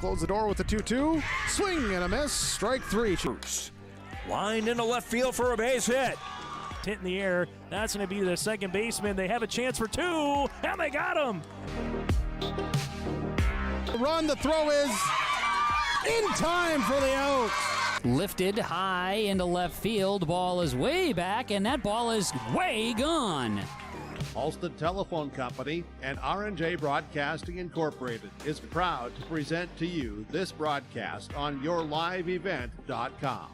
close the door with the 2-2. Swing and a miss. Strike three. Lined into left field for a base hit. Hit in the air. That's going to be the second baseman. They have a chance for two, and they got him. Run, the throw is in time for the out. Lifted high into left field. Ball is way back, and that ball is way gone. Alston Telephone Company and R&J Broadcasting Incorporated is proud to present to you this broadcast on yourliveevent.com.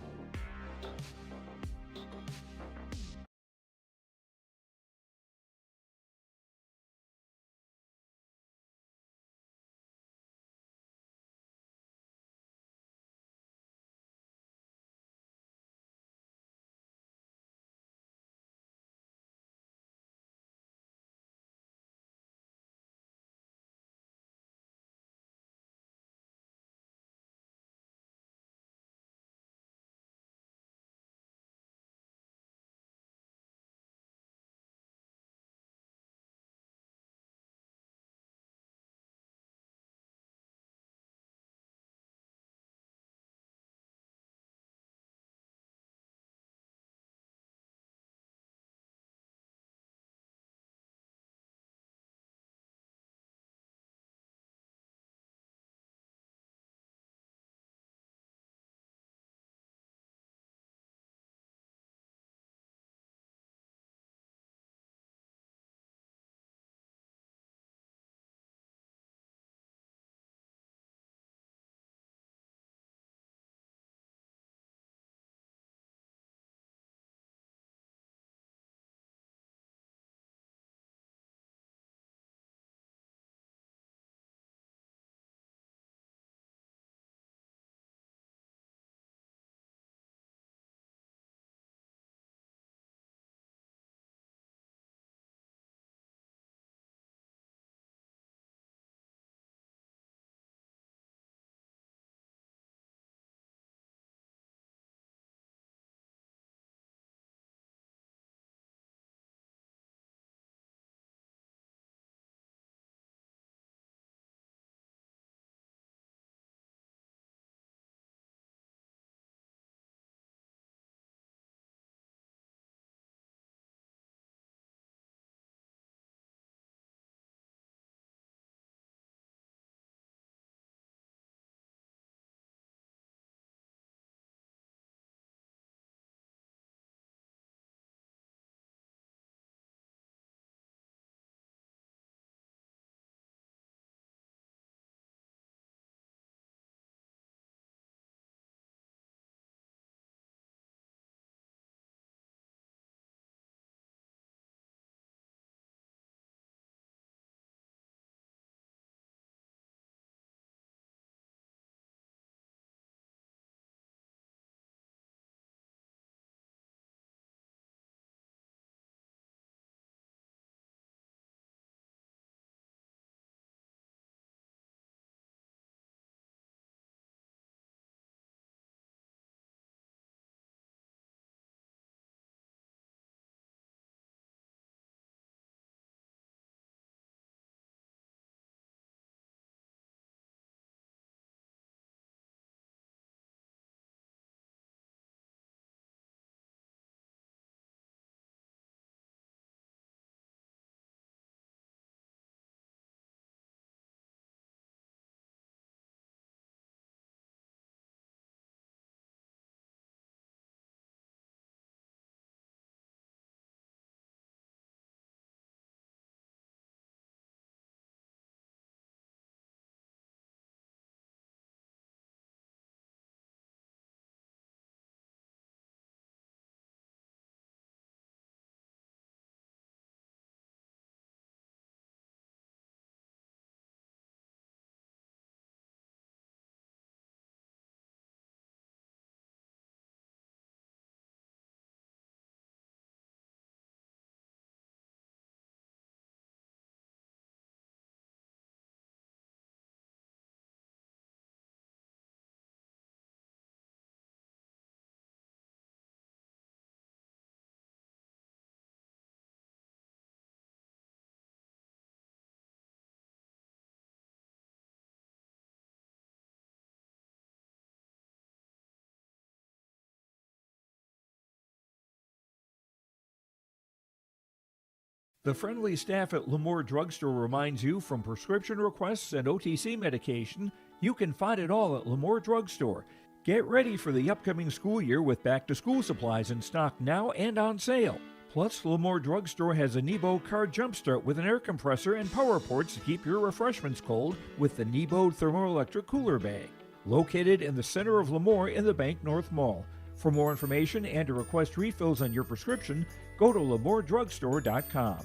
The friendly staff at Lamoure Drugstore reminds you from prescription requests and OTC medication, you can find it all at Lamoure Drugstore. Get ready for the upcoming school year with back-to-school supplies in stock now and on sale. Plus, Lamoure Drugstore has a Nebo car jumpstart with an air compressor and power ports to keep your refreshments cold with the Nebo thermoelectric cooler bag. Located in the center of Lamoure in the Bank North Mall. For more information and to request refills on your prescription, go to lamouredrugstore.com.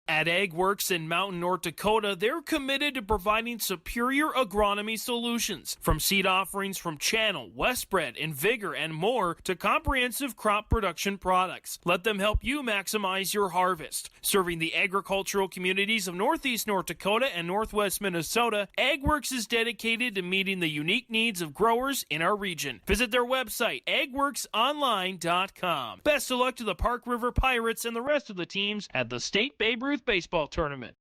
At AgWorks in Mountain, North Dakota, they're committed to providing superior agronomy solutions. From seed offerings from Channel, Westbred, and Vigor, and more, to comprehensive crop production products. Let them help you maximize your harvest. Serving the agricultural communities of Northeast North Dakota and Northwest Minnesota, AgWorks is dedicated to meeting the unique needs of growers in our region. Visit their website, agworksonline.com. Best of luck to the Park River Pirates and the rest of the teams at the State Babe Ruth Baseball Tournament.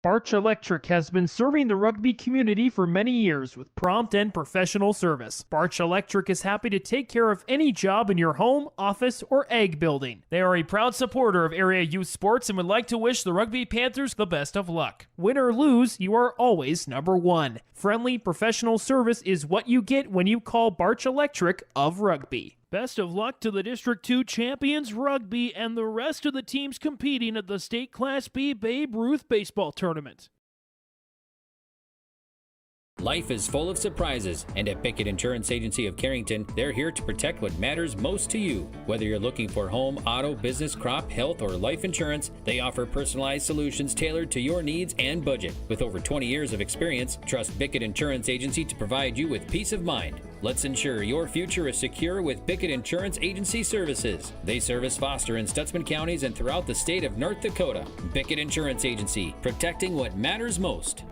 Barch Electric has been serving the rugby community for many years with prompt and professional service. Barch Electric is happy to take care of any job in your home, office, or ag building. They are a proud supporter of area youth sports and would like to wish the Rugby Panthers the best of luck. Win or lose, you are always number one. Friendly, professional service is what you get when you call Barch Electric of Rugby. Best of luck to the District 2 champions rugby and the rest of the teams competing at the State Class B Babe Ruth Baseball Tournament. Life is full of surprises, and at Bickett Insurance Agency of Carrington, they're here to protect what matters most to you. Whether you're looking for home, auto, business, crop, health, or life insurance, they offer personalized solutions tailored to your needs and budget. With over 20 years of experience, trust Bickett Insurance Agency to provide you with peace of mind. Let's ensure your future is secure with Bickett Insurance Agency services. They service Foster and Stutzman counties and throughout the state of North Dakota. Bickett Insurance Agency, protecting what matters most.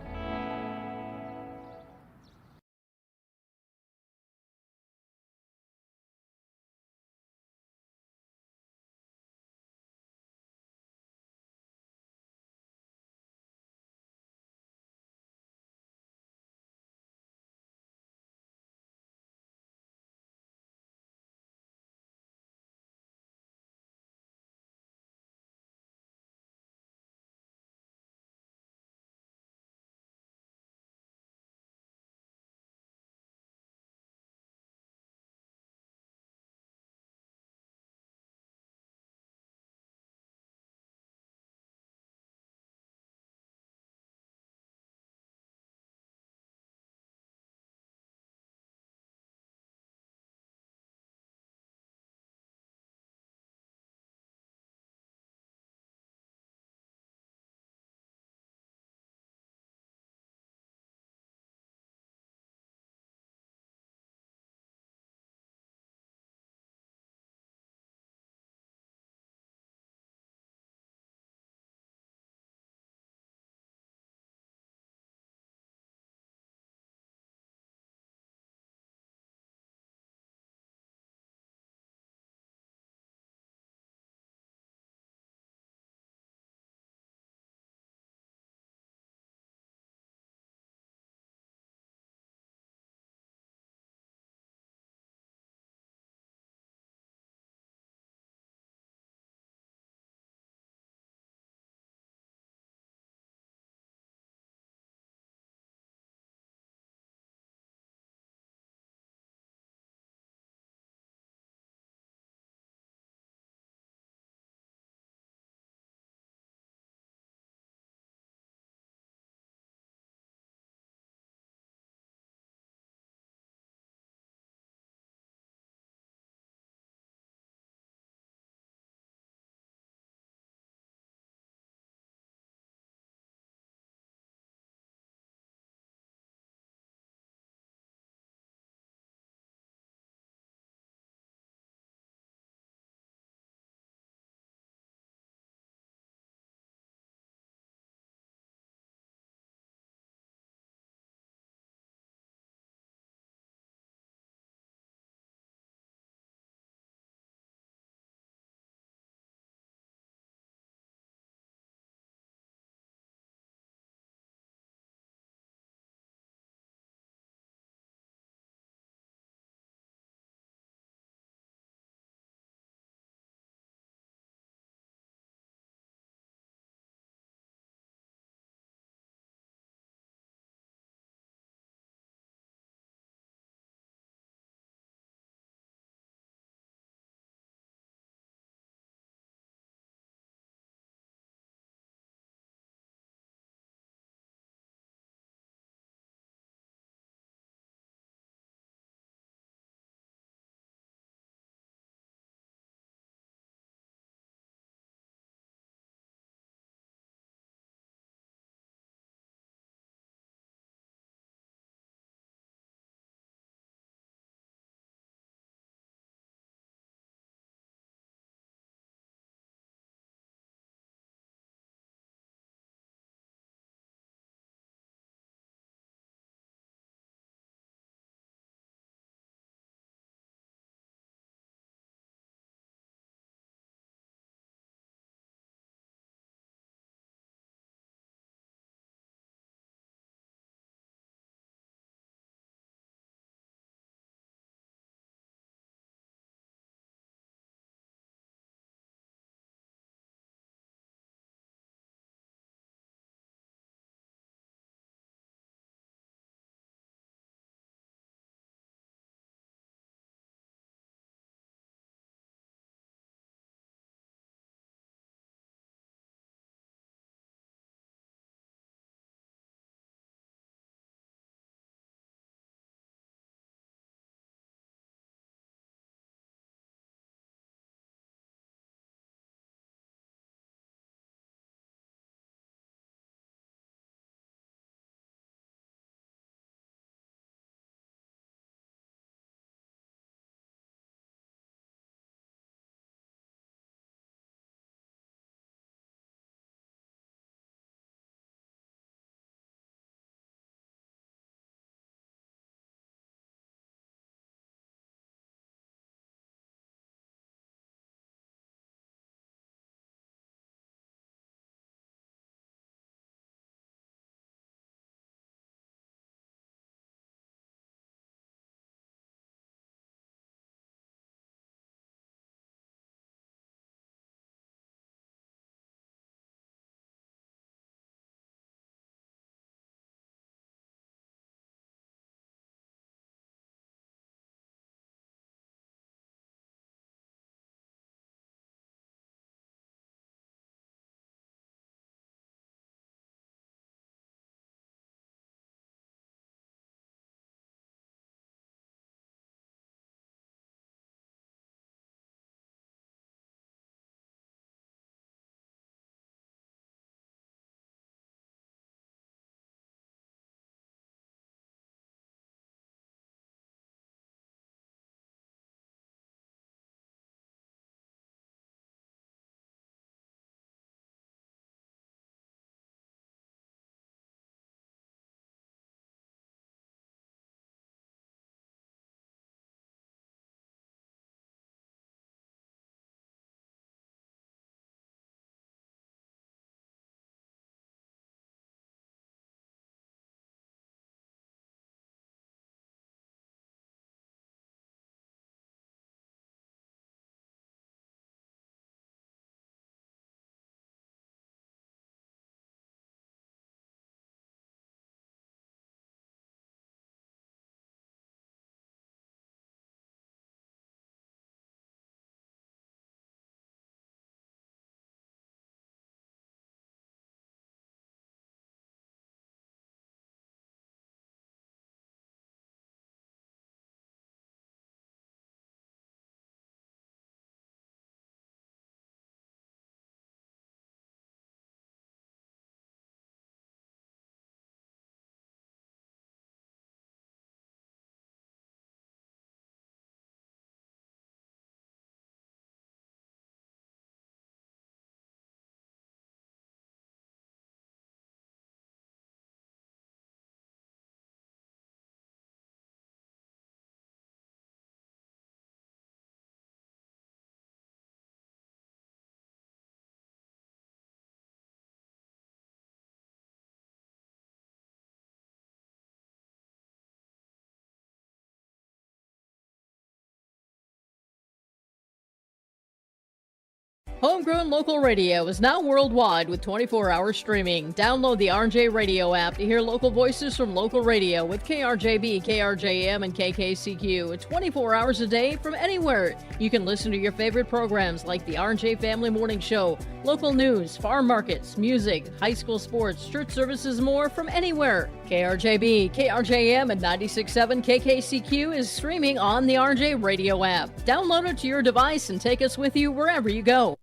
Homegrown local radio is now worldwide with 24-hour streaming. Download the RJ Radio app to hear local voices from local radio with KRJB, KRJM, and KKCQ 24 hours a day from anywhere. You can listen to your favorite programs like the RJ Family Morning Show, local news, farm markets, music, high school sports, church services, more from anywhere. KRJB, KRJM, and 96.7 KKCQ is streaming on the RJ Radio app. Download it to your device and take us with you wherever you go.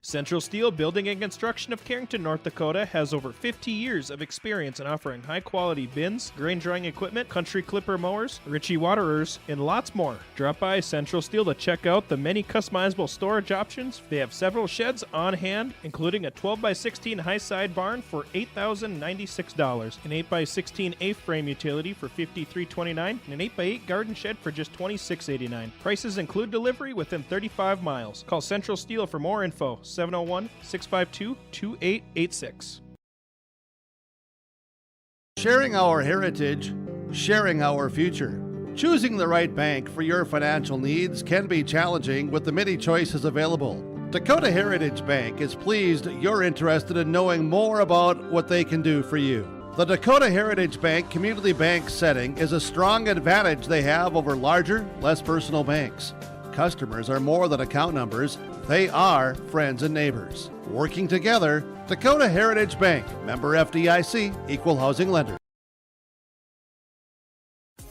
Central Steel Building and Construction of Carrington, North Dakota has over 50 years of experience in offering high-quality bins, grain drying equipment, country clipper mowers, Ritchie waterers, and lots more. Drop by Central Steel to check out the many customizable storage options. They have several sheds on hand, including a 12x16 high-side barn for $8,096, an 8x16 A-frame utility for $53.29, and an 8x8 garden shed for just $26.89. Prices include delivery within 35 miles. Call Central Steel for more info. 701-652-2886. Sharing our heritage, sharing our future. Choosing the right bank for your financial needs can be challenging with the many choices available. Dakota Heritage Bank is pleased you're interested in knowing more about what they can do for you. The Dakota Heritage Bank community bank setting is a strong advantage they have over larger, less personal banks. Customers are more than account numbers. They are friends and neighbors. Working together, Dakota Heritage Bank, member FDIC, equal housing lender.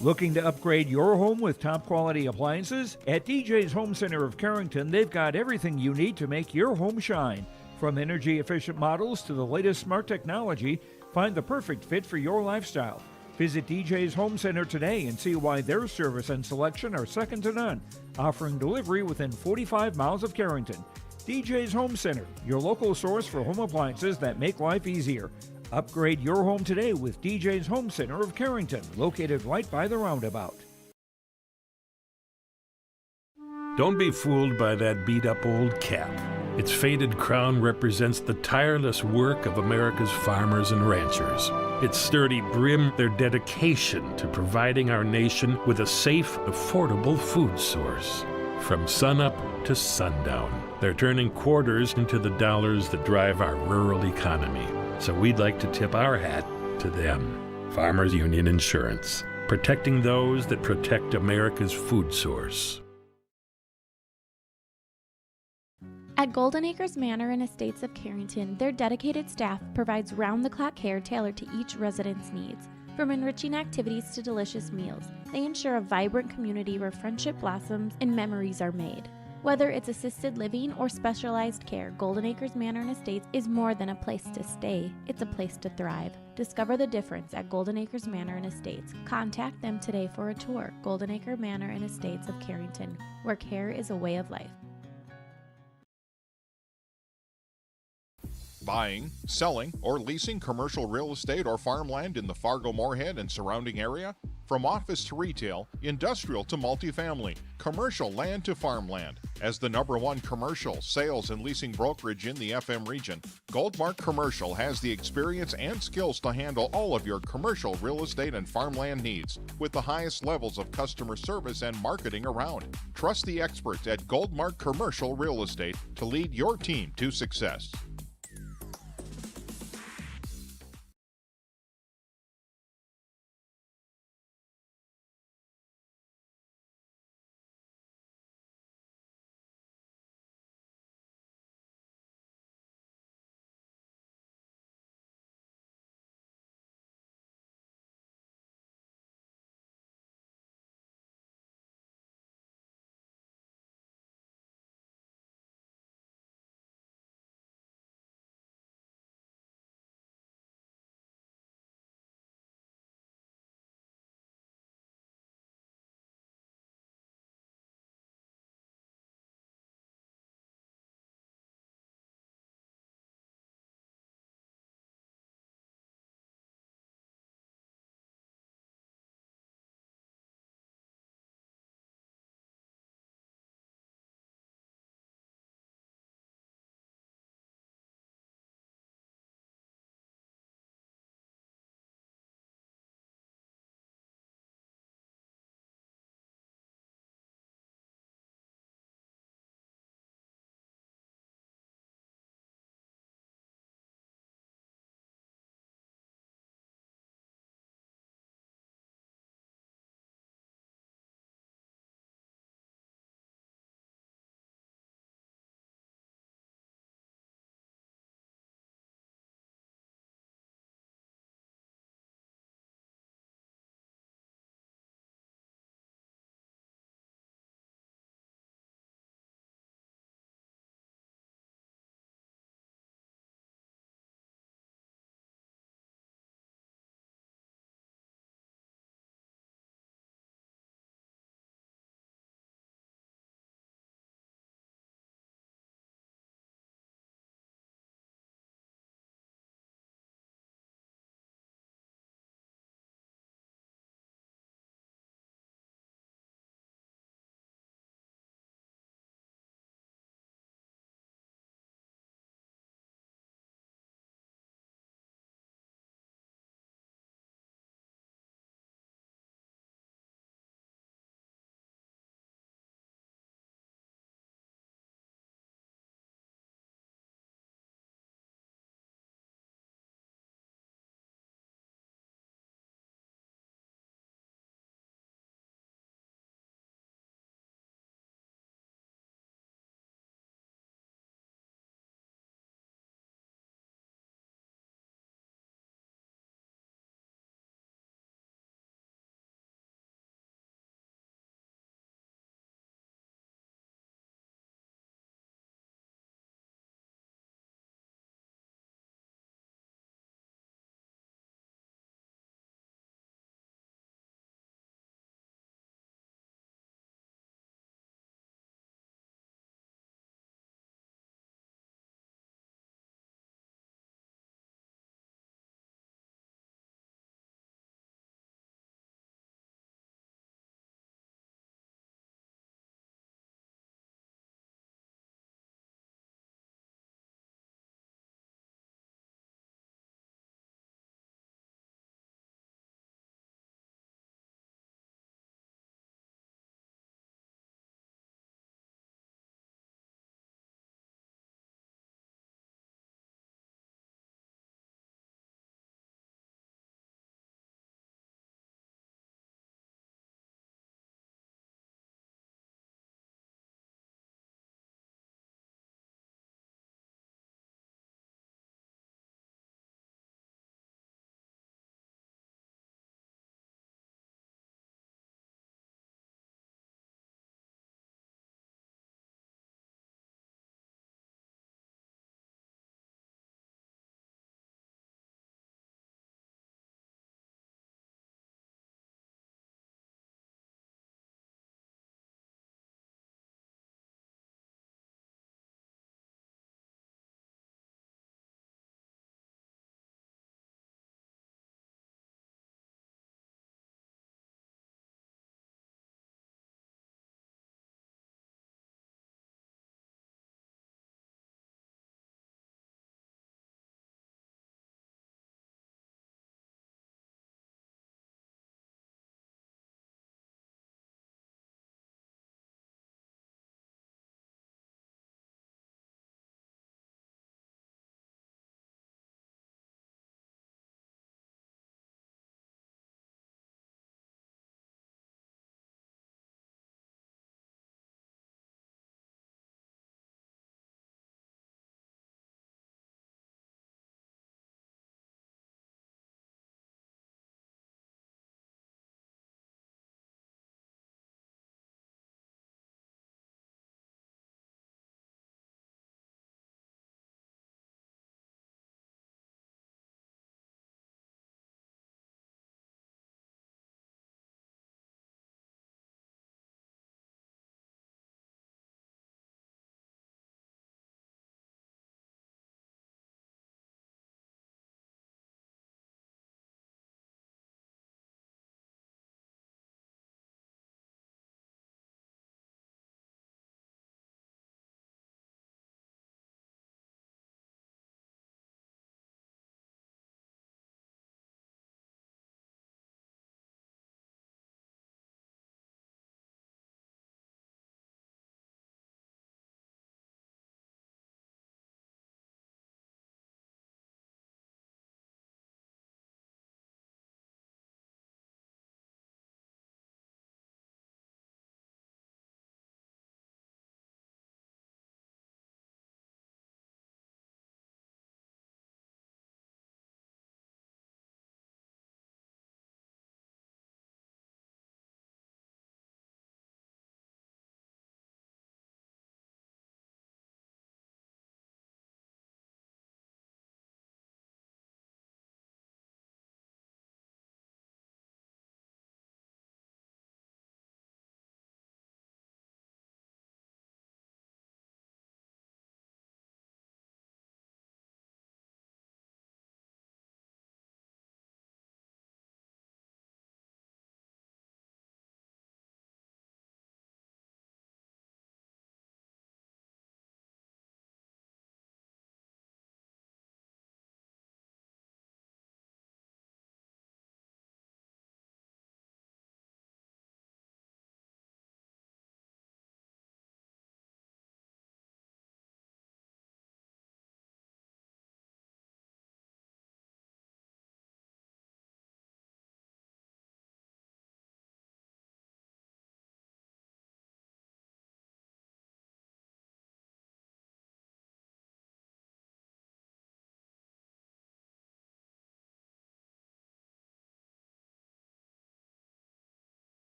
Looking to upgrade your home with top quality appliances? At DJ's Home Center of Carrington, they've got everything you need to make your home shine. From energy efficient models to the latest smart technology, find the perfect fit for your lifestyle. Visit DJ's Home Center today and see why their service and selection are second to none, offering delivery within 45 miles of Carrington. DJ's Home Center, your local source for home appliances that make life easier. Upgrade your home today with DJ's Home Center of Carrington, located right by the roundabout. Don't be fooled by that beat-up old cap. Its faded crown represents the tireless work of America's farmers and ranchers. Its sturdy brim, their dedication to providing our nation with a safe, affordable food source. From sunup to sundown, they're turning quarters into the dollars that drive our rural economy. So we'd like to tip our hat to them. Farmers Union Insurance, protecting those that protect America's food source. At Golden Acres Manor and Estates of Carrington, their dedicated staff provides round-the-clock care tailored to each resident's needs. From enriching activities to delicious meals, they ensure a vibrant community where friendship blossoms and memories are made. Whether it's assisted living or specialized care, Golden Acres Manor and Estates is more than a place to stay, it's a place to thrive. Discover the difference at Golden Acres Manor and Estates. Contact them today for a tour. Golden Acre Manor and Estates of Carrington, where care is a way of life. Buying, selling, or leasing commercial real estate or farmland in the Fargo-Moorhead and surrounding area? From office to retail, industrial to multifamily, commercial land to farmland. As the #1 commercial, sales, and leasing brokerage in the FM region, Goldmark Commercial has the experience and skills to handle all of your commercial real estate and farmland needs with the highest levels of customer service and marketing around. Trust the experts at Goldmark Commercial Real Estate to lead your team to success.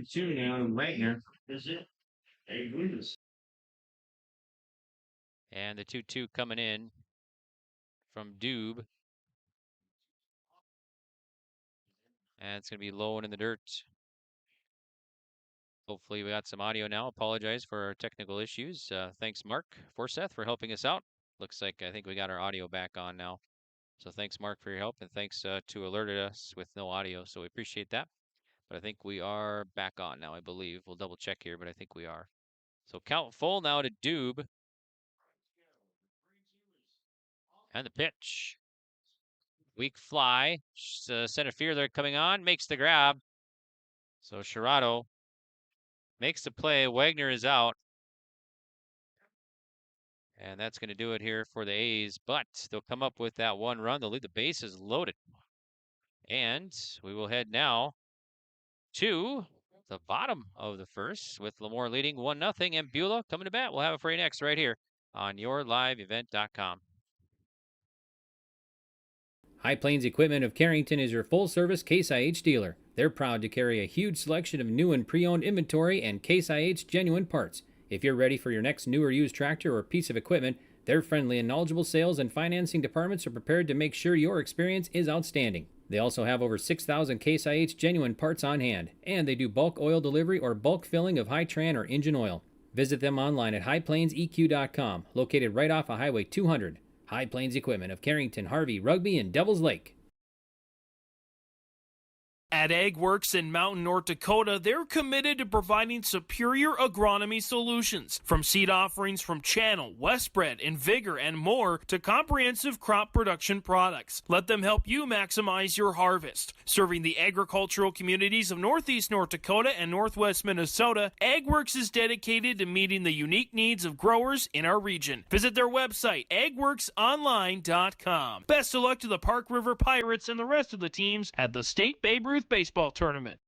2 now, Wagner. And the 2-2 coming in from Doob. And it's going to be low and in the dirt. Hopefully we got some audio now. Apologize for our technical issues. Thanks, Mark Forseth, for helping us out. Looks like I think we got our audio back on now. So thanks, Mark, for your help, and thanks to alerted us with no audio. So we appreciate that. But I think we are back on now, I believe. We'll double check here, but I think we are. So count full now to Doob. And the pitch. Weak fly. Center fielder coming on, makes the grab. So Sherrado makes the play. Wagner is out. And that's going to do it here for the A's. But they'll come up with that 1 run. They'll leave the bases loaded. And we will head now to the bottom of the first with Lamoure leading 1-0. And Beulah coming to bat. We'll have it for you next right here on yourliveevent.com. High Plains Equipment of Carrington is your full-service Case IH dealer. They're proud to carry a huge selection of new and pre-owned inventory and Case IH genuine parts. If you're ready for your next new or used tractor or piece of equipment, their friendly and knowledgeable sales and financing departments are prepared to make sure your experience is outstanding. They also have over 6,000 Case IH genuine parts on hand, and they do bulk oil delivery or bulk filling of Hi-Tran or engine oil. Visit them online at highplainseq.com, located right off of Highway 200. High Plains Equipment of Carrington, Harvey, Rugby, and Devils Lake. At AgWorks in Mountain, North Dakota, they're committed to providing superior agronomy solutions. From seed offerings from Channel, Westbred, and Vigor, and more, to comprehensive crop production products. Let them help you maximize your harvest. Serving the agricultural communities of Northeast North Dakota and Northwest Minnesota, AgWorks is dedicated to meeting the unique needs of growers in our region. Visit their website, agworksonline.com. Best of luck to the Park River Pirates and the rest of the teams at the State Babe Ruth Baseball Tournament.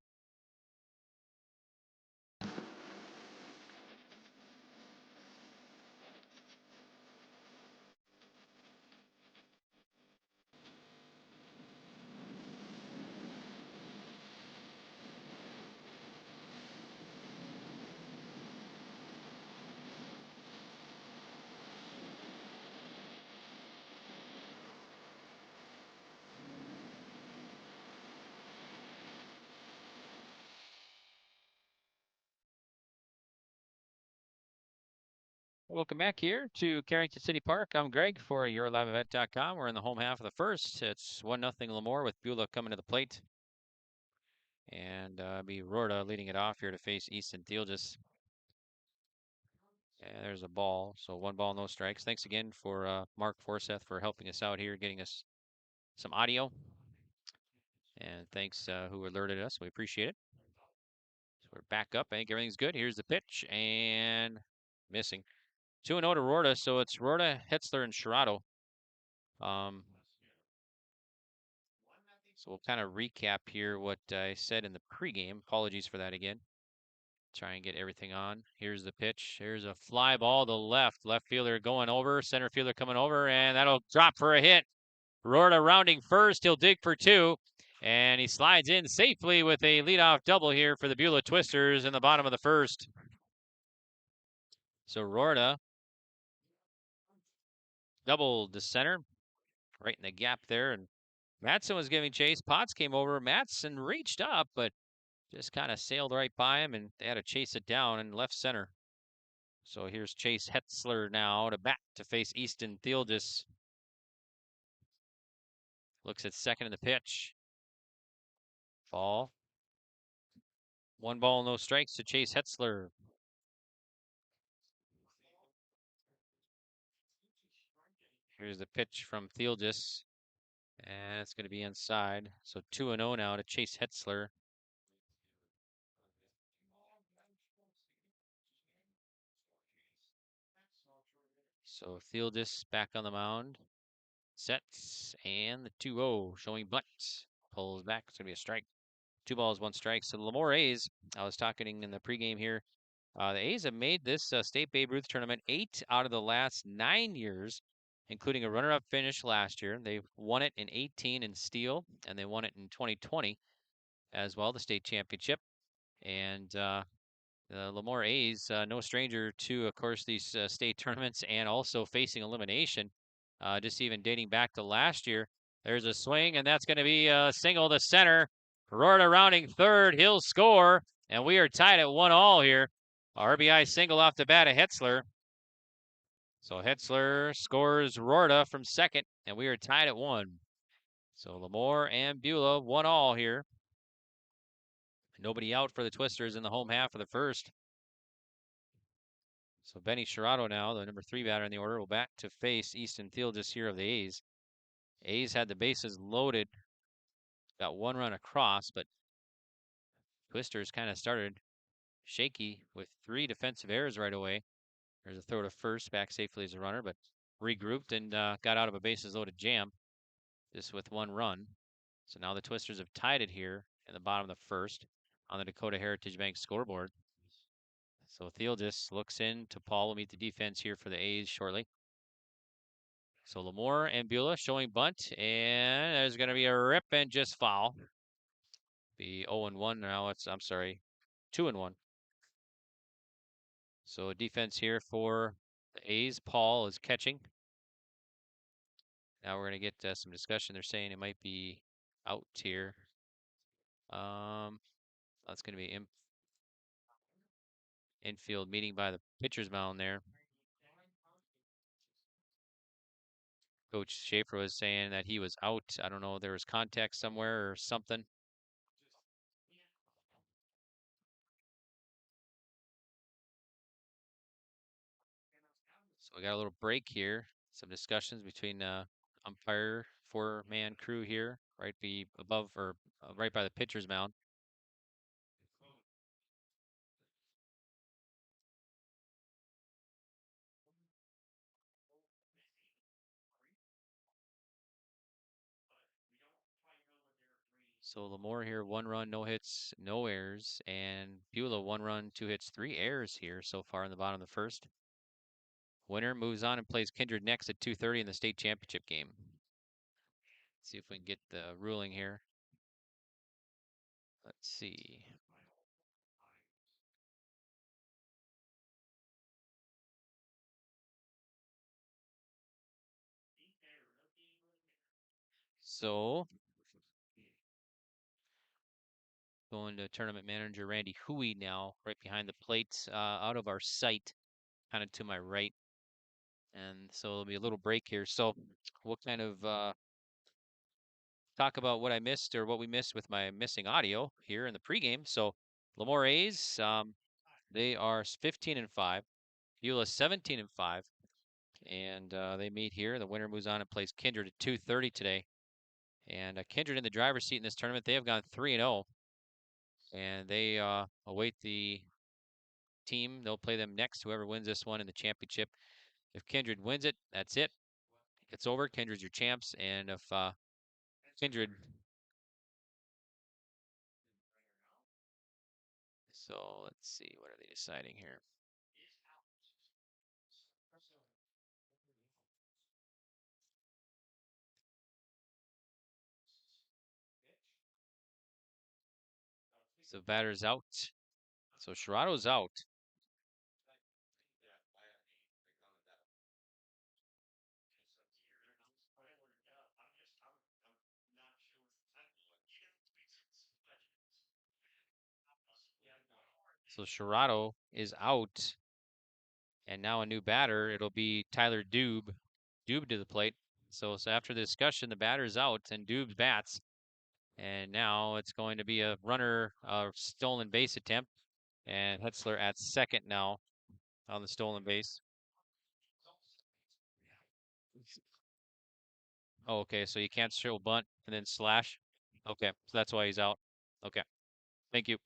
Welcome back here to Carrington City Park. I'm Greg for yourliveevent.com. We're in the home half of the first. It's 1-0 Lamoure with Beulah coming to the plate. And be Rorda leading it off here to face Easton Thielges. And there's a ball. So 1 ball, no strikes. Thanks again for Mark Forseth for helping us out here, getting us some audio. And thanks who alerted us. We appreciate it. So we're back up. I think everything's good. Here's the pitch. And missing. 2-0 to Rorda, so it's Rorda, Hetzler, and Sherrado. So we'll kind of recap here what I said in the pregame. Apologies for that again. Try and get everything on. Here's the pitch. Here's a fly ball to left. Left fielder going over, center fielder coming over, and that'll drop for a hit. Rorda rounding first. He'll dig for 2, and he slides in safely with a leadoff double here for the Beulah Twisters in the bottom of the first. So Rorda doubled to center, right in the gap there, and Matson was giving chase. Potts came over. Matson reached up, but just kind of sailed right by him, and they had to chase it down in left center. So here's Chase Hetzler now to bat to face Easton Thielges. Looks at second in the pitch. Ball. 1 ball, no strikes to Chase Hetzler. Here's the pitch from Thielges. And it's going to be inside. So 2-0 now to Chase Hetzler. So Thielges back on the mound. Sets. And the 2-0 showing bunt. Pulls back. It's going to be a strike. 2 balls, 1 strike. So the Lamoure A's, I was talking in the pregame here. The A's have made this State Babe Ruth tournament 8 out of the last 9 years. including a runner-up finish last year. They won it in 18 in steel, and they won it in 2020 as well, the state championship. And the Lamoure A's, no stranger to, of course, these state tournaments and also facing elimination, just even dating back to last year. There's a swing, and that's going to be a single to center. Rorta rounding third. He'll score, and we are tied at 1-all here. RBI single off the bat of Hetzler. So Hetzler scores Rorta from second, and we are tied at 1. So Lamoure and Beulah 1-all here. Nobody out for the Twisters in the home half of the first. So Benny Sherrato now, the number 3 batter in the order, will back to face Easton Theelges here of the A's. A's had the bases loaded, got 1 run across, but Twisters kind of started shaky with 3 defensive errors right away. There's a throw to first, back safely as a runner, but regrouped and got out of a bases loaded jam just with 1 run. So now the Twisters have tied it here in the bottom of the first on the Dakota Heritage Bank scoreboard. So Theelges looks in to Paul. Will meet the defense here for the A's shortly. So Lamoure and Beulah showing bunt, and there's going to be a rip and just foul. Be 0-1 now. I'm sorry, 2-1. So defense here for the A's. Paul is catching. Now we're going to get some discussion. They're saying it might be out here. That's going to be infield meeting by the pitcher's mound there. Coach Schaefer was saying that he was out. I don't know, there was contact somewhere or something. So we got a little break here. Some discussions between umpire, 4-man crew here, right above or right by the pitcher's mound. So Lamoure here, 1 run, no hits, no errors, and Beulah 1 run, 2 hits, 3 errors here so far in the bottom of the first. Winner moves on and plays Kindred next at 2:30 in the state championship game. Let's see if we can get the ruling here. Let's see. So going to tournament manager Randy Huey now, right behind the plate, out of our sight, kind of to my right. And so there'll be a little break here. So we'll kind of talk about what I missed or what we missed with my missing audio here in the pregame. So Lamoure A's, they are 15-5. Beulah 17-5. And they meet here. The winner moves on and plays Kindred at 2:30 today. And Kindred in the driver's seat in this tournament. They have gone 3-0. And they await the team. They'll play them next, whoever wins this one in the championship. If Kindred wins it, that's it. It's over. Kindred's your champs. And if Kindred... So let's see. What are they deciding here? So batter's out. So Sherrato's out. So Sherrato is out. And now a new batter. It'll be Tyler Doob. Doob to the plate. So after the discussion, the batter's out and Doob bats. And now it's going to be a runner stolen base attempt. And Hetzler at second now on the stolen base. Oh, okay, so you can't show bunt and then slash. Okay, so that's why he's out. Okay, thank you.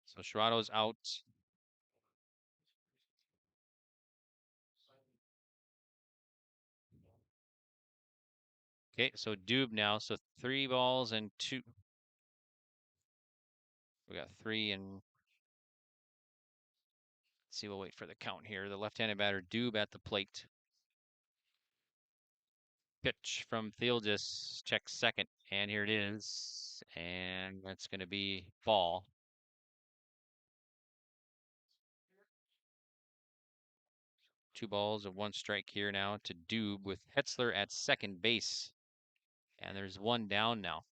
So Sherrato's out. Okay, so Doob now. So 3 balls and 2. We got 3 and... Let's see, we'll wait for the count here. The left-handed batter, Doob at the plate. pitch from Theelgis. Check second. And here it is. And that's going to be ball. Two balls and one strike here now to Dube with Hetzler at second base. And there's one down now.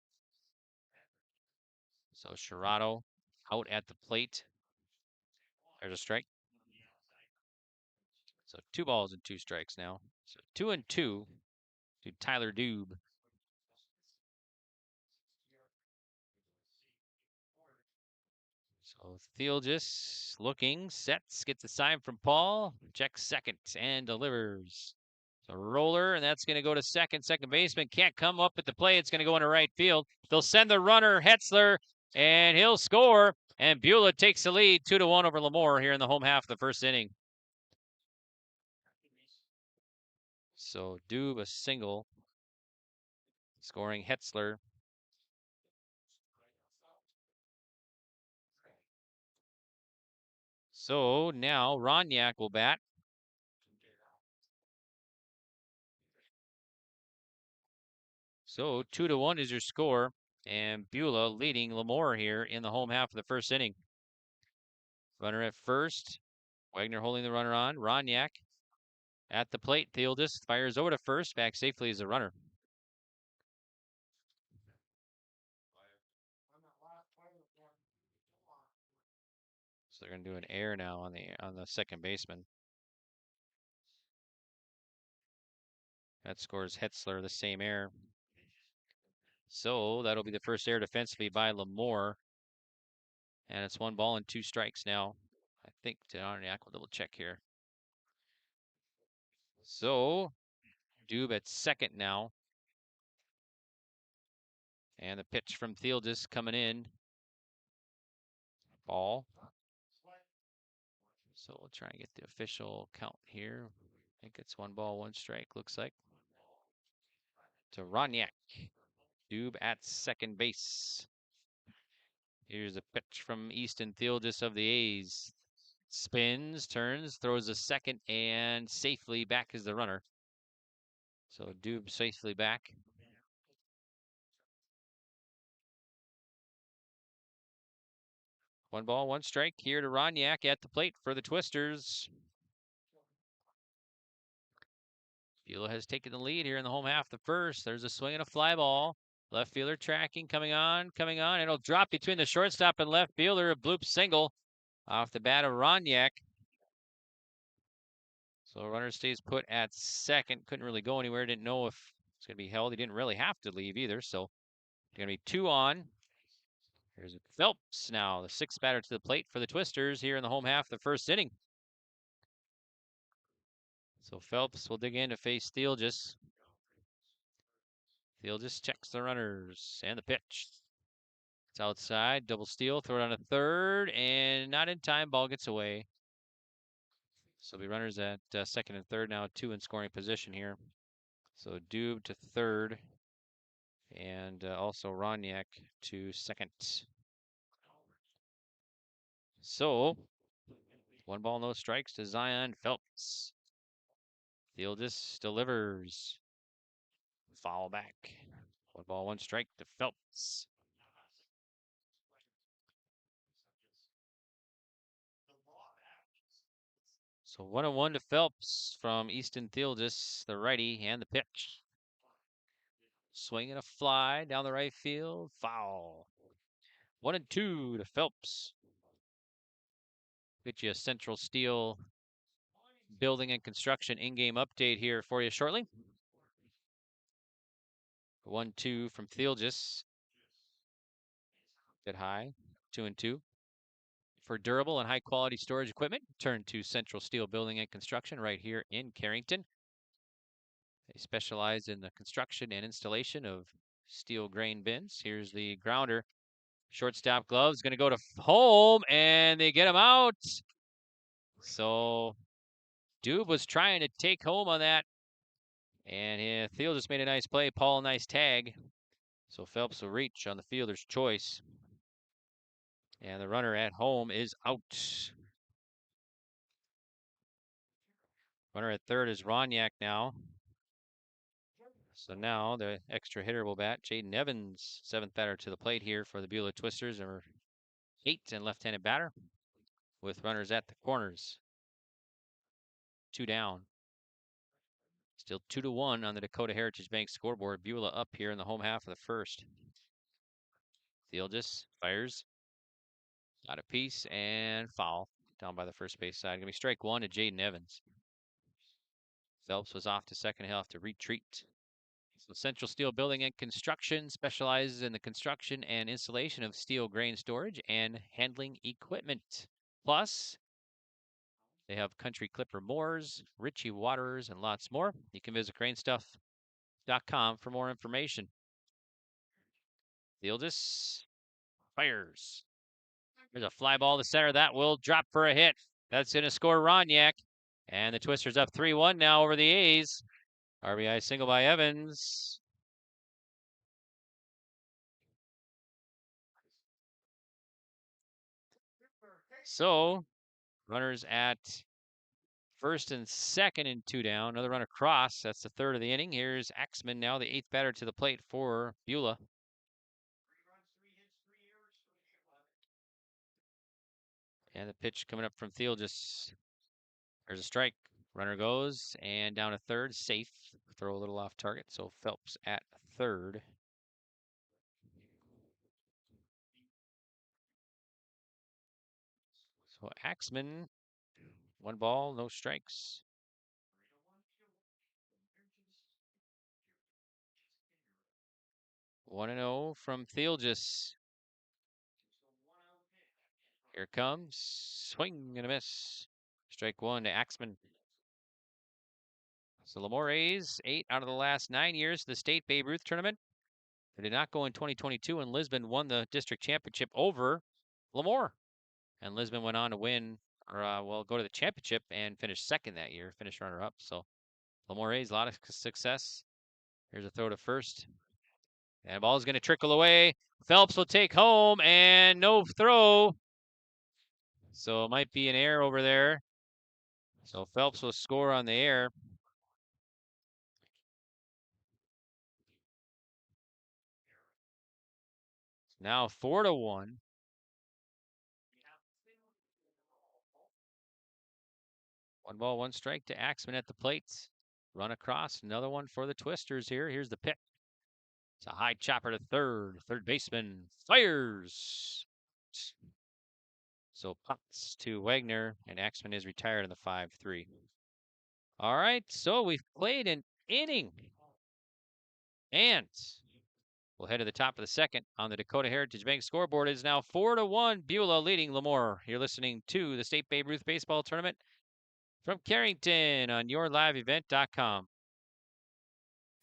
So Sherrado out at the plate. There's a strike. So 2 balls and 2 strikes now. So 2-2 to Tyler Dube. So Theelgis looking, sets, gets a sign from Paul, checks second and delivers. So roller, and that's going to go to second. Second baseman can't come up at the plate. It's going to go into right field. They'll send the runner, Hetzler, and he'll score. And Beulah takes the lead 2-1 over Lamoure here in the home half of the first inning. So Dube a single, scoring Hetzler. So now Ronyak will bat. So 2-1 is your score, and Beulah leading Lamoure here in the home half of the first inning. Runner at first, Wagner holding the runner on. Ronyak at the plate. Theelgis fires over to first, back safely as a runner. So they're going to do an error now on the second baseman. That scores Hetzler the same error. So that'll be the first error defensively by Lamoure. And it's 1 ball and 2 strikes now. I think Ronyak will double check here. So Dube at second now. And the pitch from Theelgis coming in. Ball. So we'll try and get the official count here. I think it's 1 ball, 1 strike, looks like. To Ronyak. Dube at second base. Here's a pitch from Easton Theelgis of the A's. Spins, turns, throws a second, and safely back is the runner. So Dube safely back. One ball, 1 strike here to Ronyak at the plate for the Twisters. Beulah has taken the lead here in the home half. The first, there's a swing and a fly ball. Left fielder tracking, coming on. It'll drop between the shortstop and left fielder. A bloop single off the bat of Ronyak. So runner stays put at second. Couldn't really go anywhere. Didn't know if it's going to be held. He didn't really have to leave either. So going to be 2 on. Here's Phelps now, the 6th batter to the plate for the Twisters here in the home half of the first inning. So Phelps will dig in to face Theelgis. Theelgis checks the runners and the pitch. It's outside, double steal, throw it on a third, and not in time. Ball gets away. So be runners at second and third now, 2 in scoring position here. So Dube to third, and also Ronyak to second. So 1 ball, no strikes to Zion Phelps. Theelgis delivers. Foul back. 1 ball, 1 strike to Phelps. So 1-1 to Phelps from Easton Theelgis, the righty, and the pitch. Swing and a fly down the right field. Foul. 1-2 to Phelps. Get you a Central Steel building and construction in-game update here for you shortly. 1-2 from Theelgis. Get high. 2-2. For durable and high-quality storage equipment, turn to Central Steel Building and Construction right here in Carrington. They specialize in the construction and installation of steel grain bins. Here's the grounder. Shortstop glove's going to go to home, and they get him out. So Dube was trying to take home on that, and Thiel just made a nice play. Paul, a nice tag. So Phelps will reach on the fielder's choice. And the runner at home is out. Runner at third is Ronyak now. So now the extra hitter will bat. Jaden Evans, 7th batter to the plate here for the Beulah Twisters, number 8 and left-handed batter with runners at the corners. 2 down. Still 2-1 on the Dakota Heritage Bank scoreboard. Beulah up here in the home half of the first. Theelgis fires. Got a piece and foul down by the first base side. Gonna be strike 1 to Jaden Evans. Phelps was off to second. He'll have to retreat. So Central Steel Building and Construction specializes in the construction and installation of steel grain storage and handling equipment. Plus, they have Country Clipper Moors, Ritchie Waterers, and lots more. You can visit cranestuff.com for more information. Theelgis fires. There's a fly ball to center. That will drop for a hit. That's going to score Ronyak. And the Twisters up 3-1 now over the A's. RBI single by Evans. So, runners at first and second and 2 down. Another run across. That's the third of the inning. Here's Axman now, the 8th batter to the plate for Beulah. And the pitch coming up from Theelgis. There's a strike. Runner goes and down to third, safe. Throw a little off target, so Phelps at third. So Axman, 1 ball, no strikes. One and 0 from Theelgis. Here comes, swing and a miss. Strike 1 to Axman. So Lamoure A's 8 out of the last 9 years to the state Babe Ruth tournament. They did not go in 2022 when Lisbon won the district championship over Lamoure. And Lisbon went on to win, or go to the championship and finish second that year, finish runner-up. So Lamoure A's a lot of success. Here's a throw to first. And the ball is going to trickle away. Phelps will take home and no throw. So it might be an error over there. So Phelps will score on the air. Now 4-1. One ball, one strike to Axman at the plate. Run across, another one for the Twisters here. Here's the pitch. It's a high chopper to third. Third baseman fires. So pops to Wagner, and Axman is retired in the 5-3. All right, so we've played an inning. And we'll head to the top of the second on the Dakota Heritage Bank scoreboard. It is now 4-1, Beulah leading Lamoure. You're listening to the State Babe Ruth Baseball Tournament from Carrington on yourliveevent.com.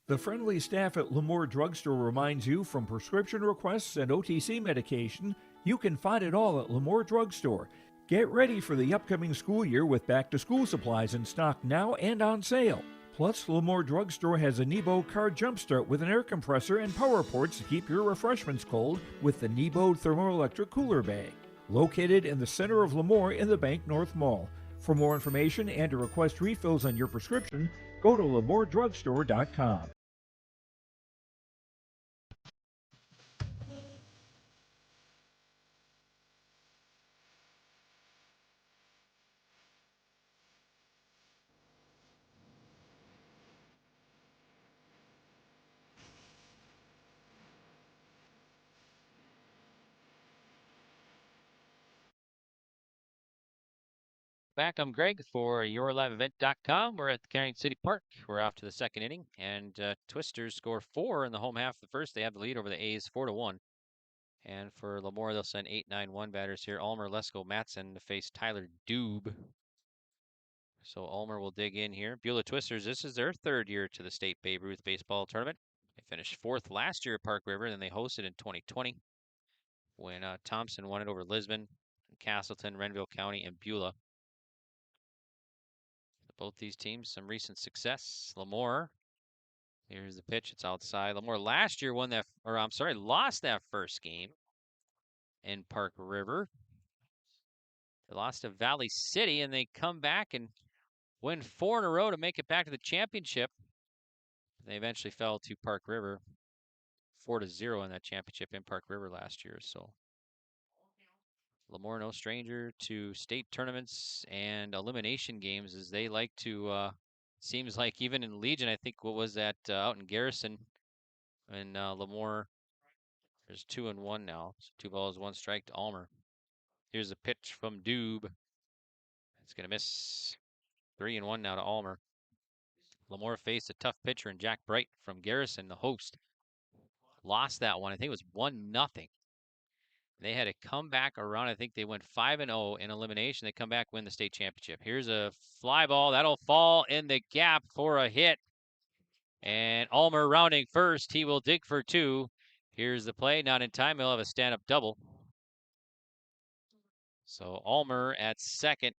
The friendly staff at Lamoure Drugstore reminds you from prescription requests and OTC medication, you can find it all at Lamoure Drugstore. Get ready for the upcoming school year with back-to-school supplies in stock now and on sale. Plus, Lamoure Drugstore has a Nebo car jumpstart with an air compressor and power ports to keep your refreshments cold with the Nebo thermoelectric cooler bag. Located in the center of Lamoure in the Bank North Mall. For more information and to request refills on your prescription, go to LamoureDrugstore.com. Back, I'm Greg for yourliveevent.com. We're at the Carrington City Park. We're off to the second inning, and Twisters score 4 in the home half of the first. They have the lead over the A's 4-1. And for Lamoure, they'll send 8-9-1 batters here. Ulmer, Lesko, Matson to face Tyler Doob. So Ulmer will dig in here. Beulah Twisters, this is their third year to the State Babe Ruth Baseball Tournament. They finished 4th last year at Park River, then they hosted in 2020 when Thompson won it over Lisbon, Castleton, Renville County, and Beulah. Both these teams, some recent success. Lamoure, here's the pitch. It's outside. Lamoure last year lost that first game in Park River. They lost to Valley City, and they come back and win 4 in a row to make it back to the championship. They eventually fell to Park River 4-0 in that championship in Park River last year. So Lamoure no stranger to state tournaments and elimination games, as they like to. Seems like even in Legion, I think what was that out in Garrison, and Lamoure. There's 2-1 now. So 2 balls, 1 strike to Almer. Here's a pitch from Doob. It's gonna miss. 3-1 now to Almer. Lamoure faced a tough pitcher in Jack Bright from Garrison, the host. Lost that one. I think it was 1-0. They had to come back around. I think they went 5-0 in elimination. They come back, win the state championship. Here's a fly ball. That'll fall in the gap for a hit. And Almer rounding first. He will dig for 2. Here's the play. Not in time. He'll have a stand-up double. So Almer at second.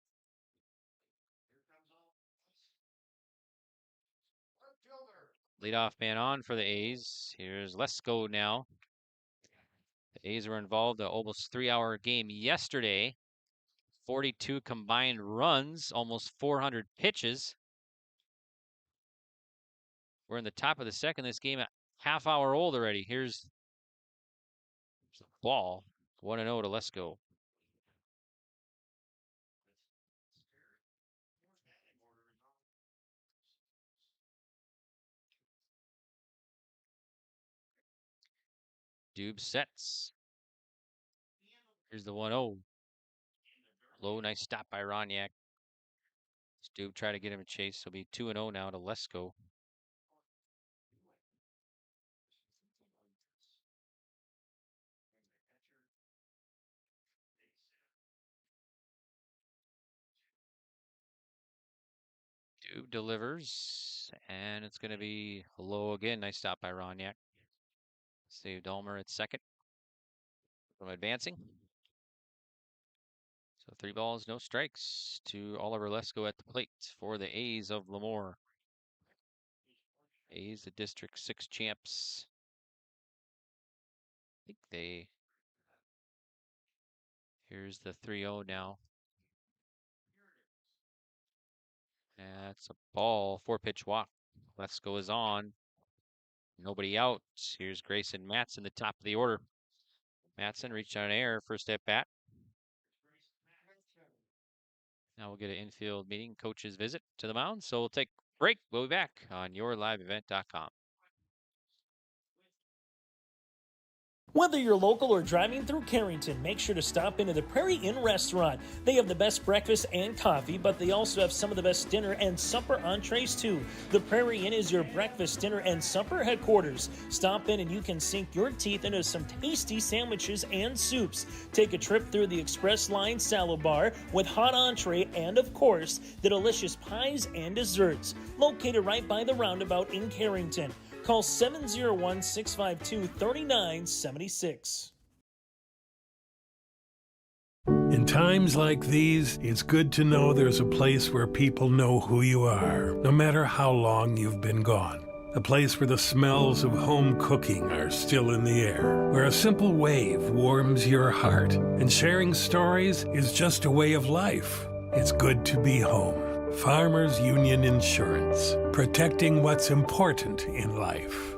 Leadoff man on for the A's. Here's Lesko now. The A's were involved in an almost 3-hour game yesterday. 42 combined runs, almost 400 pitches. We're in the top of the second. This game a half hour old already. Here's the ball. 1-0 to Lesko. Doob sets. Here's the 1-0. Low, nice stop by Roniak. Doob try to get him a chase. It'll be 2-0 now to Lesko. Doob delivers, and it's going to be low again. Nice stop by Roniak. Saved Almer at second from advancing. So 3 balls, no strikes to Oliver Lesko at the plate for the A's of Lamoure. A's, the District 6 champs. I think they... Here's the 3-0 now. That's a ball. 4-pitch walk. Lesko is on. Nobody out. Here's Grayson Matson, the top of the order. Matson reached on an error, first at bat. Now we'll get an infield meeting, coach's visit to the mound. So we'll take a break. We'll be back on yourliveevent.com. Whether you're local or driving through Carrington, make sure to stop into the Prairie Inn restaurant. They have the best breakfast and coffee, but they also have some of the best dinner and supper entrees too. The Prairie Inn is your breakfast, dinner, and supper headquarters. Stop in and you can sink your teeth into some tasty sandwiches and soups. Take a trip through the Express Line salad bar with hot entree and, of course, the delicious pies and desserts. Located right by the roundabout in Carrington. Call 701-652-3976. In times like these, it's good to know there's a place where people know who you are, no matter how long you've been gone. A place where the smells of home cooking are still in the air, where a simple wave warms your heart, and sharing stories is just a way of life. It's good to be home. Farmers Union Insurance, protecting what's important in life.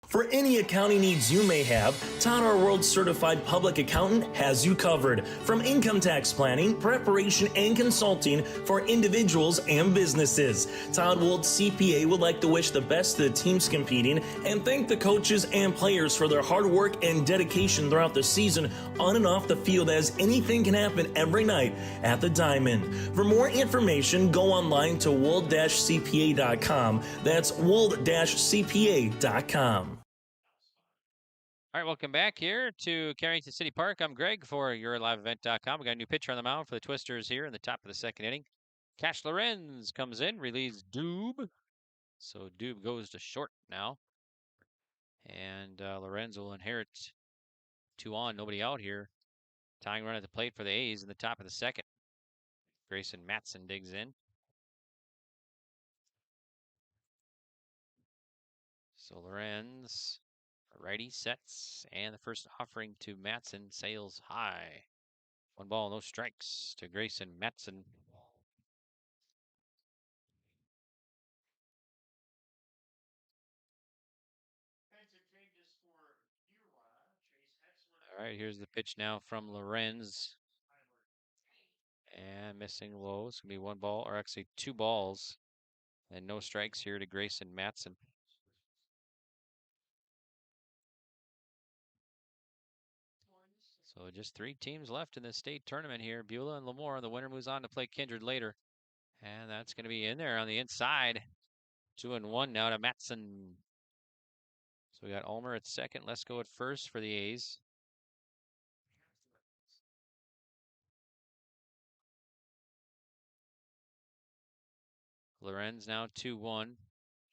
For any accounting needs you may have, Todd R. World Certified Public Accountant has you covered. From income tax planning, preparation, and consulting for individuals and businesses. Todd Wold CPA would like to wish the best to the teams competing and thank the coaches and players for their hard work and dedication throughout the season on and off the field, as anything can happen every night at the Diamond. For more information, go online to wold-cpa.com. That's wold-cpa.com. All right, welcome back here to Carrington City Park. I'm Greg for yourliveevent.com. We got a new pitcher on the mound for the Twisters here in the top of the second inning. Cash Lorenz comes in, relieves Doob. So Doob goes to short now. And Lorenz will inherit 2 on, nobody out here. Tying run at the plate for the A's in the top of the second. Grayson Matson digs in. So Lorenz, righty, sets, and the first offering to Matson sails high. 1 ball, no strikes to Grayson Matson. All right, here's the pitch now from Lorenz. And missing low. It's going to be 1 ball, or actually 2 balls. And no strikes here to Grayson Matson. So just 3 teams left in the state tournament here. Beulah and Lamoure. The winner moves on to play Kindred later. And that's going to be in there on the inside. 2-1 now to Matson. So we got Ulmer at second. Let's go at first for the A's. Lorenz now 2-1.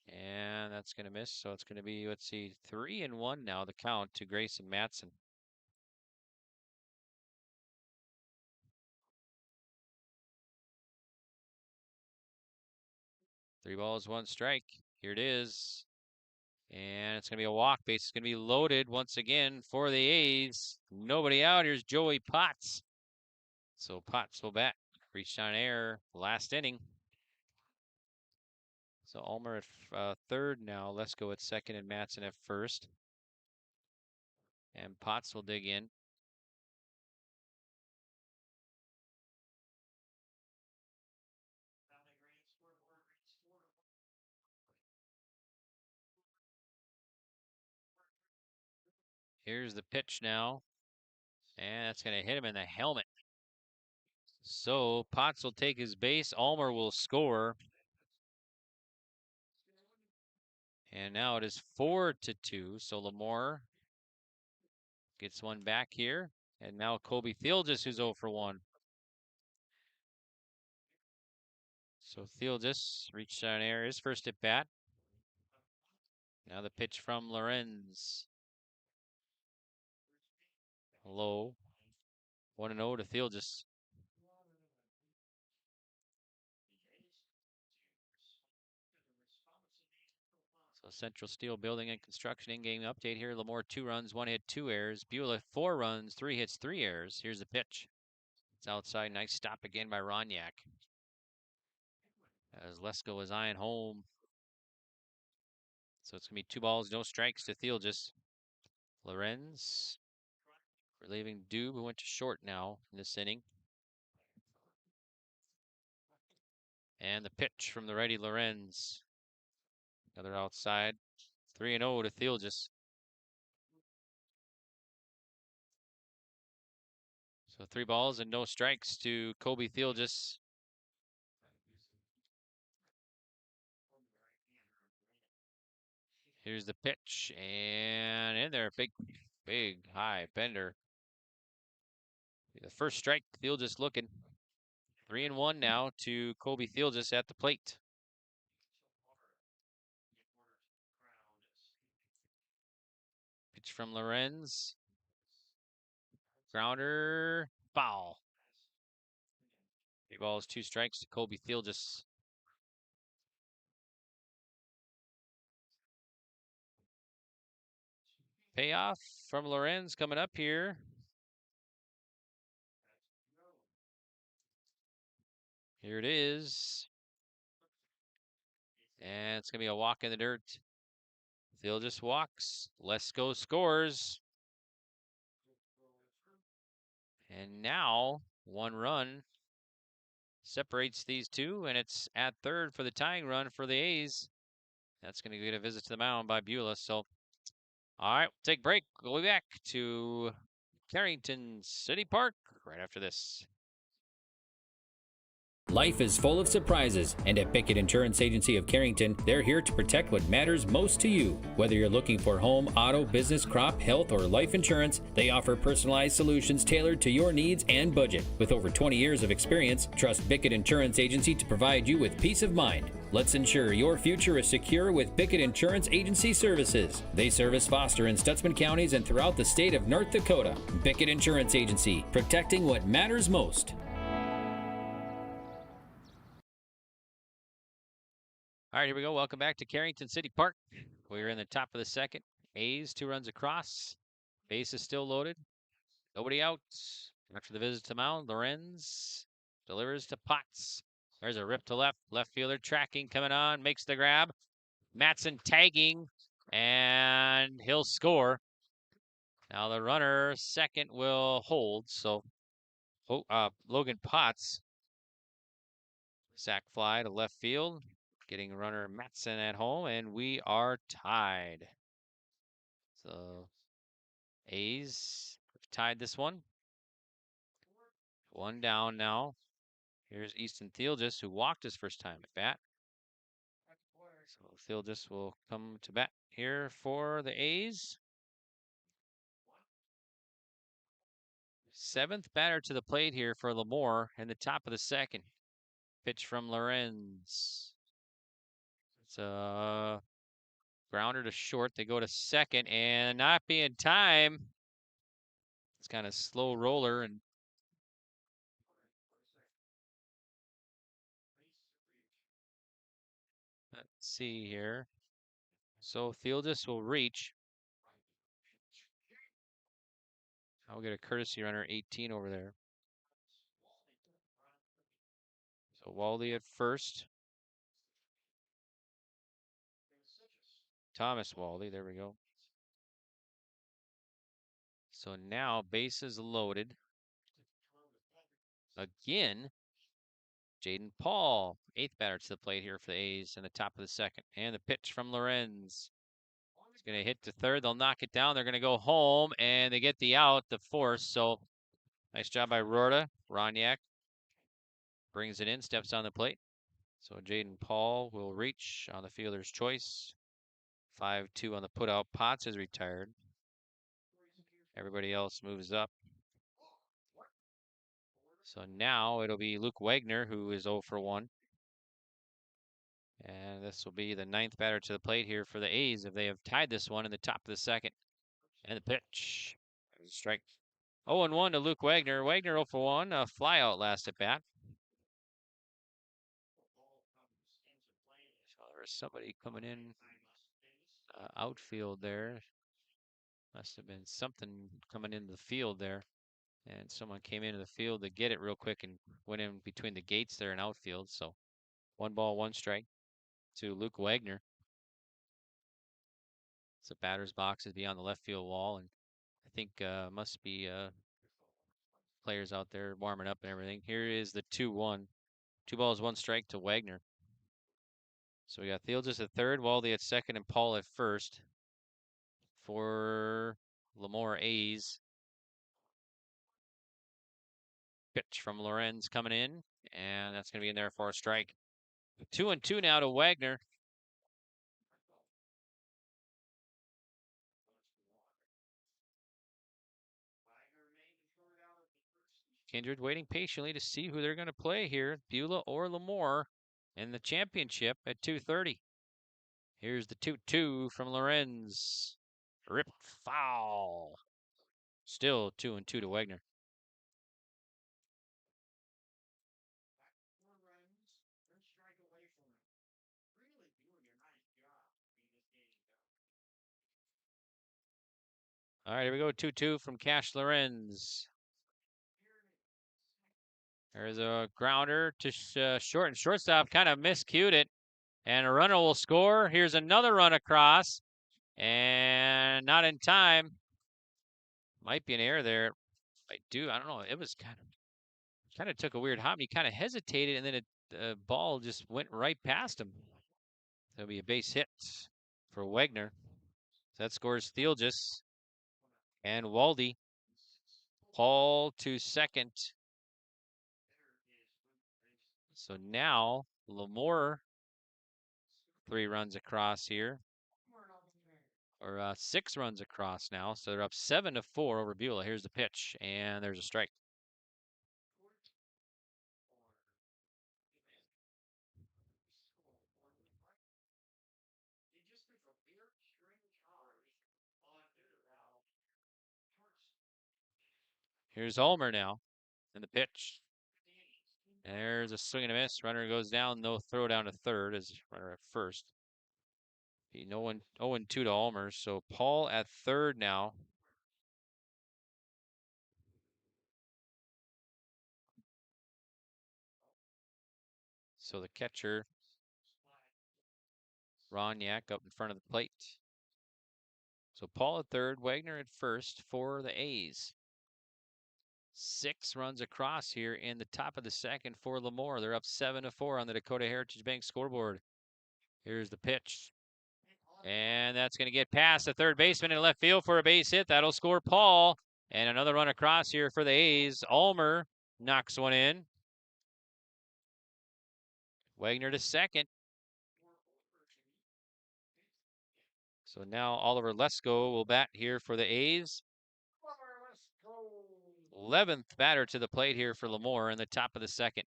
And that's going to miss. So it's going to be, let's see, 3-1 now, the count to Grayson Matson. Three balls, 1 strike. Here it is. And it's going to be a walk. Base is going to be loaded once again for the A's. Nobody out. Here's Joey Potts. So Potts will bat. Reached on air last inning. So Ulmer at third now. Let's go at second and Matson at first. And Potts will dig in. Here's the pitch now. And that's going to hit him in the helmet. So Potts will take his base. Ulmer will score. And now it is 4-2. So Lamoure gets one back here. And now Kobe Thieldis, who's 0 for 1. So Thieldis reached on air, his first at bat. Now the pitch from Lorenz. Low. 1-0 to Thieldis. So Central Steel Building and Construction in-game update here. Lamoure 2 runs, 1 hit, 2 errors. Beulah 4 runs, 3 hits, 3 errors. Here's the pitch. It's outside. Nice stop again by Ronyak. As Lesko is eyeing home. So it's going to be 2 balls, no strikes to Thieldis. Lorenz relieving Dube, who went to short now in this inning. And the pitch from the righty Lorenz. Another outside. 3-0 to Thieldis. So 3 balls and no strikes to Kobe Thieldis. Here's the pitch, and in there, big high bender. The first strike, Thieldis looking. 3-1 now to Kobe Thieldis at the plate. Pitch from Lorenz. Grounder, foul. 3 balls, 2 strikes to Kobe Thieldis. Payoff from Lorenz coming up here. Here it is. And it's going to be a walk in the dirt. Thieldis walks. Lesko scores. And now 1 run separates these two, and it's at third for the tying run for the A's. That's going to get a visit to the mound by Beulah. So, all right, take a break. We'll be back to Carrington City Park right after this. Life is full of surprises, and at Bickett Insurance Agency of Carrington, they're here to protect what matters most to you. Whether you're looking for home, auto, business, crop, health, or life insurance, they offer personalized solutions tailored to your needs and budget. With over 20 years of experience, trust Bickett Insurance Agency to provide you with peace of mind. Let's ensure your future is secure with Bickett Insurance Agency services. They service Foster and Stutzman counties and throughout the state of North Dakota. Bickett Insurance Agency, protecting what matters most. All right, here we go. Welcome back to Carrington City Park. We're in the top of the second. A's 2 runs across. Base is still loaded. Nobody out. After the visit to mound, Lorenz delivers to Potts. There's a rip to left. Left fielder tracking, coming on, makes the grab. Matson tagging, and he'll score. Now the runner second will hold. So Logan Potts, sac fly to left field, getting runner Matson at home, and we are tied. So A's have tied this one. One down now. Here's Easton Theelgis, who walked his first time at bat. So Theelgis will come to bat here for the A's. Seventh batter to the plate here for Lamoure in the top of the second. Pitch from Lorenz. It's a grounder to short. They go to second, and not being time. It's kind of slow roller, and let's see here. So Theelgis will reach. I'll get a courtesy runner 18 over there. So Waldy at first. Thomas Waldy, there we go. So now bases loaded. Again, Jaden Paul, eighth batter to the plate here for the A's in the top of the second. And the pitch from Lorenz. It's going to hit to third. They'll knock it down. They're going to go home, and they get the out, the force. So nice job by Rorta. Roniak brings it in, steps on the plate. So Jaden Paul will reach on the fielder's choice. 5-2 on the putout. Potts is retired. Everybody else moves up. So now it'll be Luke Wagner, who is 0 for 1. And this will be the ninth batter to the plate here for the A's if they have tied this one in the top of the second. And the pitch. Strike. 0-1 to Luke Wagner. Wagner 0 for 1. A fly out last at bat. So there was somebody coming in outfield there. Must have been something coming into the field there. And someone came into the field to get it real quick and went in between the gates there in outfield. So 1 ball, 1 strike to Luke Wagner. So batter's box is beyond the left field wall, and I think must be players out there warming up and everything. Here is the 2-1. 2 balls, 1 strike to Wagner. So we got Theelgis at third, Waldy at second, and Paul at first for Lamoure A's. Pitch from Lorenz coming in, and that's going to be in there for a strike. 2-2 now to Wagner. Kindred waiting patiently to see who they're going to play here, Beulah or Lamoure, in the championship at 2:30. Here's the 2-2 from Lorenz. Rip foul. Still 2-2 to Wagner. All right, here we go. 2-2 from Cash Lorenz. There's a grounder to short, and shortstop kind of miscued it. And a runner will score. Here's another run across. And not in time. Might be an error there. I don't know. It was kind of took a weird hop. He kind of hesitated, and then the ball just went right past him. That'll be a base hit for Wagner. So that scores Theelgis and Waldy. Paul to second. So now Lamoure 3 runs across here. Or 6 runs across now. So they're up 7-4 over Beulah. Here's the pitch, and there's a strike. Here's Ulmer now in the pitch. There's a swing and a miss. Runner goes down. No throw down to third as runner at first. No one 0-2 to Ulmer. So Paul at third now. So the catcher, Ronyak, up in front of the plate. So Paul at third, Wagner at first for the A's. 6 runs across here in the top of the second for Lamoure. They're up 7-4 on the Dakota Heritage Bank scoreboard. Here's the pitch. And that's going to get past the third baseman in left field for a base hit. That'll score Paul. And another run across here for the A's. Ulmer knocks one in. Wagner to second. So now Oliver Lesko will bat here for the A's. 11th batter to the plate here for Lamoure in the top of the second.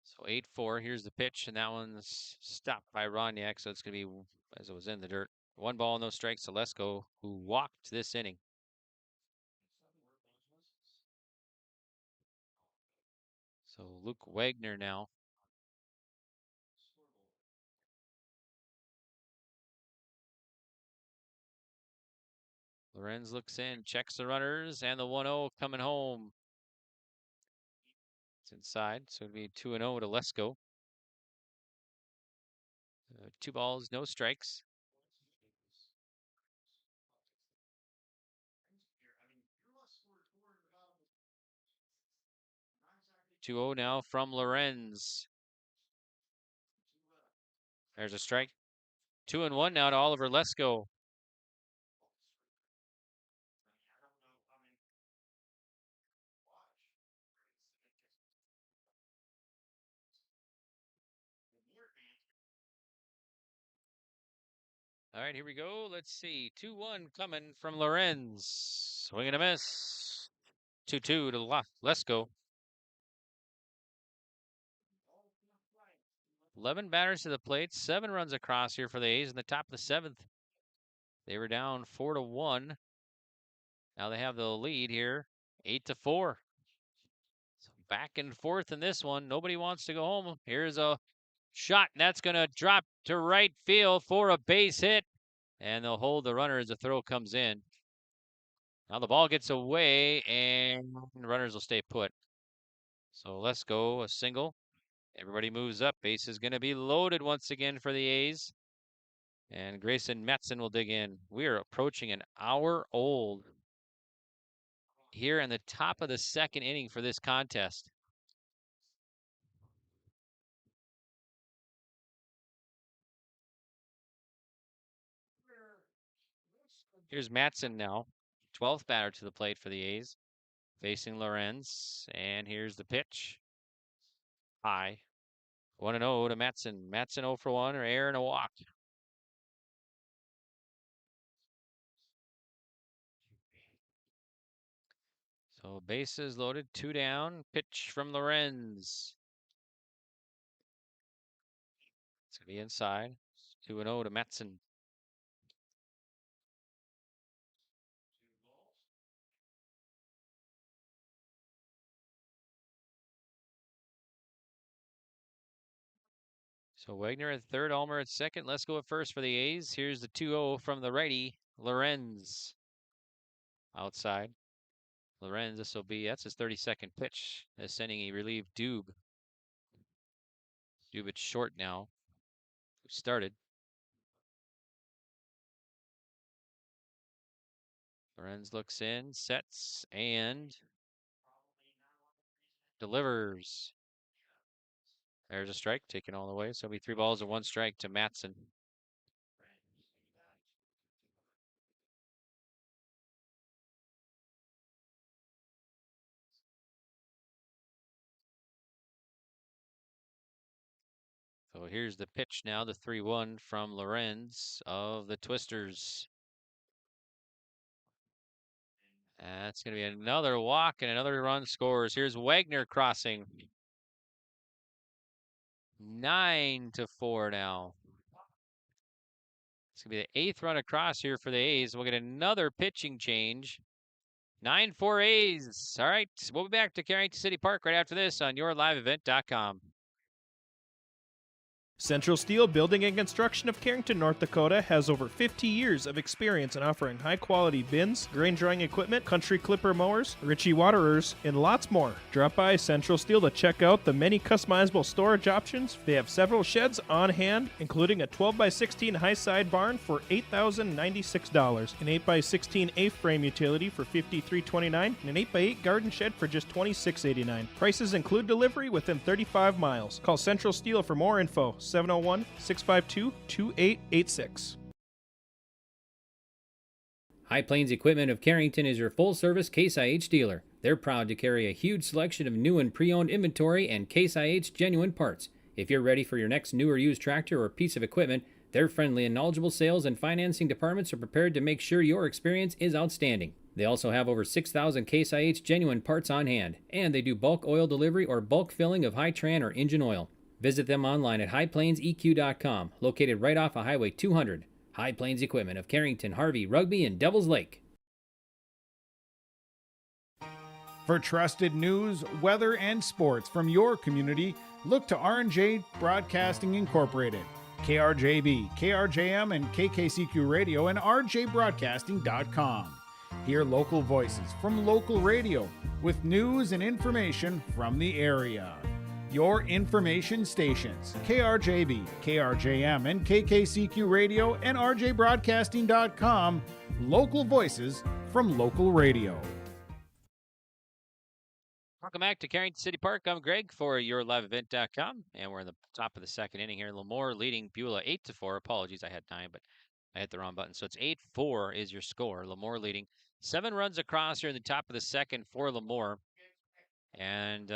So 8-4, here's the pitch, and that one's stopped by Ronyak, so it's going to be, as it was in the dirt, 1 ball, no strikes to Lesko, who walked this inning. So Luke Wagner now. Lorenz looks in, checks the runners, and the 1-0 coming home. It's inside, so it'll be 2-0 to Lesko. 2 balls, no strikes. Two-0 now from Lorenz. There's a strike. 2-1 now to Oliver Lesko. All right, here we go. Let's see. 2-1 coming from Lorenz. Swing and a miss. 2-2 to Lesko. 11 batters to the plate. 7 runs across here for the A's in the top of the 7th. They were down 4-1. Now they have the lead here, 8-4. So back and forth in this one. Nobody wants to go home. Here's a shot, and that's going to drop to right field for a base hit. And they'll hold the runner as the throw comes in. Now the ball gets away, and the runners will stay put. So let's go, a single. Everybody moves up. Base is going to be loaded once again for the A's. And Grayson Metzen will dig in. We are approaching an hour old here in the top of the second inning for this contest. Here's Matson now, 12th batter to the plate for the A's, facing Lorenz. And here's the pitch. High. 1-0 to Matson. Matson 0 for 1, or error and a walk. So bases loaded, 2 down. Pitch from Lorenz. It's going to be inside. 2-0 to Matson. So Wagner at third, Ulmer at second. Let's go at first for the A's. Here's the 2-0 from the righty, Lorenz. Outside. Lorenz, this will be, that's his 32nd pitch. This inning, he relieved Dube. Dube at short now, who started. Lorenz looks in, sets, and delivers. There's a strike, taken all the way. So it'll be 3 balls and 1 strike to Matson. So here's the pitch now, the 3-1 from Lorenz of the Twisters. That's going to be another walk and another run scores. Here's Wagner crossing. 9-4 now. It's going to be the 8th run across here for the A's. We'll get another pitching change. 9-4 A's. All right, we'll be back to Carrington City Park right after this on yourliveevent.com. Central Steel Building and Construction of Carrington, North Dakota has over 50 years of experience in offering high-quality bins, grain drying equipment, country clipper mowers, Ritchie waterers, and lots more. Drop by Central Steel to check out the many customizable storage options. They have several sheds on hand, including a 12x16 high-side barn for $8,096, an 8x16 A-frame utility for $53.29, and an 8x8 garden shed for just $26.89. Prices include delivery within 35 miles. Call Central Steel for more info. 701-652-2886. High Plains Equipment of Carrington is your full-service Case IH dealer. They're proud to carry a huge selection of new and pre-owned inventory and Case IH genuine parts. If you're ready for your next new or used tractor or piece of equipment, their friendly and knowledgeable sales and financing departments are prepared to make sure your experience is outstanding. They also have over 6,000 Case IH genuine parts on hand, and they do bulk oil delivery or bulk filling of Hi-Tran or engine oil. Visit them online at highplainseq.com, located right off of Highway 200. High Plains Equipment of Carrington, Harvey, Rugby, and Devils Lake. For trusted news, weather, and sports from your community, look to R&J Broadcasting Incorporated. KRJB, KRJM, and KKCQ Radio and rjbroadcasting.com. Hear local voices from local radio with news and information from the area. Your information stations, KRJB, KRJM, and KKCQ Radio and rjbroadcasting.com, local voices from local radio. Welcome back to Carrington City Park. I'm Greg for YourLiveEvent.com, and we're in the top of the second inning here. Lamoure leading Beulah 8-4. Apologies, I had 9, but I hit the wrong button. So it's 8-4 is your score. Lamoure leading 7 runs across here in the top of the second for Lamoure. And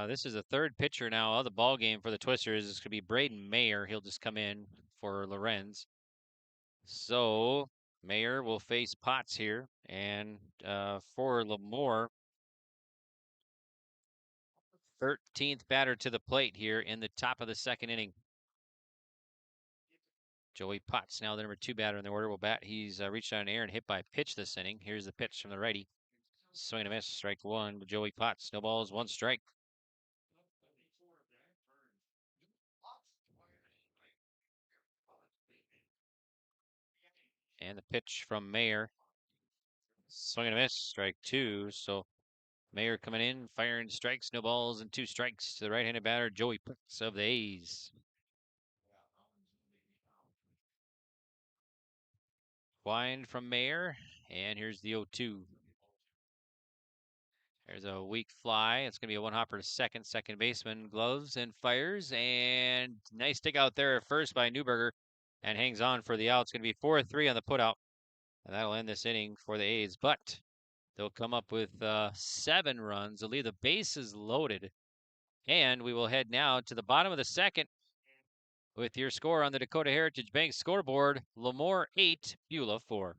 this is the third pitcher now of the ball game for the Twisters. It's going to be Braden Mayer. He'll just come in for Lorenz. So Mayer will face Potts here. And for Lamoure, 13th batter to the plate here in the top of the second inning. Joey Potts, now the number 2 batter in the order, will bat. He's reached out in air and hit by a pitch this inning. Here's the pitch from the righty. Swing and a miss, strike 1. Joey Potts, no balls, 1 strike. And the pitch from Mayer. Swing and a miss, strike 2. So Mayer coming in, firing strikes, no balls, and 2 strikes to the right-handed batter, Joey Potts of the A's. Wind from Mayer, and here's the 0-2. There's a weak fly. It's going to be a one-hopper to second. Second baseman gloves and fires. And nice dig out there at first by Newberger. And hangs on for the out. It's going to be 4-3 on the putout. And that'll end this inning for the A's. But they'll come up with 7 runs. They'll leave the bases loaded. And we will head now to the bottom of the second with your score on the Dakota Heritage Bank scoreboard. Lamoure 8, Beulah 4.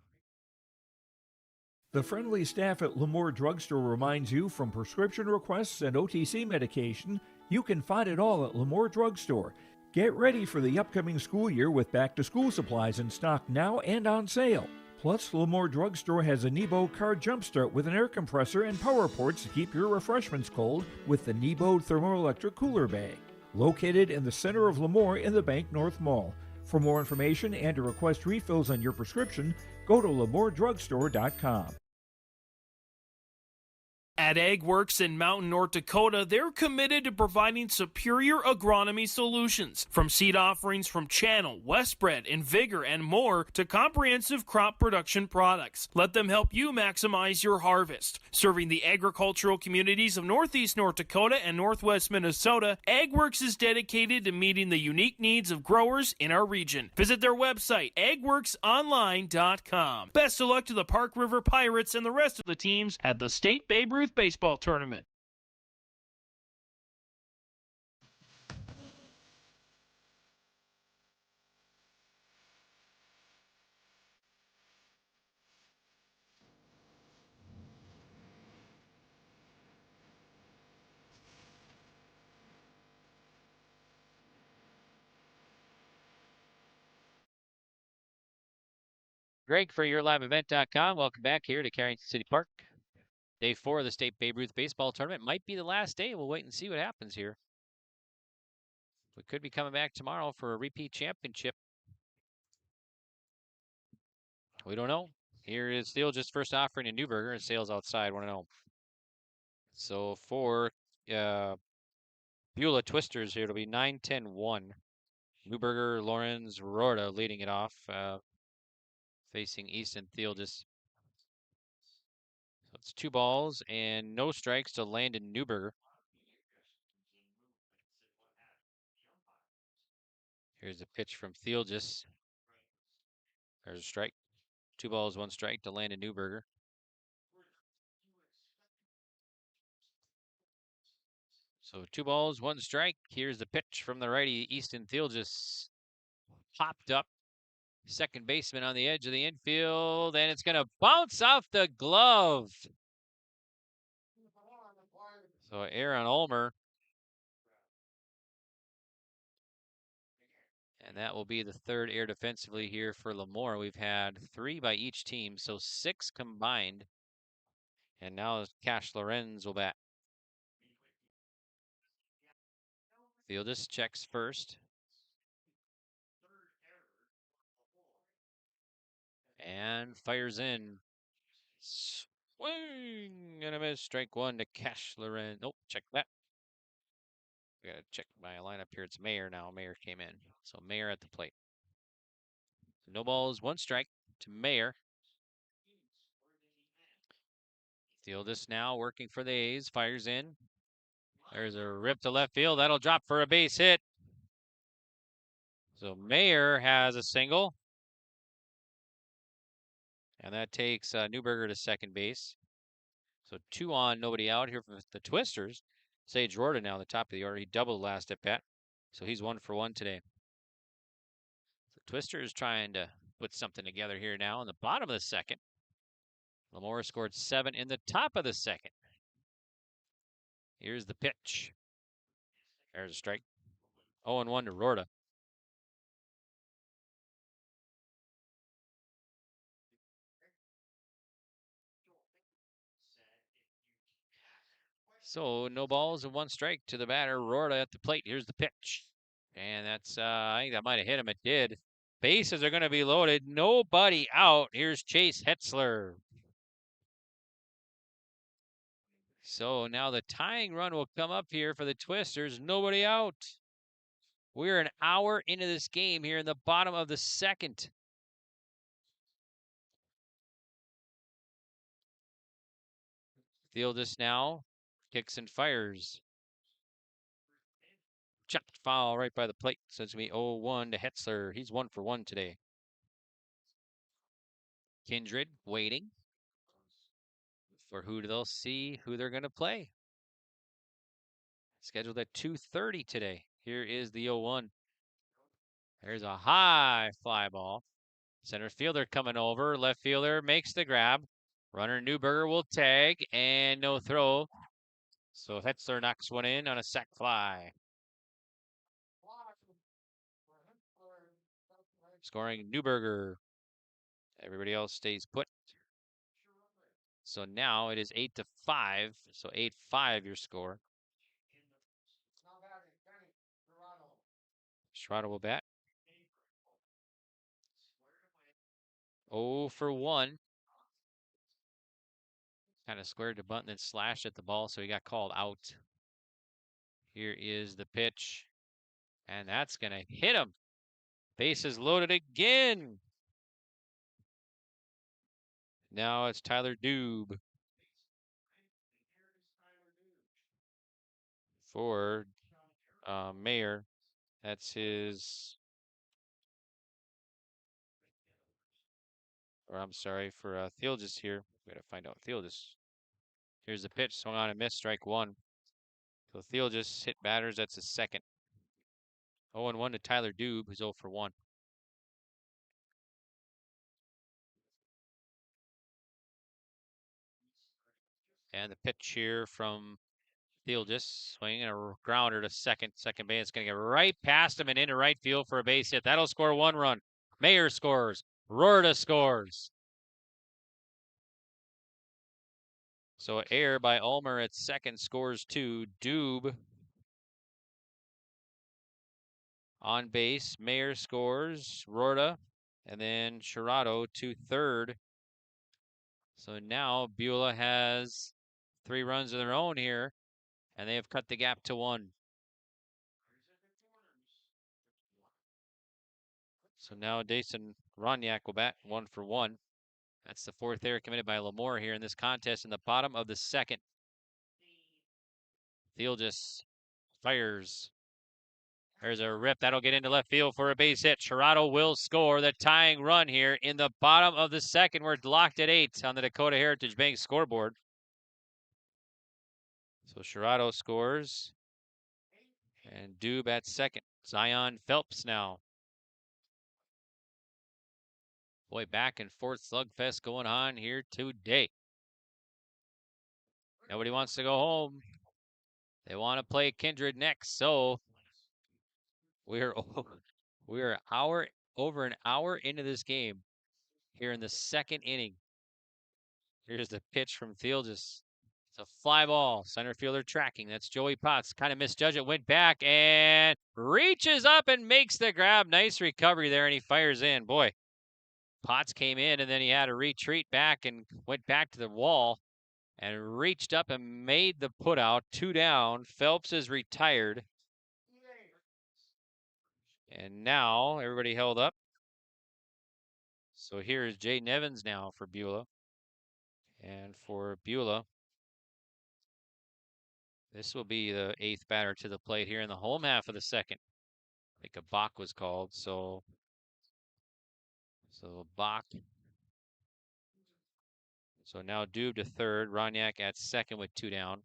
The friendly staff at Lamoure Drugstore reminds you from prescription requests and OTC medication, you can find it all at Lamoure Drugstore. Get ready for the upcoming school year with back-to-school supplies in stock now and on sale. Plus, Lamoure Drugstore has a Nebo car jumpstart with an air compressor and power ports to keep your refreshments cold with the Nebo thermoelectric cooler bag. Located in the center of Lamoure in the Bank North Mall. For more information and to request refills on your prescription, go to LamoureDrugstore.com. At AgWorks in Mountain, North Dakota, they're committed to providing superior agronomy solutions. From seed offerings from Channel, Westbred, and Vigor, and more, to comprehensive crop production products. Let them help you maximize your harvest. Serving the agricultural communities of Northeast North Dakota and Northwest Minnesota, AgWorks is dedicated to meeting the unique needs of growers in our region. Visit their website, agworksonline.com. Best of luck to the Park River Pirates and the rest of the teams at the State Babe Ruth Baseball Tournament. Greg for YourLiveEvent.com. Welcome back here to Carrington City Park. Day 4 of the State Babe Ruth Baseball Tournament might be the last day. We'll wait and see what happens here. We could be coming back tomorrow for a repeat championship. We don't know. Here is Steele just first offering to Newberger and Sales outside 1-0. So for Beulah Twisters here, it'll be 9-10-1. Newberger, Lawrence, Rorta leading it off, facing Easton Thealdis. So it's 2 balls and no strikes to Landon Newberger. Here's a pitch from Thealdis. There's a strike. 2 balls, 1 strike to Landon Newberger. So 2 balls, 1 strike. Here's the pitch from the righty, Easton Thealdis. Popped up. Second baseman on the edge of the infield, and it's going to bounce off the glove. So error on Ulmer. And that will be the 3rd error defensively here for Lamoure. We've had 3 by each team, so 6 combined. And now Cash Lorenz will bat. Thealdis checks first. And fires in. Swing and a miss. Strike 1 to Cash Lorenz. Nope, check that. We got to check my lineup here. It's Mayer now. Mayer came in. So Mayer at the plate. So no balls, 1 strike to Mayer. Thealdis now working for the A's. Fires in. There's a rip to left field. That'll drop for a base hit. So Mayer has a single. And that takes Newberger to second base. So 2 on, nobody out here for the Twisters. Sage Rorta now, the top of the order. He doubled last at bat. So he's 1 for 1 today. The Twisters trying to put something together here now in the bottom of the second. Lamoure scored 7 in the top of the second. Here's the pitch. There's a strike. 0-1 to Rorta. So no balls and 1 strike to the batter, Rorta at the plate. Here's the pitch. And that's, I think that might have hit him. It did. Bases are going to be loaded. Nobody out. Here's Chase Hetzler. So now the tying run will come up here for the Twisters. Nobody out. We're an hour into this game here in the bottom of the second. Thealdis now kicks and fires. Chopped foul right by the plate. So it's going to be 0-1 to Hetzler. He's 1 for 1 today. Kindred waiting for who they'll see, who they're going to play. Scheduled at 2:30 today. Here is the 0-1. There's a high fly ball. Center fielder coming over. Left fielder makes the grab. Runner Newberger will tag and no throw. So Hetzler knocks one in on a sac fly. Scoring Newberger. Everybody else stays put. So now it is 8-5. So 8-5 your score. Schroeder will bat. 0 for 1. Kind of squared the bunt and then slashed at the ball, so he got called out. Here is the pitch. And that's going to hit him. Bases loaded again. Now it's Tyler Doob for Mayer. That's his, or I'm sorry, for Thealdis here. We got to find out Thealdis. Here's the pitch, swung on and missed, strike 1. So Thealdis hit batters, that's his second. 0-1 to Tyler Doob, who's 0 for 1. And the pitch here from Thealdis, swinging a grounder to second. Second base is going to get right past him and into right field for a base hit. That'll score 1 run. Mayer scores. Rorta scores. So error by Ulmer at second, scores 2. Doob On base, Mayer scores, Rorta, and then Shirado to third. So now Beulah has 3 runs of their own here, and they have cut the gap to 1. So now Dason Ronyak will bat 1 for 1. That's the 4th error committed by Lamoure here in this contest in the bottom of the 2nd. Field just fires. There's a rip. That'll get into left field for a base hit. Shirado will score the tying run here in the bottom of the 2nd. We're locked at 8 on the Dakota Heritage Bank scoreboard. So Shirado scores. And Dube at 2nd. Zion Phelps now. Boy, back and forth slugfest going on here today. Nobody wants to go home. They want to play Kindred next, so we're over an hour into this game here in the 2nd inning. Here's the pitch from Field. It's a fly ball. Center fielder tracking. That's Joey Potts. Kind of misjudged it. Went back and reaches up and makes the grab. Nice recovery there, and he fires in. Boy, Potts came in, and then he had to retreat back and went back to the wall and reached up and made the put out. 2 down. Phelps is retired. And now everybody held up. So here is Jay Nevins now for Beulah. And for Beulah, this will be the 8th batter to the plate here in the home half of the 2nd. I think a balk was called, so balk. So now Dube to third, Ronyak at 2nd with 2 down.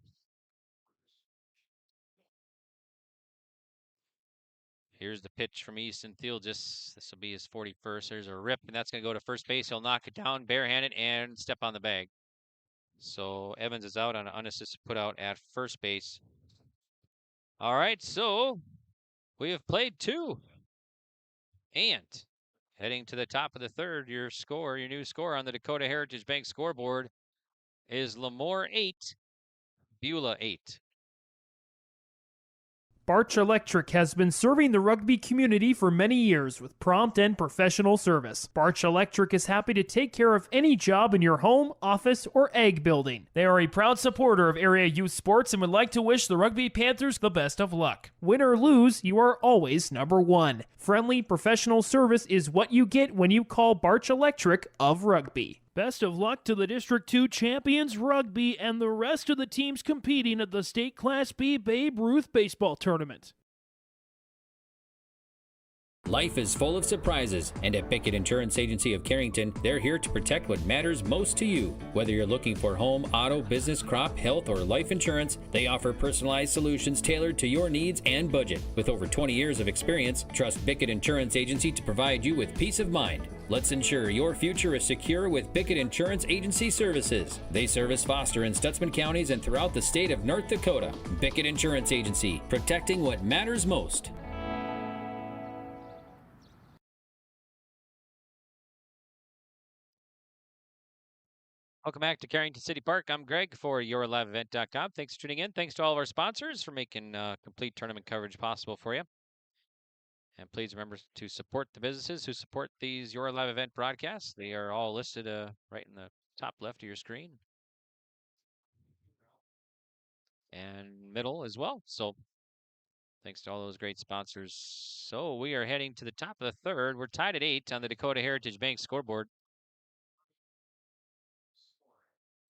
Here's the pitch from Easton Thiel. This will be his 41st. There's a rip, and that's going to go to first base. He'll knock it down barehanded and step on the bag. So Evans is out on an unassisted put out at first base. All right, so we have played 2. And heading to the top of the 3rd, your new score on the Dakota Heritage Bank scoreboard is Lamoure 8, Beulah 8. Barch Electric has been serving the rugby community for many years with prompt and professional service. Barch Electric is happy to take care of any job in your home, office, or egg building. They are a proud supporter of area youth sports and would like to wish the Rugby Panthers the best of luck. Win or lose, you are always number 1. Friendly, professional service is what you get when you call Barch Electric of Rugby. Best of luck to the District 2 champions rugby and the rest of the teams competing at the State Class B Babe Ruth Baseball Tournament. Life is full of surprises, and at Pickett Insurance Agency of Carrington, they're here to protect what matters most to you. Whether you're looking for home, auto, business, crop, health, or life insurance, they offer personalized solutions tailored to your needs and budget. With over 20 years of experience, trust Pickett Insurance Agency to provide you with peace of mind. Let's ensure your future is secure with Pickett Insurance Agency services. They service Foster and Stutzman counties and throughout the state of North Dakota. Pickett Insurance Agency, protecting what matters most. Welcome back to Carrington City Park. I'm Greg for YourLiveEvent.com. Thanks for tuning in. Thanks to all of our sponsors for making complete tournament coverage possible for you. And please remember to support the businesses who support these Your Live Event broadcasts. They are all listed right in the top left of your screen. And middle as well. So thanks to all those great sponsors. So we are heading to the top of the 3rd. We're tied at 8 on the Dakota Heritage Bank scoreboard.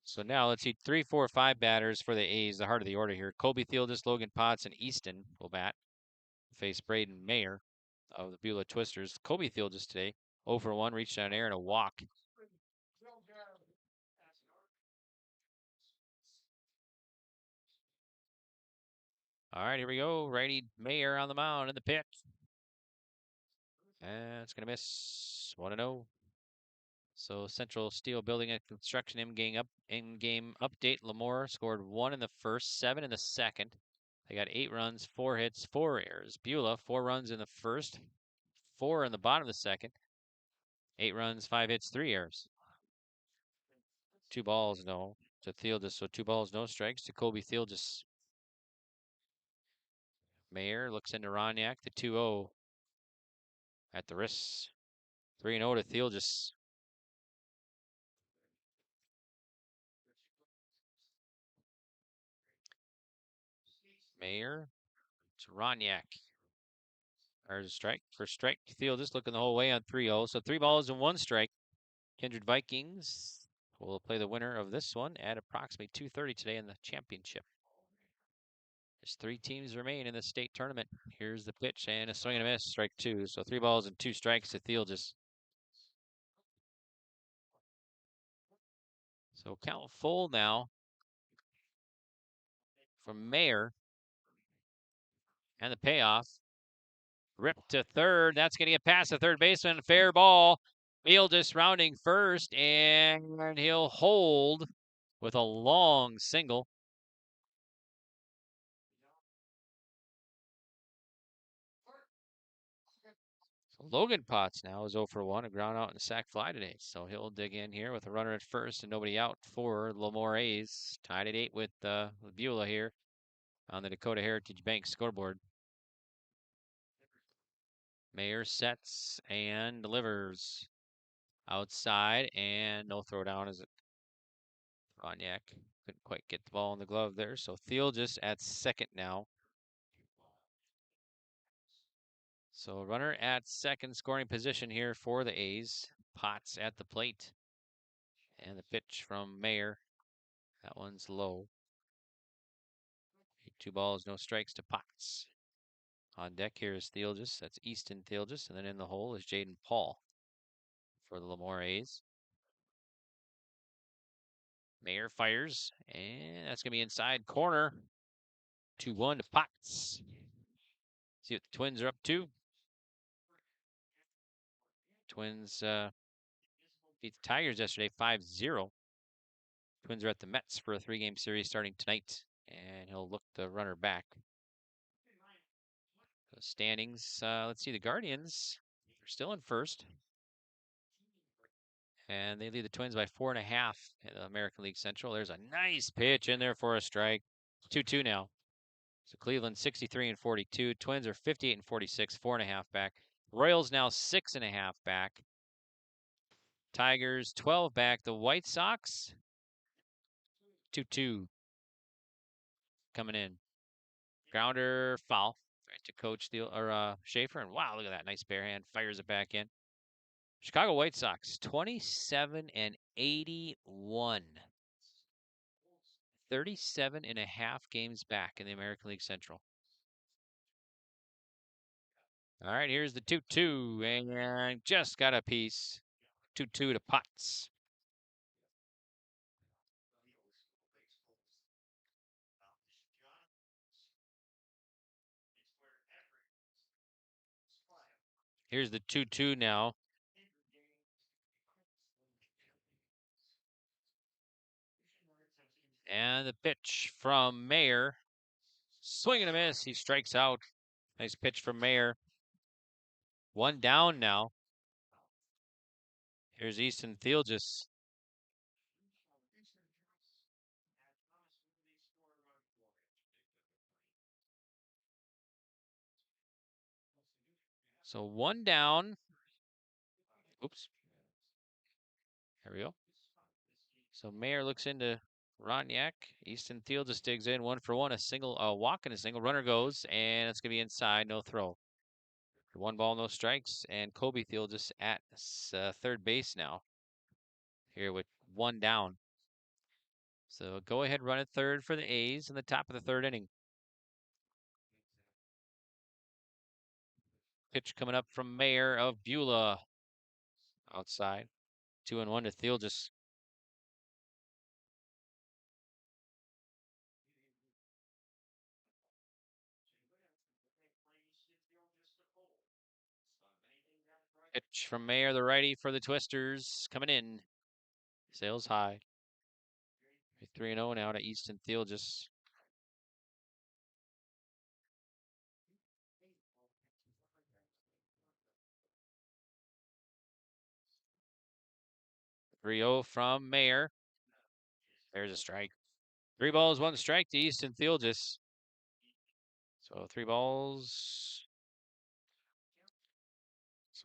So now let's see 3, 4, 5 batters for the A's, the heart of the order here. Kobe Thieldis, Logan Potts, and Easton will bat. Face Braden Mayer of the Beulah Twisters. Kobe Thieldis today, 0 for 1, reached down air and a walk. All right, here we go. Righty Mayer on the mound in the pitch. And it's going to miss 1-0. So Central Steel Building and Construction in-game update. Lamoure scored 1 in the first, 7 in the 2nd. They got 8 runs, 4 hits, 4 errors. Beulah, 4 runs in the first, 4 in the bottom of the 2nd. 8 runs, 5 hits, 3 errors. 2 balls, no. To Thieldis, so 2 balls, no strikes to Kobe Thieldis. Mayer looks into Ronyak, the 2-0. at the wrists. 3-0 to Theelgis. Mayer to Ronyak. There's a strike. First strike. Theelgis looking the whole way on 3-0. So 3 balls and 1 strike. Kindred Vikings will play the winner of this one at approximately 2:30 today in the championship. There's 3 teams remain in the state tournament. Here's the pitch and a swing and a miss. Strike 2. So 3 balls and 2 strikes to Theelgis. So count full now from Mayer. And the payoff. Rip to third. That's going to get past the third baseman. Fair ball. Theelgis rounding first, and he'll hold with a long single. So Logan Potts now is 0 for 1, a ground out and a sac fly today. So he'll dig in here with a runner at first and nobody out for Lamoure A's. Tied at 8 with Beulah here on the Dakota Heritage Bank scoreboard. Mayer sets and delivers outside, and no throw down as it. Ronyak couldn't quite get the ball in the glove there. So Theelgis at second now. So runner at second scoring position here for the A's. Potts at the plate. And the pitch from Mayer. That one's low. 2 balls, no strikes to Potts. On deck here is Theelgis. That's Easton Theelgis. And then in the hole is Jaden Paul for the Lamoure A's. Mayer fires, and that's going to be inside corner. 2-1 to Potts. See what the Twins are up to. Twins beat the Tigers yesterday 5-0. Twins are at the Mets for a 3-game series starting tonight, and he'll look the runner back. The standings, let's see, the Guardians are still in first. And they lead the Twins by 4.5 in the American League Central. There's a nice pitch in there for a strike. 2-2 now. So Cleveland 63 and 42. Twins are 58 and 46, 4.5 back. Royals now 6.5 back. Tigers 12 back. The White Sox 2-2 coming in. Grounder foul right to Coach Schaefer, and wow, look at that nice bare hand, fires it back in. Chicago White Sox 27 and 81. 37.5 games back in the American League Central. All right, here's the 2-2, and just got a piece. 2-2 to Potts. Here's the 2-2 now. And the pitch from Mayer. Swing and a miss. He strikes out. Nice pitch from Mayer. 1 down now. Here's Easton Theelgis. So 1 down. Oops. There we go. So Mayer looks into Ronyak. Easton Theelgis digs in 1 for 1. A single, a walk and a single. Runner goes, and it's going to be inside. No throw. 1 ball, no strikes. And Kobe Theelgis at third base now. Here with 1 down. So go ahead, run at third for the A's in the top of the 3rd inning. Pitch coming up from Mayer of Beulah. Outside. 2-1 to Theelgis. Pitch from Mayer, the righty for the Twisters. Coming in. Sails high. 3-0 now to Easton Theelgis. from Mayer. There's a strike. 3 balls, 1 strike to Easton Theelgis. So 3 balls.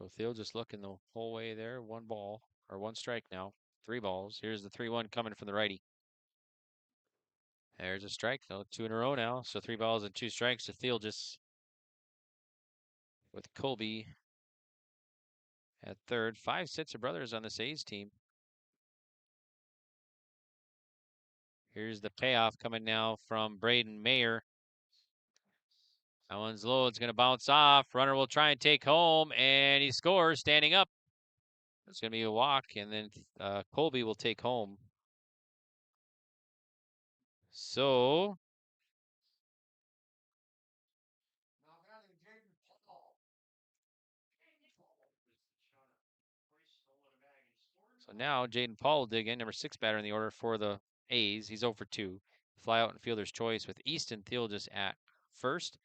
So Thiel just looking the whole way there. 1 ball, or 1 strike now. 3 balls. Here's the 3-1 coming from the righty. There's a strike. No, 2 in a row now. So 3 balls and 2 strikes to Thiel just with Colby at third. 5 sets of brothers on this A's team. Here's the payoff coming now from Braden Mayer. That one's low. It's going to bounce off. Runner will try and take home, and he scores standing up. It's going to be a walk, and then Colby will take home. So now Jaden Paul will dig in, number 6 batter in the order for the A's. He's 0 for 2. Fly out and fielder's choice with Easton Thiel just at first.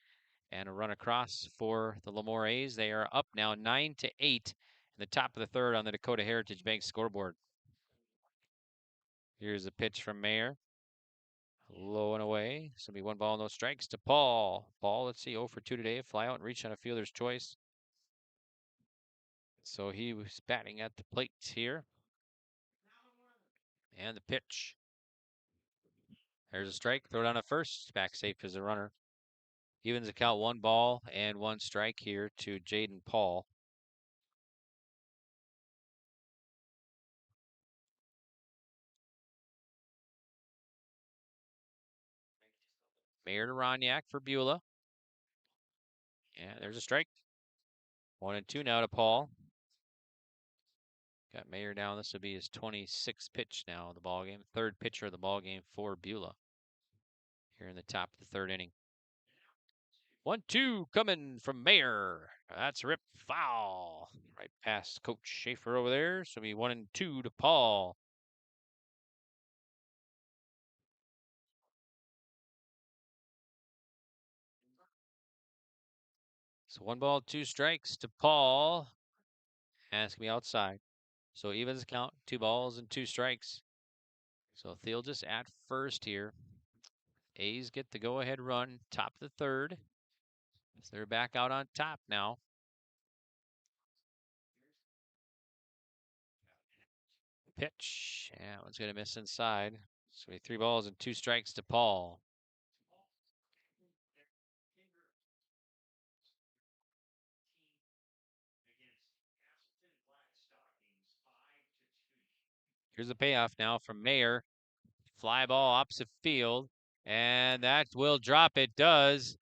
And a run across for the Lamoure A's. They are up now 9-8 in the top of the third on the Dakota Heritage Bank scoreboard. Here's a pitch from Mayer. Low and away. This will be 1 ball, no strikes to Paul. Paul, let's see, 0 for 2 today. Fly out and reach on a fielder's choice. So he was batting at the plate here. And the pitch. There's a strike. Throw down at first. Back safe as a runner. Evens the count, 1 ball and 1 strike here to Jaden Paul. Mayer to Roniak for Beulah. And there's a strike. 1 and 2 now to Paul. Got Mayer down. This will be his 26th pitch now of the ball game. 3rd pitcher of the ball game for Beulah. Here in the top of the 3rd inning. 1-2 coming from Mayer. That's a rip foul. Right past Coach Schaefer over there. So it'll be 1 and 2 to Paul. So 1 ball, 2 strikes to Paul. And it's going to be outside. So evens count, 2 balls and 2 strikes. So Thiel just at first here. A's get the go-ahead run, top of the 3rd. So they're back out on top now. Pitch. Yeah, one's going to miss inside. So 3 balls and 2 strikes to Paul. Here's the payoff now from Mayer. Fly ball opposite field. And that will drop. It does.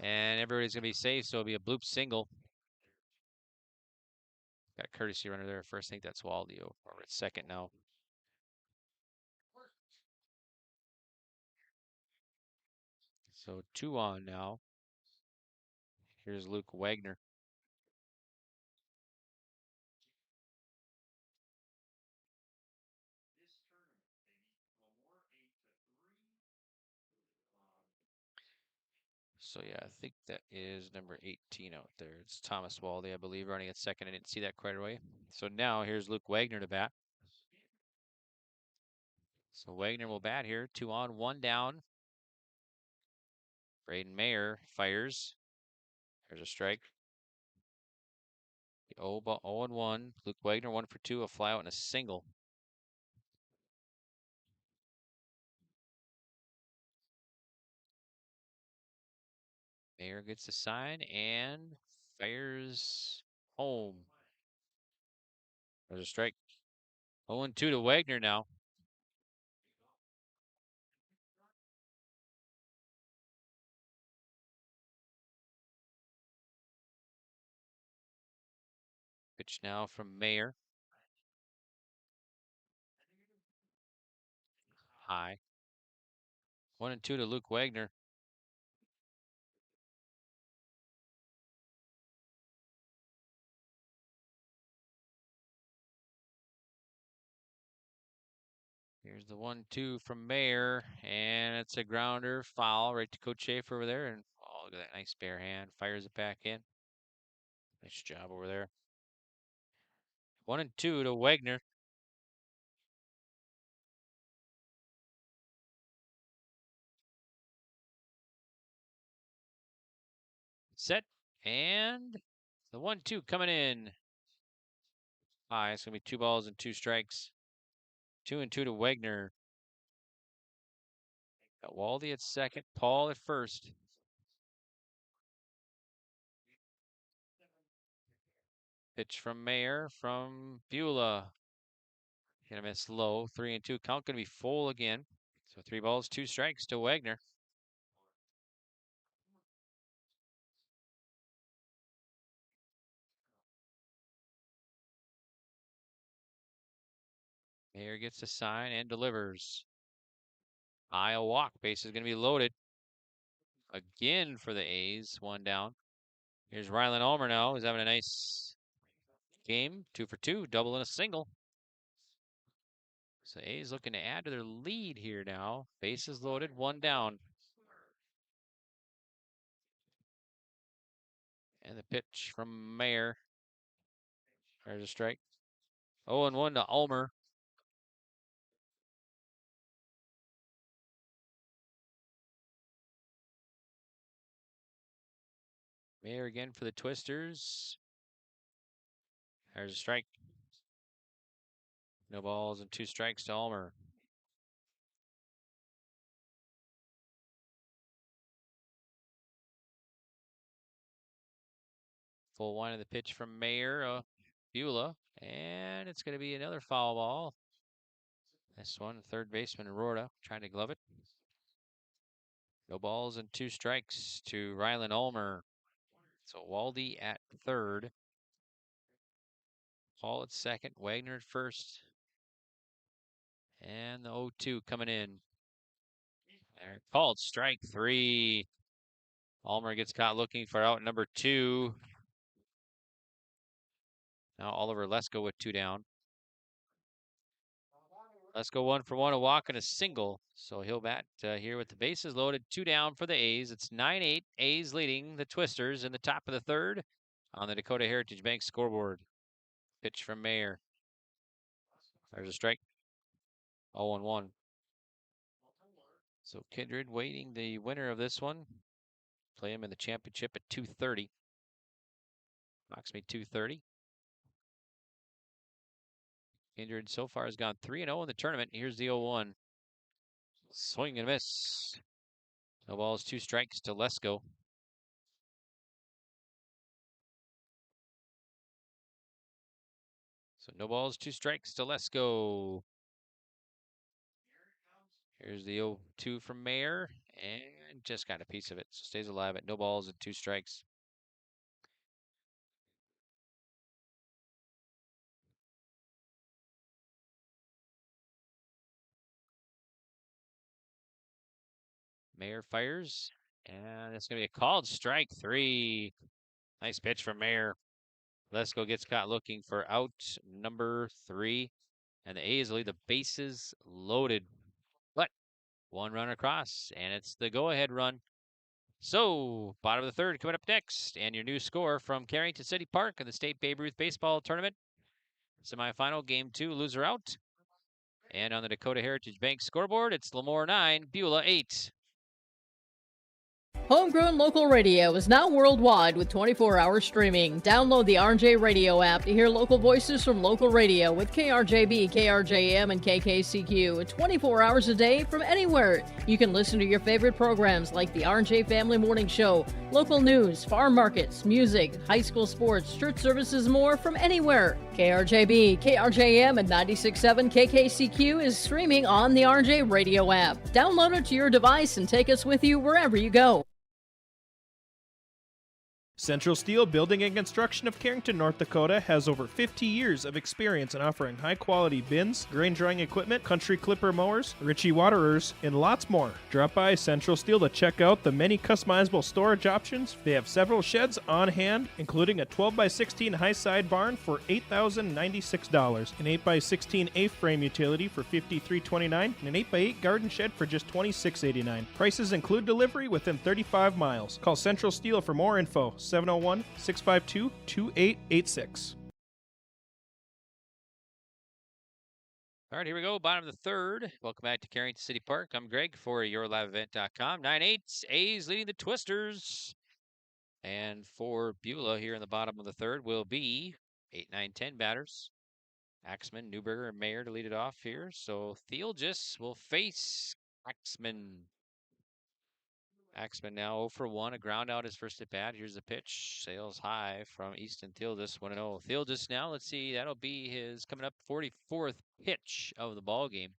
And everybody's going to be safe, so it'll be a bloop single. Got a courtesy runner there first. I think that's Waldio. Or at second now. So 2 on now. Here's Luke Wagner. So yeah, I think that is number 18 out there. It's Thomas Waldy, I believe, running at second. I didn't see that quite away. So now here's Luke Wagner to bat. So Wagner will bat here. 2 on, 1 down. Braden Mayer fires. There's a strike. 0 and 1. Luke Wagner 1 for 2, a flyout and a single. Mayer gets the sign and fires home. There's a strike. 0 and 2 to Wagner now. Pitch now from Mayer. High. 1 and 2 to Luke Wagner. Here's the 1-2 from Mayer, and it's a grounder foul right to Coach Schaefer over there. And oh, look at that nice bare hand. Fires it back in. Nice job over there. 1 and 2 to Wagner. Set, and the 1-2 coming in. high. It's going to be 2 balls and 2 strikes. 2-2 to Wagner. Got Waldy at second, Paul at first. Pitch from Mayer from Beulah. Gonna miss low. 3-2. Count gonna be full again. So 3 balls, 2 strikes to Wagner. Mayer gets a sign and delivers. High a walk. Base is gonna be loaded. Again for the A's. 1 down. Here's Rylan Ulmer now. He's having a nice game. 2 for 2. Double and a single. So A's looking to add to their lead here now. Bases loaded, 1 down. And the pitch from Mayer. There's a strike. 0-1 to Ulmer. Mayer again for the Twisters. There's a strike. No balls and 2 strikes to Ulmer. Full one of the pitch from Mayer, Beulah, and it's going to be another foul ball. This one, third baseman Rorta trying to glove it. No balls and 2 strikes to Rylan Ulmer. So Waldy at third. Paul at second, Wagner at first. And the 0-2 coming in. There, called strike 3. Ulmer gets caught looking for out number 2. Now Oliver Lesko with 2 down. Let's go 1 for 1, a walk and a single. So he'll bat here with the bases loaded, 2 down for the A's. It's 9-8. A's leading the Twisters in the top of the third on the Dakota Heritage Bank scoreboard. Pitch from Mayer. There's a strike. 0-1. So Kindred waiting the winner of this one. Play him in the championship at 2:30. Knocks me 2:30. Kindred so far has gone 3-0 in the tournament. Here's the 0-1. Swing and miss. No balls, 2 strikes to Lesko. So no balls, 2 strikes to Lesko. Here's the 0-2 from Mayer, and just got a piece of it. So stays alive at no balls and 2 strikes. Mayer fires, and it's going to be a called strike 3. Nice pitch from Mayer. Lesko gets caught looking for out number 3, and the A's lead the bases loaded. But 1 run across, and it's the go-ahead run. So, bottom of the third coming up next, and your new score from Carrington City Park in the State Babe Ruth Baseball Tournament. Semifinal, Game 2, loser out. And on the Dakota Heritage Bank scoreboard, it's Lamoure 9, Beulah 8. Homegrown local radio is now worldwide with 24-hour streaming. Download the RJ Radio app to hear local voices from local radio with KRJB, KRJM, and KKCQ 24 hours a day from anywhere. You can listen to your favorite programs like the RJ Family Morning Show, local news, farm markets, music, high school sports, church services, more from anywhere. KRJB, KRJM, and 96.7 KKCQ is streaming on the RJ Radio app. Download it to your device and take us with you wherever you go. Central Steel Building and Construction of Carrington, North Dakota has over 50 years of experience in offering high-quality bins, grain drying equipment, country clipper mowers, Ritchie waterers, and lots more. Drop by Central Steel to check out the many customizable storage options. They have several sheds on hand, including a 12x16 high-side barn for $8,096, an 8x16 A-frame utility for $53.29, and an 8x8 garden shed for just $26.89. Prices include delivery within 35 miles. Call Central Steel for more info. 701-652-2886. All right, here we go. Bottom of the third. Welcome back to Carrington City Park. I'm Greg for YourLiveEvent.com. 9-8. A's leading the Twisters. And for Beulah here in the bottom of the third will be 8, 9, 10 batters. Axman, Newberger, and Mayer to lead it off here. So Theelgis will face Axman. Axman now 0 for 1. A ground out his first at bat. Here's the pitch. Sails high from Easton Theelgis. 1-0. Theelgis now, let's see, that'll be his coming up 44th pitch of the ball game.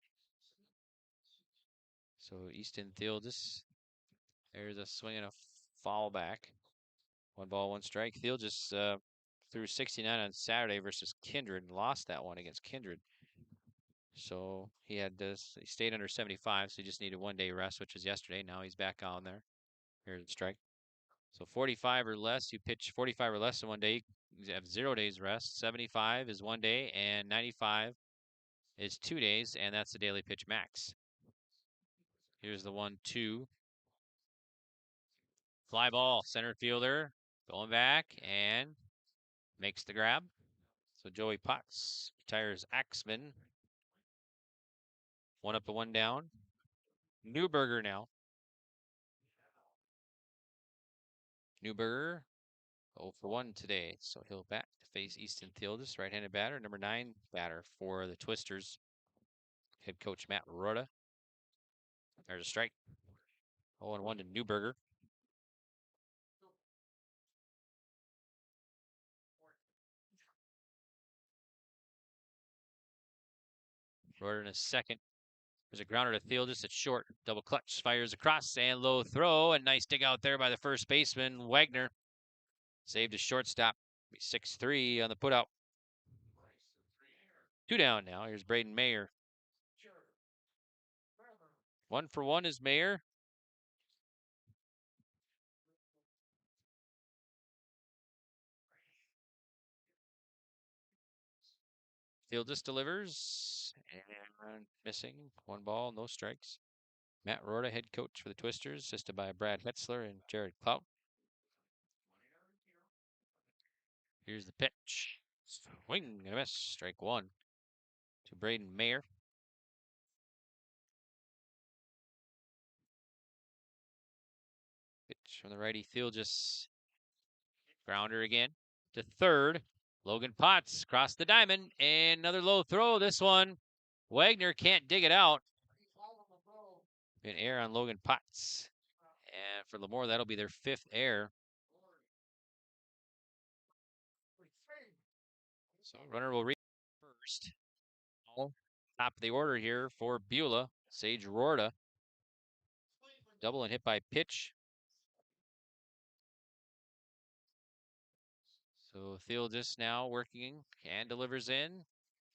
So Easton Theelgis, there's a swing and a foul back. 1 ball, 1 strike. Theelgis threw 69 on Saturday versus Kindred and lost that one against Kindred. So he stayed under 75, so he just needed 1 day rest, which was yesterday. Now he's back on there. Here's the strike. So 45 or less, you pitch 45 or less in 1 day, you have 0 days rest. 75 is 1 day, and 95 is 2 days, and that's the daily pitch max. Here's the 1-2. Fly ball, center fielder going back and makes the grab. So Joey Potts retires Axman. 1 up and 1 down. Newberger now. Newberger 0 for 1 today, so he'll bat to face Easton Theelgis, right-handed batter, number 9 batter for the Twisters. Head coach Matt Rhoda. There's a strike. 0-1 to Newberger. Rhoda in a second. There's a grounder to Theelgis at short. Double clutch, fires across and low throw. And nice dig out there by the first baseman, Wagner. Saved a shortstop. 6-3 on the putout. 2 down now. Here's Braden Mayer. 1 for 1 is Mayer. Theelgis delivers. And missing. 1 ball, no strikes. Matt Rhoda, head coach for the Twisters, assisted by Brad Hetzler and Jared Clout. Here's the pitch. Swing and a miss. Strike 1 to Braden Mayer. Pitch from the righty, Theelgis. Grounder again to third. Logan Potts across the diamond. And another low throw. This one, Wagner can't dig it out. An error on Logan Potts. And for Lamoure, that'll be their 5th error. So runner will reach first. Top of the order here for Beulah. Sage Rorda. Double and hit by pitch. So Theelgis now working and delivers in.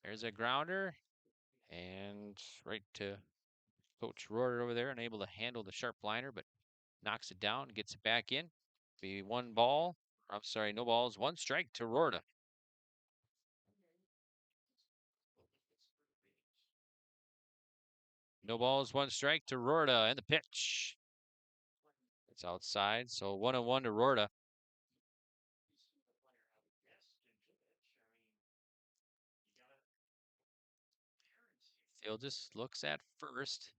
There's a grounder. And right to Coach Rorda over there, unable to handle the sharp liner, but knocks it down and gets it back in. Be 1 ball. I'm sorry, no balls. 1 strike to Rorda. No balls, 1 strike to Rorda, and the pitch. It's outside, so 1-1 to Rorda. Theelgis looks at first,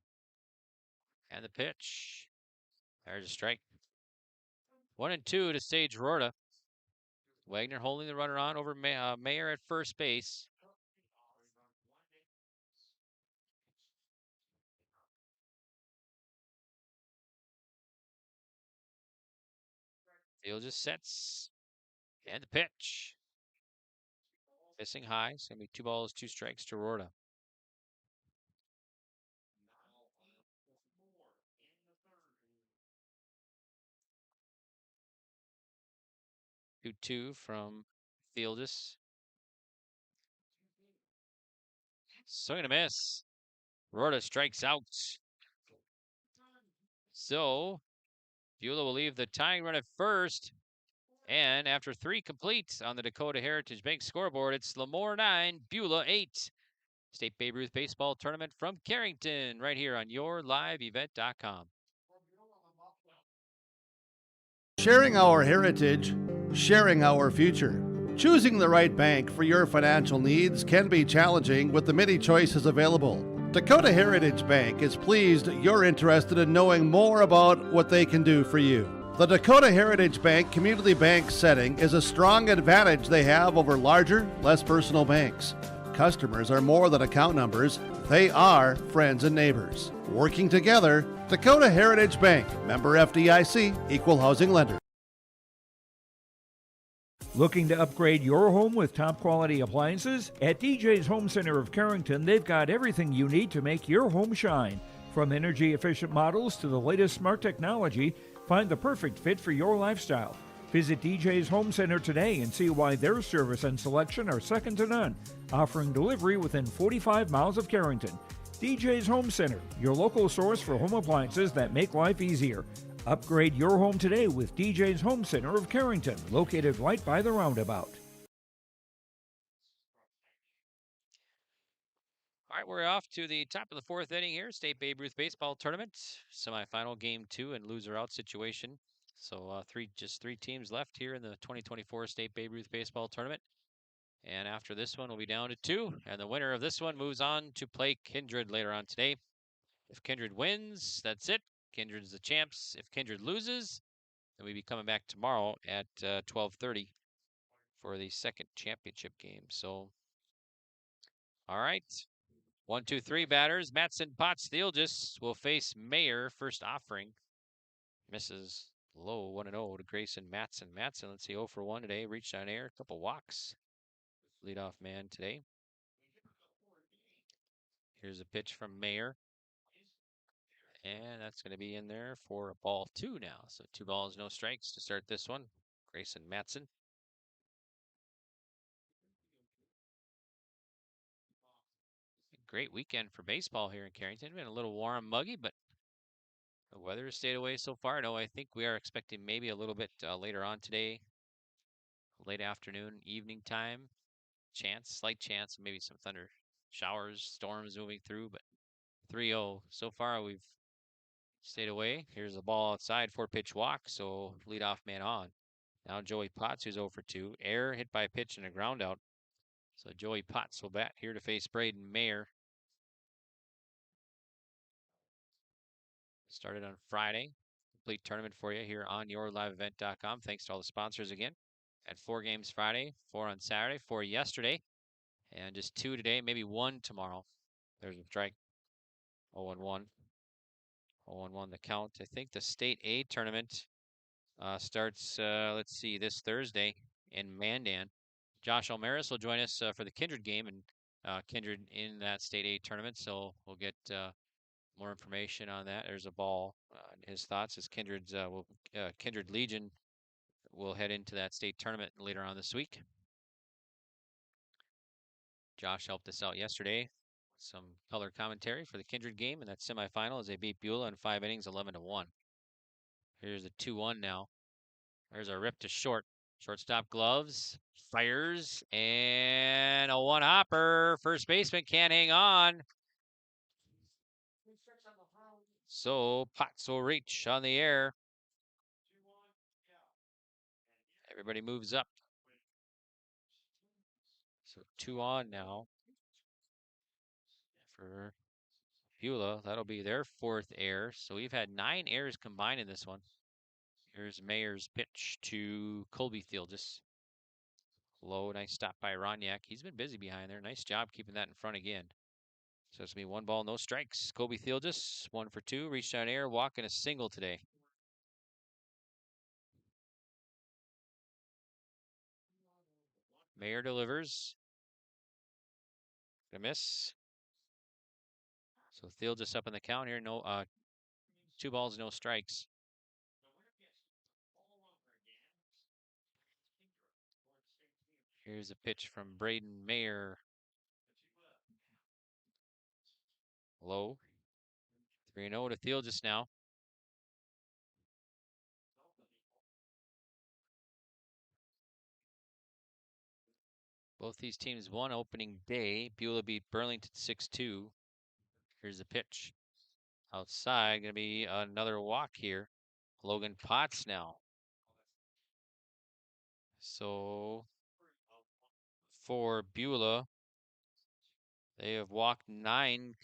and the pitch. There's a strike. 1-2 to Sage Rorda. Wagner holding the runner on over Mayer at first base. Theelgis sets, and the pitch. Missing high. It's going to be 2 balls, 2 strikes to Rorda. Two from Theelgis. Swing and a miss. Rorda strikes out. So Beulah will leave the tying run at first. And after 3 complete on the Dakota Heritage Bank scoreboard, it's Lamoure 9, Beulah 8. State Babe Ruth Baseball Tournament from Carrington, right here on YourLiveEvent.com. Sharing our heritage, sharing our future. Choosing the right bank for your financial needs can be challenging with the many choices available. Dakota Heritage Bank is pleased you're interested in knowing more about what they can do for you. The Dakota Heritage Bank community bank setting is a strong advantage they have over larger, less personal banks. customers are more than account numbers, they are friends and neighbors. Working together, Dakota Heritage Bank, member FDIC, equal housing lender. Looking to upgrade your home with top quality appliances? At DJ's Home Center of Carrington, they've got everything you need to make your home shine. From energy efficient models to the latest smart technology, find the perfect fit for your lifestyle. Visit DJ's Home Center today and see why their service and selection are second to none, offering delivery within 45 miles of Carrington. DJ's Home Center, your local source for home appliances that make life easier. Upgrade your home today with DJ's Home Center of Carrington, located right by the roundabout. All right, we're off to the top of the fourth inning here. State Babe Ruth Baseball Tournament, semifinal game 2 and loser out situation. So just three teams left here in the 2024 State Babe Ruth Baseball Tournament. And after this one, we'll be down to 2. And the winner of this one moves on to play Kindred later on today. If Kindred wins, that's it. Kindred's the champs. If Kindred loses, then we'll be coming back tomorrow at 12:30 for the second championship game. So, all right. 1, 2, 3 batters. Matson, Potts, Theelgis will face Mayer. First offering. Misses low 1-0 to Grayson Matson. Matson, let's see, 0 for 1 today. Reached on air. A couple walks. Leadoff man today. Here's a pitch from Mayer. And that's going to be in there for a ball 2 now. So 2 balls, no strikes to start this one. Grayson Matson. Great weekend for baseball here in Carrington. Been a little warm, muggy, but the weather has stayed away so far. No, I think we are expecting maybe a little bit later on today, late afternoon, evening time. Slight chance, maybe some thunder showers, storms moving through, but 3-0. So far, we've stayed away. Here's a ball outside, 4-pitch walk, so leadoff man on. Now Joey Potts, who's 0 for 2. Error hit by a pitch and a ground out. So Joey Potts will bat here to face Braden Mayer. Started on Friday. Complete tournament for you here on yourliveevent.com. Thanks to all the sponsors again. Had 4 games Friday, 4 on Saturday, 4 yesterday, and just 2 today, maybe 1 tomorrow. There's a strike. 0-1. 0-1 the count. I think the State A tournament starts, let's see, this Thursday in Mandan. Josh Almaris will join us for the Kindred game, and Kindred in that State A tournament, so we'll get more information on that. There's a ball. His thoughts is Kindred Legion will head into that state tournament later on this week. Josh helped us out yesterday. Some color commentary for the Kindred game in that semifinal as they beat Beulah in 5 innings, 11-1. Here's a 2-1 now. There's a rip to short. Shortstop gloves, fires, and a one-hopper. First baseman can't hang on. So Potts will reach on the air. Everybody moves up. So 2 on now for Beulah. That'll be their 4th error. So we've had 9 errors combined in this one. Here's Mayer's pitch to Colby Theelgis. Low, nice stop by Roniak. He's been busy behind there. Nice job keeping that in front again. So it's going to be 1 ball, no strikes. Colby Theelgis, 1 for 2. Reached on air, walk and a single today. Mayer delivers. Gonna miss. So Theelgis up in the count here. No, 2 balls, no strikes. Here's a pitch from Braden Mayer. Low. 3-0 to Theelgis now. Both these teams won opening day. Beulah beat Burlington 6-2. Here's the pitch. Outside, going to be another walk here. Logan Potts now. So for Beulah, they have walked 9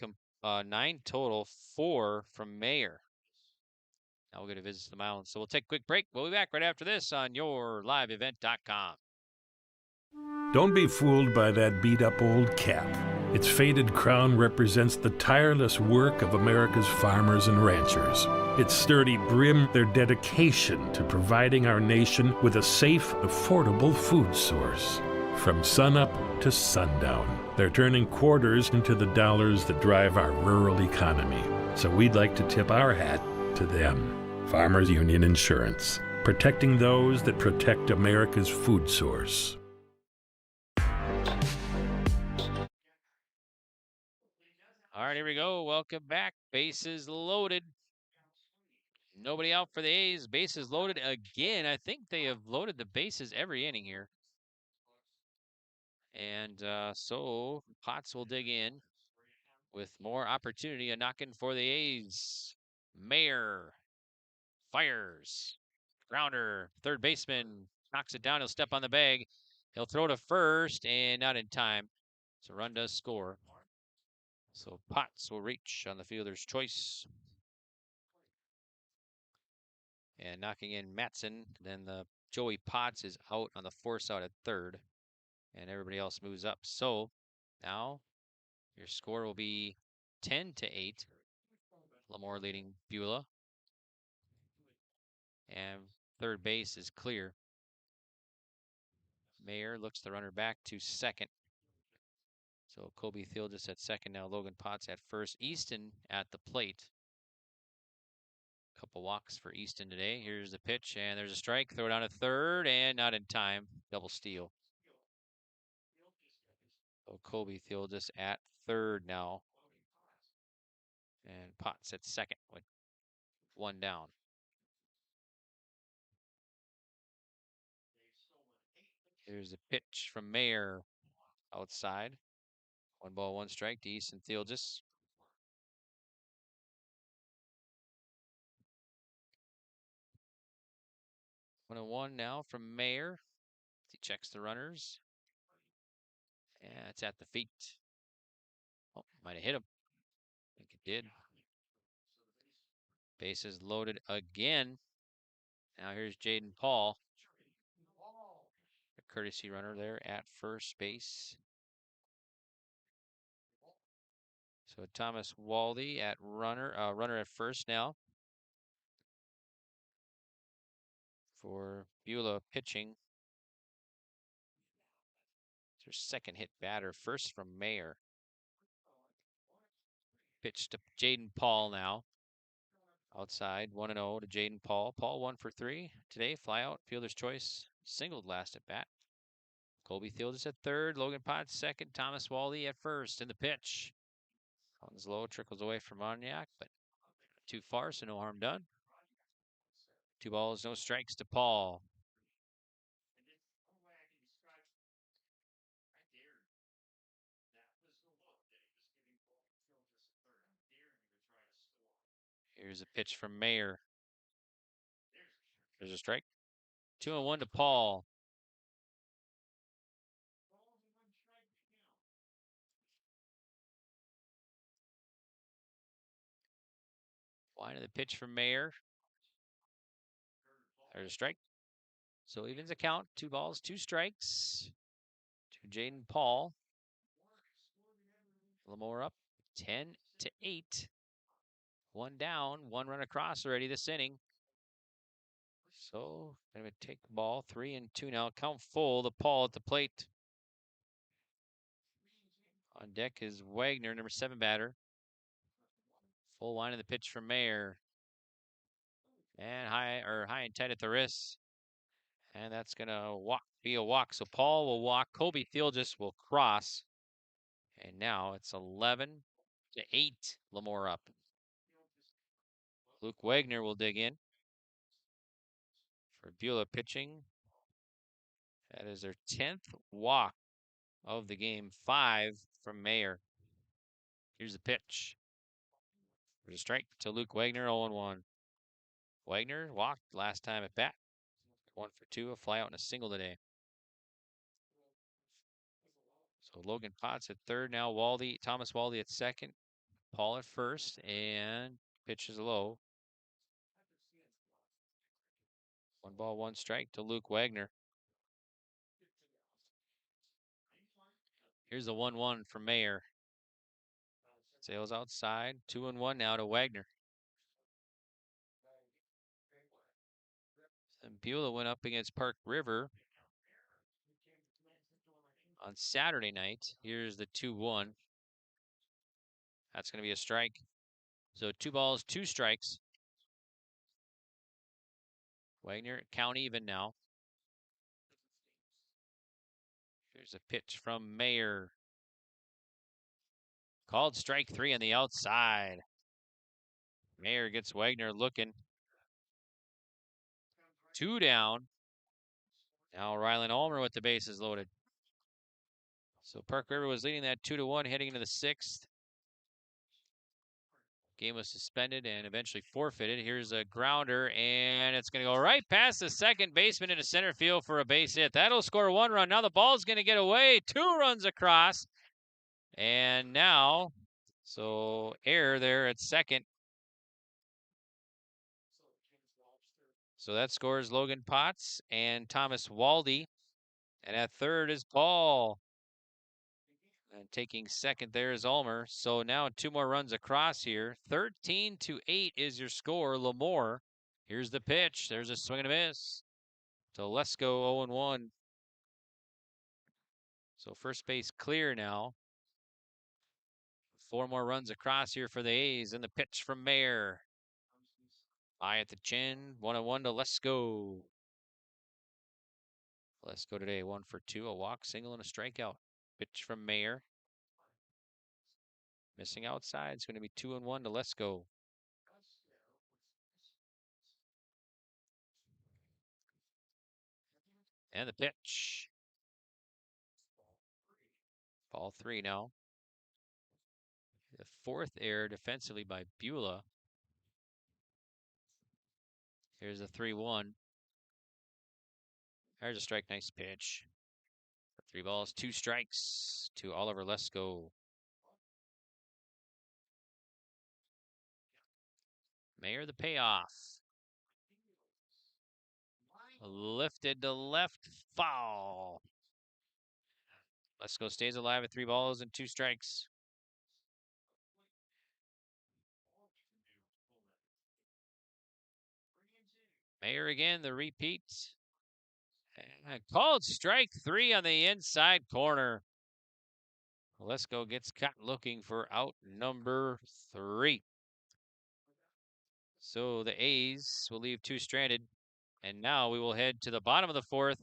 total, 4 from Mayer. Now we'll get a visit to the mound. So we'll take a quick break. We'll be back right after this on yourliveevent.com. Don't be fooled by that beat-up old cap. Its faded crown represents the tireless work of America's farmers and ranchers. Its sturdy brim, their dedication to providing our nation with a safe, affordable food source. From sunup to sundown, they're turning quarters into the dollars that drive our rural economy. So we'd like to tip our hat to them. Farmers Union Insurance, protecting those that protect America's food source. All right, here we go. Welcome back. Bases loaded. Nobody out for the A's. Bases loaded again. I think they have loaded the bases every inning here. And so Potts will dig in with more opportunity. A knock-in for the A's. Mayer fires. Grounder. Third baseman knocks it down. He'll step on the bag. He'll throw to first and not in time. So run does score. So Potts will reach on the fielder's choice. And knocking in Matson. Then the Joey Potts is out on the force out at third. And everybody else moves up. So now your score will be 10-8. Lamoure leading Beulah. And third base is clear. Mayer looks the runner back to second. So Kobe Thieldis at second now. Logan Potts at first. Easton at the plate. Couple walks for Easton today. Here's the pitch, and there's a strike. Throw down at third, and not in time. Double steal. So Kobe Thieldis at third now. And Potts at second with one down. Here's the pitch from Mayer outside. 1-1 strike to Easton Thieldis. 1-1 now from Mayer. He checks the runners. And it's at the feet. Oh, might have hit him. I think it did. Bases loaded again. Now here's Jaden Paul. A courtesy runner there at first base. So Thomas Waldy at runner at first now. For Beulah pitching. It's their second hit batter. First from Mayer. Pitch to Jaden Paul now. Outside, 1-0 to Jaden Paul. Paul 1 for 3 today. Fly out, fielder's choice. Singled last at bat. Colby Thieldis at third. Logan Potts second. Thomas Waldy at first. In the pitch. Comes low, trickles away from Moniak, but too far, so no harm done. 2 balls, no strikes to Paul. Here's a pitch from Mayer. There's a strike. 2-1 to Paul. Line of the pitch from Mayer. There's a strike. So evens the count. 2 balls, 2 strikes to Jaden Paul. Lamoure up 10-8. 1 down, 1 run across already this inning. So going to take the ball. 3-2 now. Count full. The Paul at the plate. On deck is Wagner, number 7 batter. Full line of the pitch from Mayer. And high and tight at the wrist. And that's going to be a walk. So Paul will walk. Kobe Thieldis will cross. And now it's 11-8. Lamoure up. Luke Wagner will dig in. For Beulah pitching. That is their 10th walk of the game. 5 from Mayer. Here's the pitch. There's a strike to Luke Wagner, 0-1. Wagner walked last time at bat. 1 for 2, a fly out and a single today. So Logan Potts at third now. Thomas Waldy at second. Paul at first, and pitch is low. 1 ball, 1 strike to Luke Wagner. Here's the 1-1 from Mayer. Sails outside. 2-1 now to Wagner. And Beulah went up against Park River on Saturday night. Here's the 2-1. That's going to be a strike. So 2 balls, 2 strikes. Wagner count even now. Here's a pitch from Mayer. Called strike 3 on the outside. Mayer gets Wagner looking. 2 down. Now Rylan Ulmer with the bases loaded. So Park River was leading that 2-1 heading into the 6th. Game was suspended and eventually forfeited. Here's a grounder, and it's going to go right past the second baseman into center field for a base hit. That'll score 1 run. Now the ball's going to get away. 2 runs across. And now, so error there at second. So that scores Logan Potts and Thomas Waldy. And at third is Paul. And taking second there is Ulmer. So now 2 more runs across here. 13-8 is your score, Lamoure. Here's the pitch. There's a swing and a miss. So let's go 0-1. So first base clear now. 4 more runs across here for the A's. And the pitch from Mayer. Eye at the chin. 1-1 to Let's Go. Let's Go today. 1 for 2. A walk, single, and a strikeout. Pitch from Mayer. Missing outside. It's going to be 2-1 to Let's Go. And the pitch. Ball 3 now. The 4th error defensively by Beulah. Here's a 3-1. There's a strike. Nice pitch. 3 balls, 2 strikes to Oliver Lesko. Mayer the payoff. Lifted to left, foul. Lesko stays alive at 3 balls and 2 strikes. Mayer again, the repeat. And called strike 3 on the inside corner. Lesko gets caught looking for out number 3. So the A's will leave 2 stranded. And now we will head to the bottom of the 4th.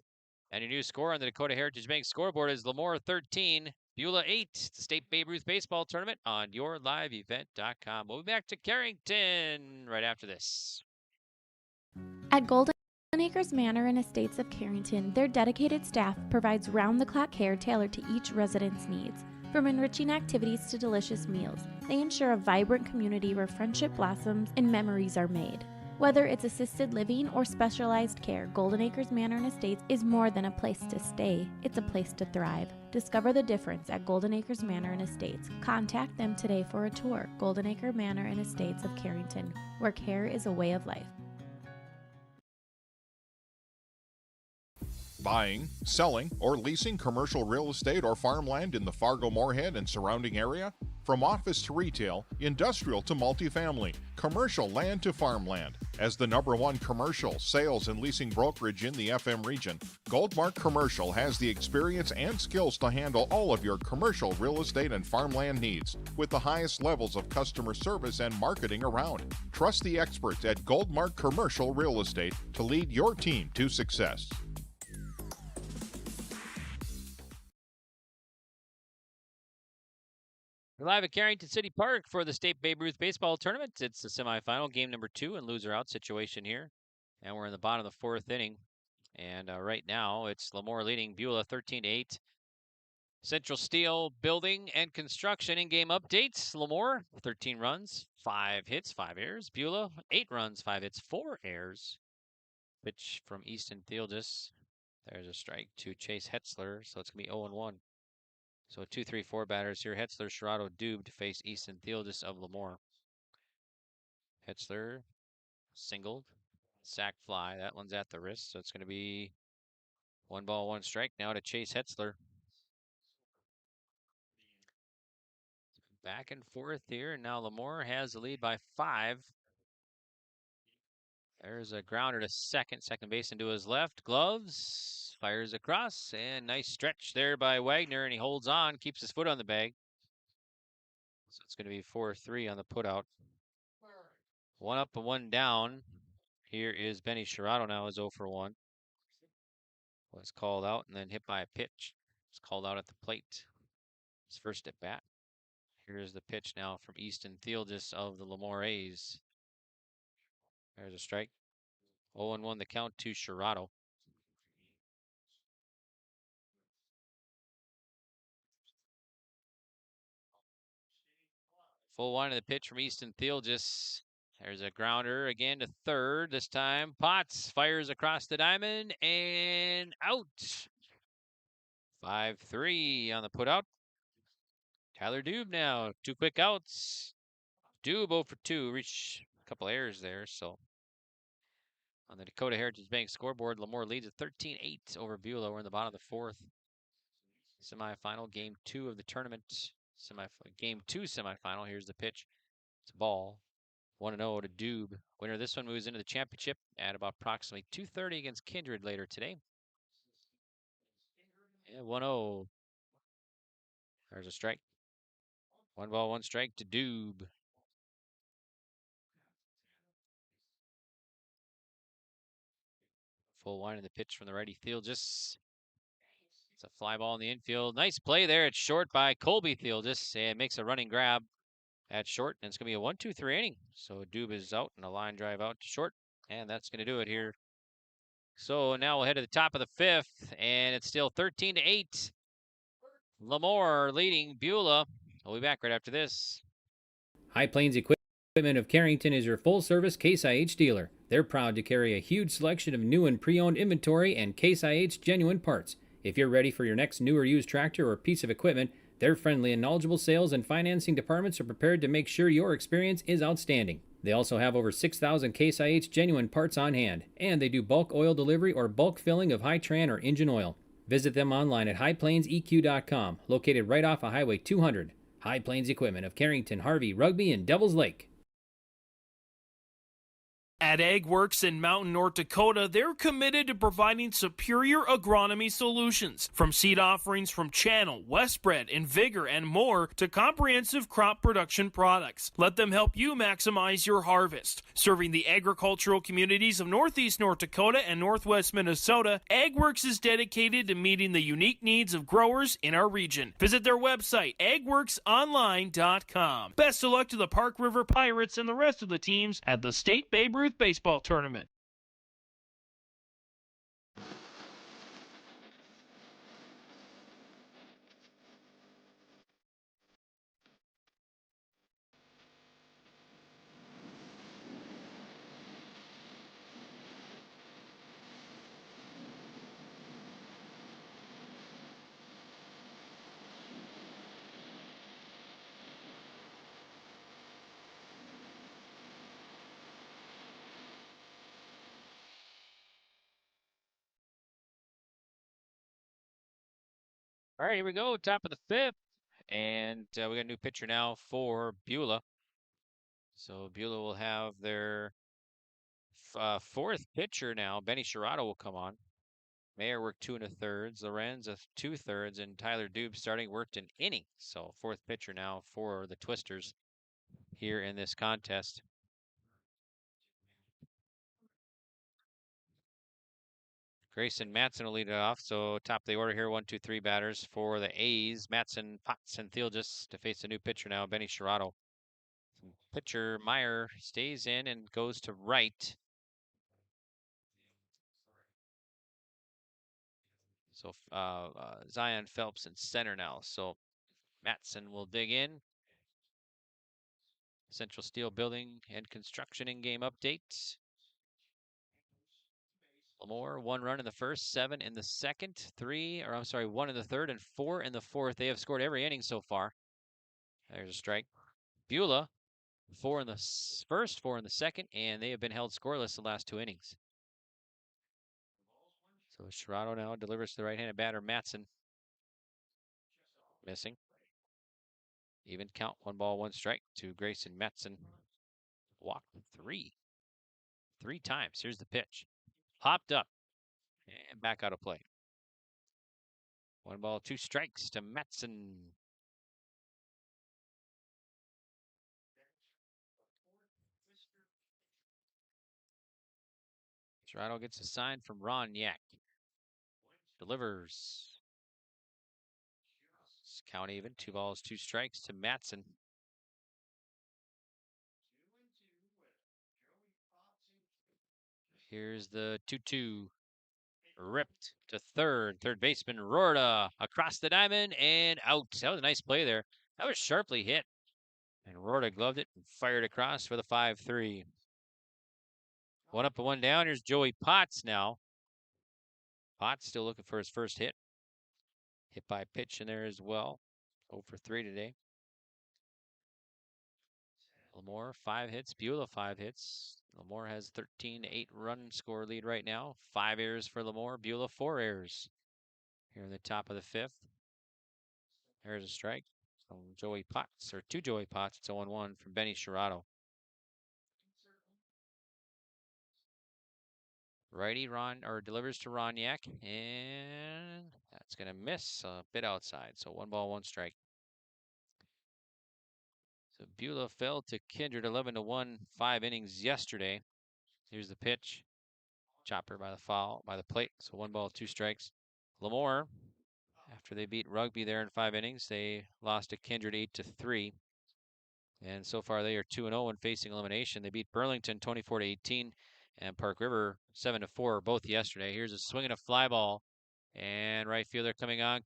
And your new score on the Dakota Heritage Bank scoreboard is Lamoure 13, Beulah 8. The State Babe Ruth Baseball Tournament on yourliveevent.com. We'll be back to Carrington right after this. At Golden Acres Manor and Estates of Carrington, their dedicated staff provides round-the-clock care tailored to each resident's needs. From enriching activities to delicious meals, they ensure a vibrant community where friendship blossoms and memories are made. Whether it's assisted living or specialized care, Golden Acres Manor and Estates is more than a place to stay. It's a place to thrive. Discover the difference at Golden Acres Manor and Estates. Contact them today for a tour. Golden Acre Manor and Estates of Carrington, where care is a way of life. Buying, selling, or leasing commercial real estate or farmland in the Fargo-Moorhead and surrounding area? From office to retail, industrial to multifamily, commercial land to farmland. As the #1 commercial, sales, and leasing brokerage in the FM region, Goldmark Commercial has the experience and skills to handle all of your commercial real estate and farmland needs with the highest levels of customer service and marketing around. Trust the experts at Goldmark Commercial Real Estate to lead your team to success. We're live at Carrington City Park for the State Babe Ruth Baseball Tournament. It's the semifinal, game number 2, and loser out situation here. And we're in the bottom of the 4th inning. And right now, it's Lamoure leading Beulah 13-8. Central Steel Building and Construction in-game updates. Lamoure, 13 runs, 5 hits, 5 errors. Beulah, 8 runs, 5 hits, 4 errors. Pitch from Easton Theodis. There's a strike to Chase Hetzler, so it's going to be 0-1. So 2-3-4 batters here. Hetzler, Sherrado, Dube to face Easton Theodis of Lamoure. Hetzler singled, sac fly. That one's at the wrist, so it's going to be 1 ball, 1 strike now to Chase Hetzler. Back and forth here. Now Lamoure has the lead by 5. There's a grounder to second. Second baseman to his left. Gloves. Fires across. And nice stretch there by Wagner. And he holds on. Keeps his foot on the bag. So it's going to be 4-3 on the putout. 1 up and 1 down. Here is Benny Sherrato now is 0 for 1. Was called out and then hit by a pitch. Was called out at the plate. His first at bat. Here's the pitch now from Easton Thealdis of the Lamoure A's. There's a strike. 0-1 the count to Sherrato. Full wind of the pitch from Easton Thealdis. There's a grounder again to third. This time Potts fires across the diamond and out. 5-3 on the putout. Tyler Dube now. 2 quick outs. Dube 0 for 2. Reached a couple errors there. So on the Dakota Heritage Bank scoreboard, Lamoure leads at 13-8 over Beulah. We're in the bottom of the 4th. Semifinal, game 2 of the tournament. Game 2 semifinal. Here's the pitch. It's a ball. 1-0 to Dube. Winner of this one moves into the championship at about approximately 2:30 against Kindred later today. Yeah, 1-0. There's a strike. 1 ball, 1 strike to Dube. Full wind of the pitch from the righty Thealdis. It's a fly ball in the infield. Nice play there. It's short by Colby Thealdis and makes a running grab at short. And it's going to be a 1-2-3 inning. So Dube is out and a line drive out to short. And that's going to do it here. So now we'll head to the top of the 5th. And it's still 13-8. Lamoure leading Beulah. We'll be back right after this. High Plains Equipment of Carrington is your full-service Case IH dealer. They're proud to carry a huge selection of new and pre-owned inventory and Case IH genuine parts. If you're ready for your next new or used tractor or piece of equipment, their friendly and knowledgeable sales and financing departments are prepared to make sure your experience is outstanding. They also have over 6,000 Case IH genuine parts on hand, and they do bulk oil delivery or bulk filling of Hi-Tran or engine oil. Visit them online at highplainseq.com, located right off of Highway 200. High Plains Equipment of Carrington, Harvey, Rugby, and Devils Lake. At AgWorks in Mountain, North Dakota, they're committed to providing superior agronomy solutions. From seed offerings from Channel, Westbred, and Vigor, and more, to comprehensive crop production products. Let them help you maximize your harvest. Serving the agricultural communities of Northeast North Dakota and Northwest Minnesota, AgWorks is dedicated to meeting the unique needs of growers in our region. Visit their website, agworksonline.com. Best of luck to the Park River Pirates and the rest of the teams at the State Babe Ruth Baseball Tournament. All right, here we go. Top of the 5th. And we got a new pitcher now for Beulah. So Beulah will have their 4th pitcher now. Benny Sherrato will come on. Mayer worked 2 1/3. Lorenz 2 2/3. And Tyler Dube starting worked an inning. So 4th pitcher now for the Twisters here in this contest. Grayson Matson will lead it off. So top of the order here, 1, 2, 3 batters for the A's. Matson, Potts, and Thealdis to face a new pitcher now, Benny Sherrato. Pitcher Meyer stays in and goes to right. So Zion Phelps in center now. So Matson will dig in. Central Steel Building and Construction in-game update. Lamoure, 1 run in the first, 7 in the second, 1 in the third, and 4 in the fourth. They have scored every inning so far. There's a strike. Beulah, 4 in the first, 4 in the second, and they have been held scoreless the last 2 innings. So Sherrato now delivers to the right-handed batter, Matson. Missing. Even count, 1 ball, 1 strike to Grayson Metzen. Walked 3 times. Here's the pitch. Hopped up and back out of play. 1 ball, 2 strikes to Metzen. Toronto gets a sign from Ron Yak. Delivers. Count even. 2 balls, 2 strikes to Matson. Here's the 2-2. Ripped to third. Third baseman Rorda across the diamond and out. That was a nice play there. That was sharply hit. And Rorda gloved it and fired across for the 5-3. 1 up and 1 down. Here's Joey Potts now. Potts still looking for his first hit. Hit by pitch in there as well. 0 for 3 today. Lamoure, 5 hits. Beulah, 5 hits. Lamoure has 13-8 run score lead right now. 5 errors for Lamoure. Beulah, 4 errors. Here in the top of the 5th. There's a strike from Joey Potts, or to Joey Potts. It's 0-1 from Benny Sherrato. Righty delivers to Roniak, and that's gonna miss a bit outside. So 1 ball, 1 strike. So Beulah fell to Kindred 11-1, 5 innings yesterday. Here's the pitch. Chopper by the plate. So 1 ball, 2 strikes. Lamoure, after they beat Rugby there in 5 innings, they lost to Kindred 8-3. And so far they are 2-0 when facing elimination. They beat Burlington 24-18 and Park River 7-4 both yesterday. Here's a swing and a fly ball. And right fielder coming on,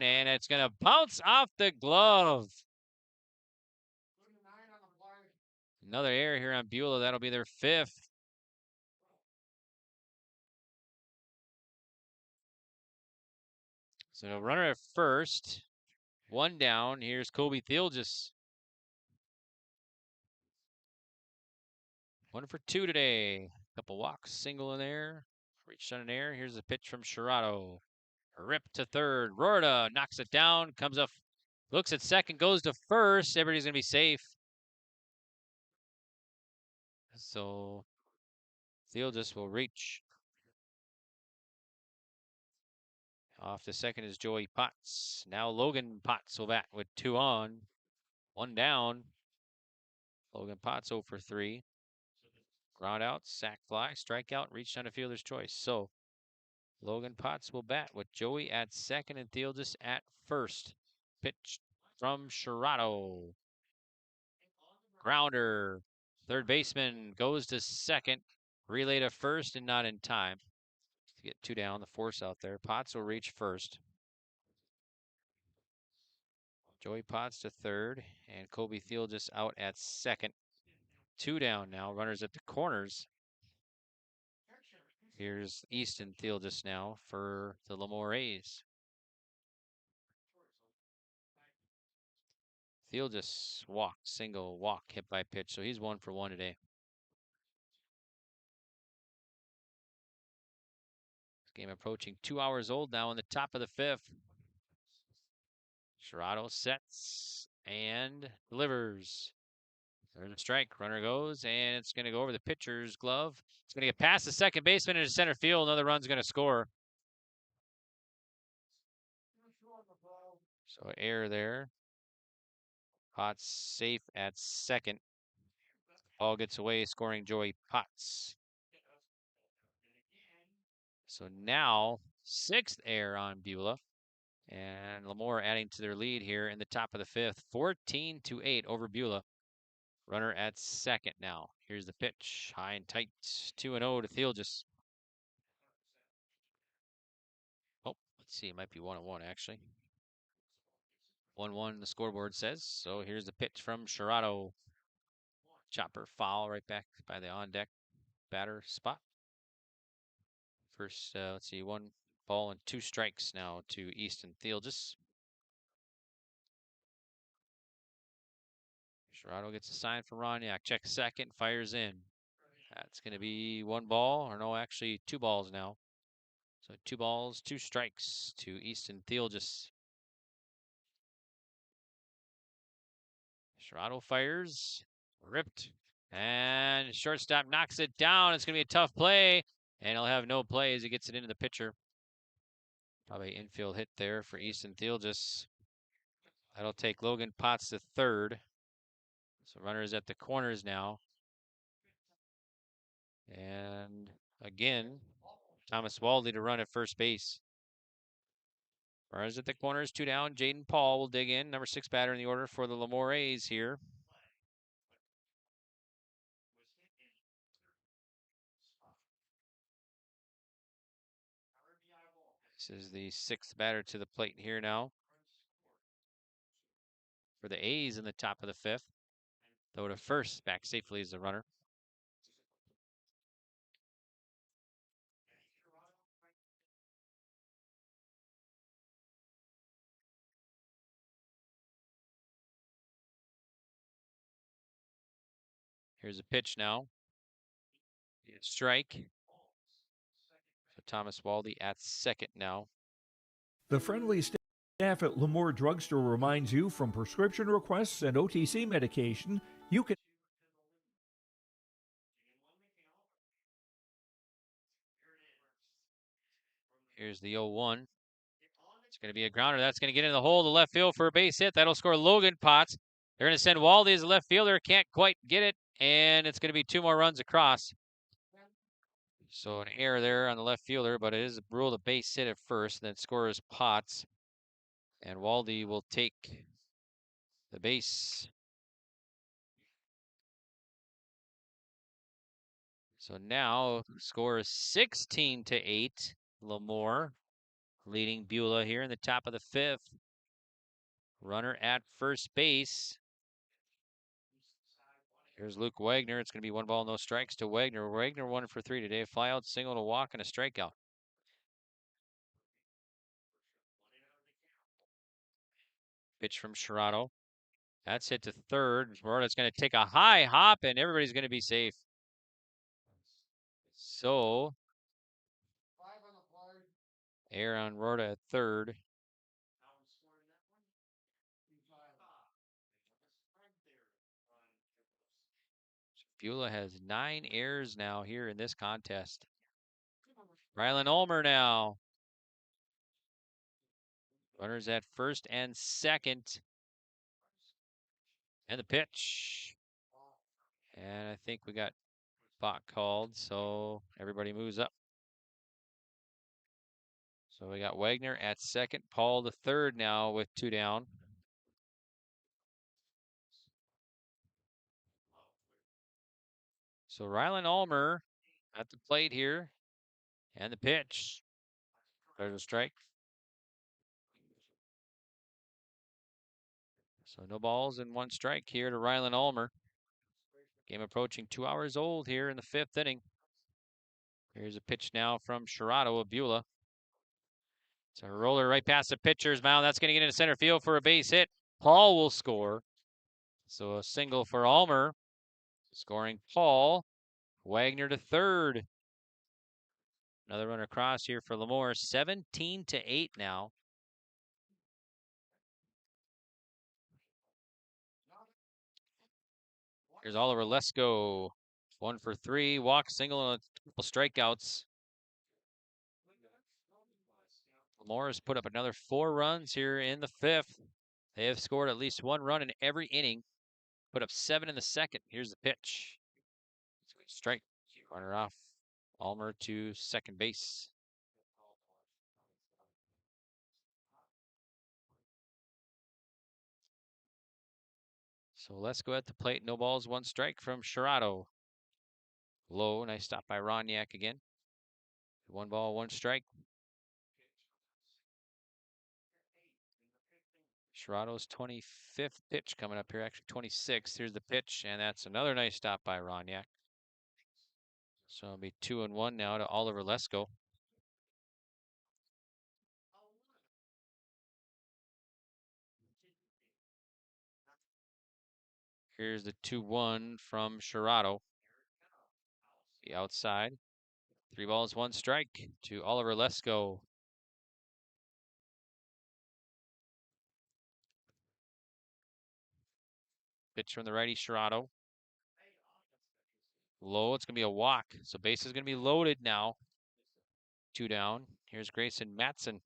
and it's going to bounce off the glove. Another error here on Beulah. That'll be their 5th. So a runner at first. 1 down. Here's Kobe Thielges. 1 for 2 today. Couple walks, single in there. Reached on an air. Here's a pitch from Sherrato. Rip to third. Rorda knocks it down. Comes up, looks at second, goes to first. Everybody's going to be safe. So Thielges will reach. Off to second is Joey Potts. Now Logan Potts will bat with 2 on. 1 down. Logan Potts 0 for 3. Ground out, sac fly, strikeout, reached on a fielder's choice. So Logan Potts will bat with Joey at second and Thielges at first. Pitch from Sherrato. Grounder. Third baseman goes to second. Relay to first and not in time to get 2 down. The force out there. Potts will reach first. Joey Potts to third and Kobe Thielges out at second. 2 down now. Runners at the corners. Here's Easton Thielges now for the Lamoure A's. Thielges walk, single, walk, hit by pitch. So he's 1 for 1 today. This game approaching 2 hours old now in the top of the 5th. Sherrato sets and delivers. There's a strike. Runner goes, and it's going to go over the pitcher's glove. It's going to get past the second baseman into center field. Another run's going to score. So error there. Potts safe at second. Ball gets away, scoring Joey Potts. So now 6th error on Beulah. And Lamoure adding to their lead here in the top of the 5th. 14-8 over Beulah. Runner at second now. Here's the pitch. High and tight. 2-0 to Thielges. Oh, let's see. It might be 1-1 actually. 1-1 the scoreboard says. So here's the pitch from Sherrato. Chopper foul right back by the on-deck batter spot. First, let's see, 1 ball and 2 strikes now to Easton Thielges. Sherrato gets a sign from Roniak. Checks second, fires in. That's going to be 1 ball, or no, actually 2 balls now. So 2 balls, 2 strikes to Easton Thielges. Sherrod fires. Ripped. And shortstop knocks it down. It's going to be a tough play. And he'll have no play as he gets it into the pitcher. Probably infield hit there for Easton Theelgis. That'll take Logan Potts to third. So runners at the corners now. And again, Thomas Waldley to run at first base. Runners at the corners, 2 down. Jaden Paul will dig in. Number 6 batter in the order for the Lamoure A's here. This is the 6th batter to the plate here now. For the A's in the top of the 5th. Though to first, back safely as the runner. Here's a pitch now. Strike. So Thomas Waldley at second now. The friendly staff at Lamoure Drugstore reminds you from prescription requests and OTC medication, you can. Here's the 0-1. It's going to be a grounder. That's going to get into the hole to left field for a base hit. That'll score Logan Potts. They're going to send Waldley as a left fielder. Can't quite get it. And it's going to be 2 more runs across. So an error there on the left fielder, but it is ruled a base hit at first. Then scores Potts. And Waldley will take the base. So now score is 16-8. Lamoure leading Beulah here in the top of the 5th. Runner at first base. Here's Luke Wagner. It's going to be 1 ball, no strikes to Wagner. Wagner 1 for 3 today. Fly out, single to walk, and a strikeout. Pitch from Sherrod. That's hit to third. Rhoda's going to take a high hop, and everybody's going to be safe. So, error on Rhoda at third. Beulah has 9 errors now here in this contest. Rylan Ulmer now. Runners at first and second. And the pitch. And I think we got balk called, so everybody moves up. So we got Wagner at second, Paul the third now with 2 down. So Rylan Ulmer at the plate here. And the pitch. There's a strike. So no balls and 1 strike here to Rylan Ulmer. Game approaching 2 hours old here in the 5th inning. Here's a pitch now from Sherrod of Beulah. It's a roller right past the pitcher's mound. That's going to get into center field for a base hit. Paul will score. So a single for Ulmer. Scoring Paul. Wagner to third. Another run across here for Lamoure. 17-8 now. Here's Oliver Lesko. 1 for 3. Walk, single, and a couple strikeouts. Lamoure has put up another 4 runs here in the 5th. They have scored at least 1 run in every inning. Put up 7 in the 2nd. Here's the pitch. Strike. Runner off. Ulmer to second base. So let's go at the plate. No balls, 1 strike from Sherrod. Low. Nice stop by Roniak again. 1 ball, 1 strike. Sherrod's 25th pitch coming up here. Actually, 26th. Here's the pitch, and that's another nice stop by Roniak. So it'll be 2-1 now to Oliver Lesko. Here's the 2-1 from Sherrod. The outside. 3 balls, 1 strike to Oliver Lesko. Pitch from the righty, Sherrod. Low, it's going to be a walk. So base is going to be loaded now. 2 down. Here's Grayson Matson.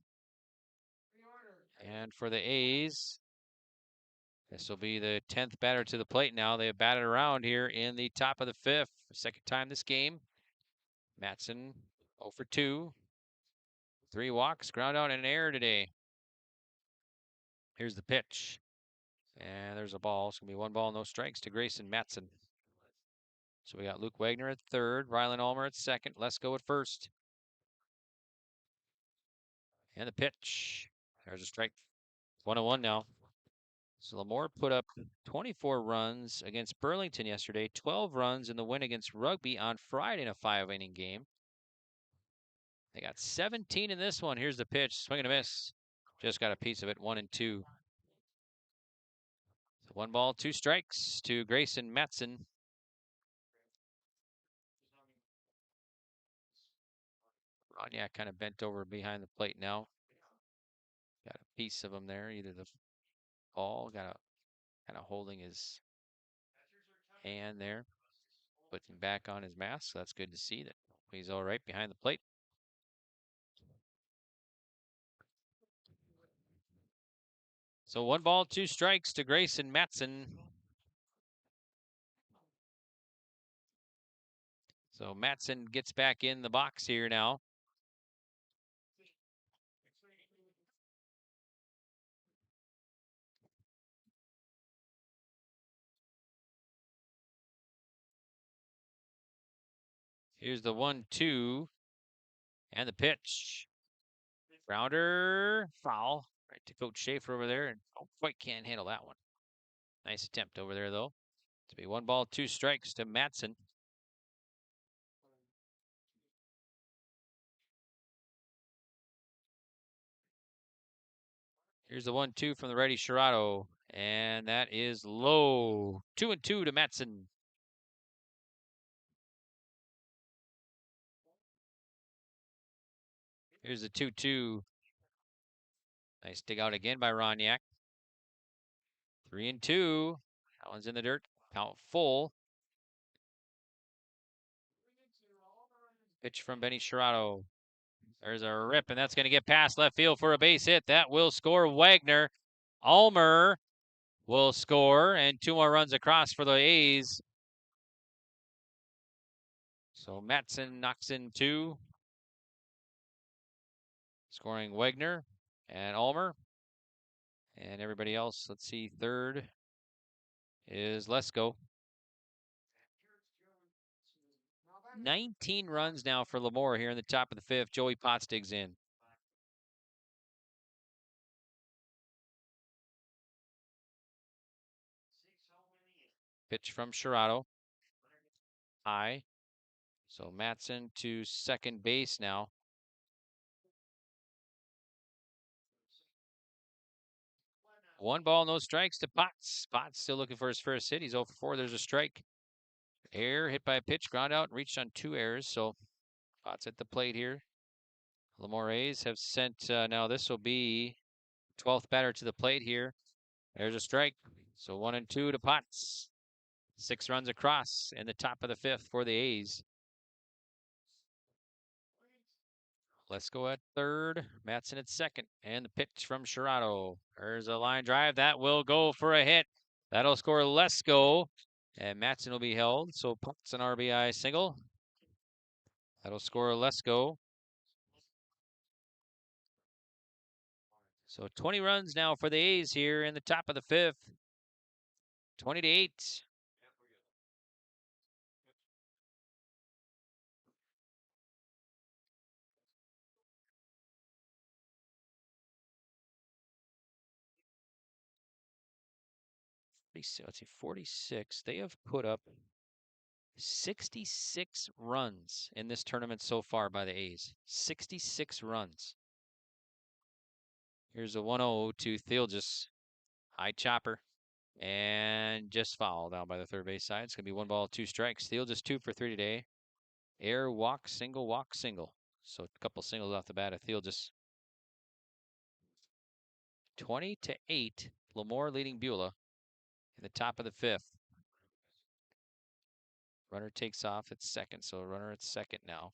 And for the A's, this will be the 10th batter to the plate now. They have batted around here in the top of the 5th. Second time this game. Matson 0 for 2. 3 walks, ground out, and an error today. Here's the pitch. And there's a ball. It's going to be 1 ball, no strikes to Grayson Matson. So we got Luke Wagner at third, Rylan Ulmer at second. Let's go at first. And the pitch. There's a strike. 1-1 now. So Lamoure put up 24 runs against Burlington yesterday, 12 runs in the win against Rugby on Friday in a 5-inning game. They got 17 in this one. Here's the pitch. Swing and a miss. Just got a piece of it. 1-2. So 1 ball, 2 strikes to Grayson Matson. Roniak kind of bent over behind the plate now. Got a piece of him there. Either the ball got a kind of holding his hand there. Putting back on his mask. So that's good to see that he's all right behind the plate. So 1 ball, 2 strikes to Grayson Matson. So Matson gets back in the box here now. Here's the 1-2 and the pitch. Grounder, foul. Right to Coach Schaefer over there, and quite can't handle that one. Nice attempt over there, though. To be 1 ball, 2 strikes to Matson. Here's the 1-2 from the righty, Sherrod, and that is low. 2-2 to Matson. Here's the 2-2. Nice dig out again by Roniak. 3-2. That one's in the dirt. Count full. Pitch from Benny Sherrod. There's a rip, and that's going to get past left field for a base hit. That will score Wagner. Ulmer will score, and 2 more runs across for the A's. So Matson knocks in 2. Scoring Wagner and Ulmer. And everybody else, let's see, third is Lesko. 19 runs now for Lamoure here in the top of the 5th. Joey Potts digs in. Pitch from Sherrod. High. So Matson to second base now. One ball, no strikes to Potts. Potts still looking for his first hit. He's 0 for 4. There's a strike. Error hit by a pitch, ground out, and reached on 2 errors. So Potts at the plate here. Lamoure A's have sent, now this will be 12th batter to the plate here. There's a strike. So 1-2 to Potts. 6 runs across in the top of the 5th for the A's. Let's go at third. Matson at second. And the pitch from Sherrod. There's a line drive. That will go for a hit. That'll score Lesko. And Matson will be held. So Potts an RBI single. That'll score Lesko. So 20 runs now for the A's here in the top of the 5th. 20-8. Let's see, 46. They have put up 66 runs in this tournament so far by the A's. 66 runs. Here's a 1-0 to Thielges. High chopper. And just foul down by the third base side. It's going to be 1 ball, 2 strikes. Thielges 2 for 3 today. Air, walk, single, walk, single. So a couple singles off the bat of Thielges. 20-8. Lamoure leading Beulah in the top of the 5th. Runner takes off at second, so runner at second now.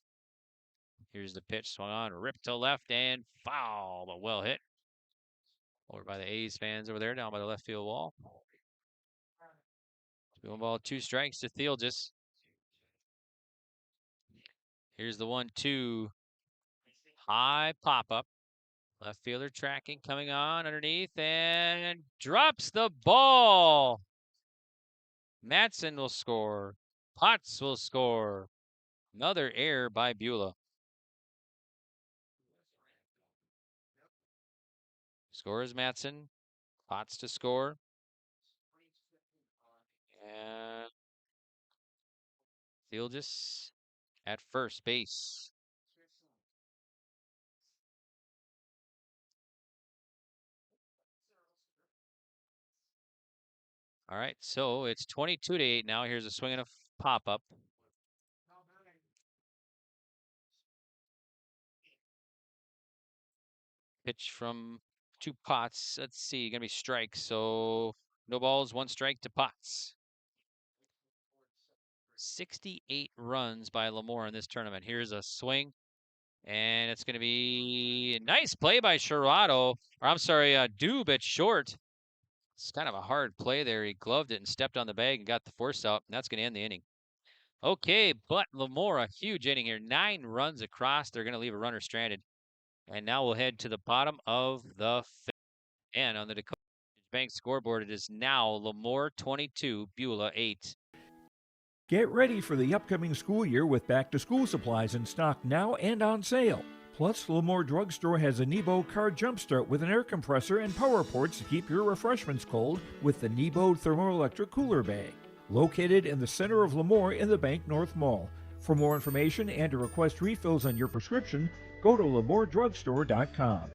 Here's the pitch, swung on, ripped to left, and foul, but well hit. Over by the A's fans over there, down by the left field wall. 1 ball, 2 strikes to Theelgis. Here's the 1-2. High pop-up. Left fielder tracking, coming on underneath, and drops the ball. Matson will score. Potts will score. Another error by Beulah. Scores Matson. Potts to score. And Theelgis at first base. All right, so it's 22-8 now. Here's a swing and a pop-up. Pitch from 2 Potts. Let's see, gonna be strike. So no balls, 1 strike to Potts. 68 runs by Lamoure in this tournament. Here's a swing, and it's gonna be a nice play by Sherrado. Or I'm sorry, Dube at short. It's kind of a hard play there. He gloved it and stepped on the bag and got the force out, and that's gonna end the inning. Okay, but Lamoure, a huge inning here. 9 runs across. They're gonna leave a runner stranded. And now we'll head to the bottom of the 5th. And on the Dakota Bank scoreboard, it is now Lamoure 22, Beulah 8. Get ready for the upcoming school year with back-to-school supplies in stock now and on sale. Plus, Lamoure Drugstore has a Nebo car jumpstart with an air compressor and power ports to keep your refreshments cold with the Nebo thermoelectric cooler bag. Located in the center of Lamoure in the Bank North Mall. For more information and to request refills on your prescription, go to LamoureDrugstore.com.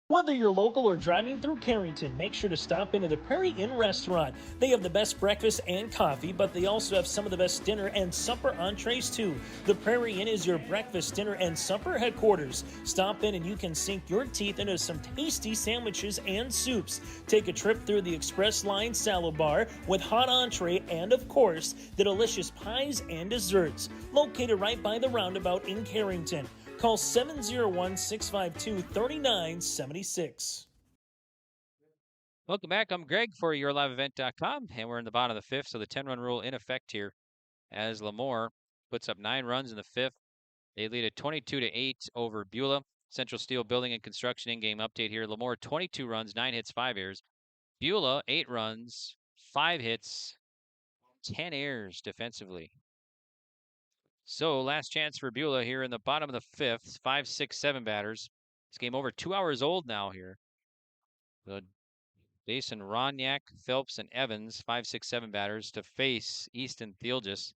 Whether you're local or driving through Carrington, make sure to stop into the Prairie Inn restaurant. They have the best breakfast and coffee, but they also have some of the best dinner and supper entrees too. The Prairie Inn is your breakfast, dinner, and supper headquarters. Stop in and you can sink your teeth into some tasty sandwiches and soups. Take a trip through the Express Line salad bar with hot entree and, of course, the delicious pies and desserts. Located right by the roundabout in Carrington. Call 701-652-3976. Welcome back. I'm Greg for YourLiveEvent.com, and we're in the bottom of the 5th, so the 10-run rule in effect here as Lamoure puts up 9 runs in the 5th. They lead it 22-8 over Beulah. Central Steel Building and Construction in-game update here. Lamoure 22 runs, 9 hits, 5 errors. Beulah 8 runs, 5 hits, 10 errors defensively. So last chance for Beulah here in the bottom of the 5th. 5, 6, 7 batters. This game over 2 hours old now here. The Jason Ronyak, Phelps, and Evans, 5, 6, 7 batters to face Easton Theelgis.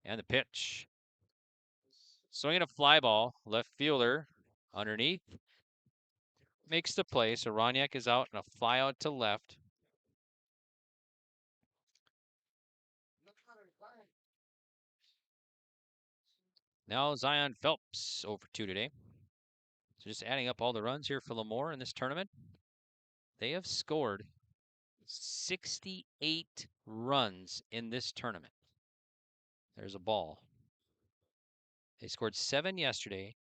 And the pitch. Swinging a fly ball. Left fielder underneath. Makes the play. So Ronyak is out and a fly out to left. Now Zion Phelps over 2 today. So just adding up all the runs here for Lamoure in this tournament. They have scored 68 runs in this tournament. There's a ball. They scored 7 yesterday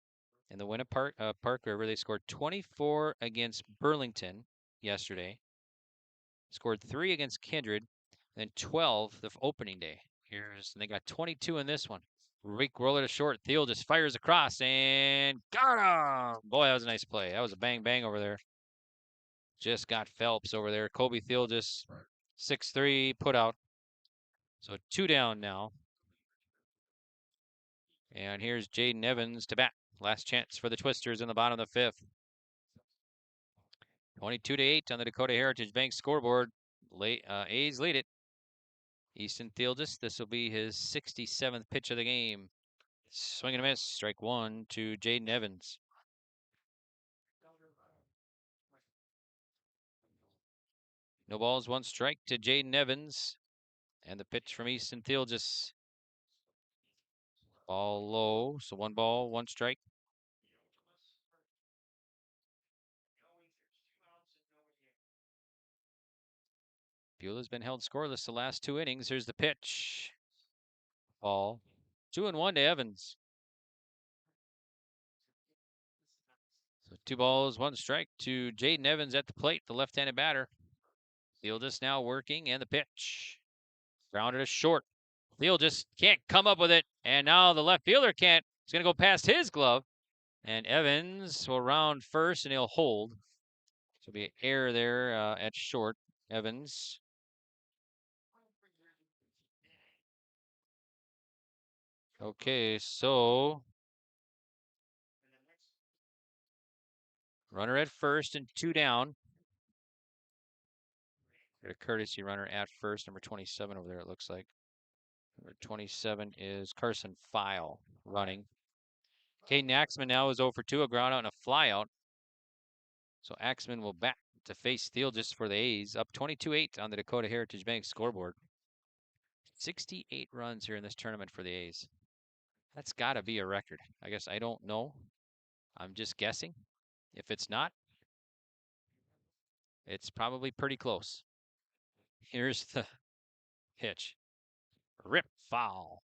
in the win at Park River. They scored 24 against Burlington yesterday. Scored 3 against Kindred, and then 12 the opening day. And they got 22 in this one. Reek roller to short. Thiel just fires across and got him. Boy, that was a nice play. That was a bang bang over there. Just got Phelps over there. Kobe Thiel just 6-3 put out. So 2 down now. And here's Jaden Evans to bat. Last chance for the Twisters in the bottom of the 5th. 22-8 on the Dakota Heritage Bank scoreboard. A's lead it. Easton Theelgis, this will be his 67th pitch of the game. Swing and a miss. Strike one to Jaden Evans. No balls, one strike to Jaden Evans. And the pitch from Easton Thielges. Ball low, so 1 ball, 1 strike. Beulah's been held scoreless the last 2 innings. Here's the pitch. Ball. 2-1 to Evans. So 2 balls, 1 strike to Jaden Evans at the plate, the left-handed batter. Thielges now working, and the pitch. Grounded a short. Thielges can't come up with it, and now the left fielder can't. It's going to go past his glove, and Evans will round first, and he'll hold. So be an error there at short. Evans. Okay, so runner at first and 2 down. Got a courtesy runner at first, number 27 over there, it looks like. Number 27 is Carson File running. Caden Axman now is 0 for 2, a ground out and a fly out. So Axman will back to face Thielges for the A's, up 22-8 on the Dakota Heritage Bank scoreboard. 68 runs here in this tournament for the A's. That's got to be a record. I guess I don't know. I'm just guessing. If it's not, it's probably pretty close. Here's the pitch. Rip foul.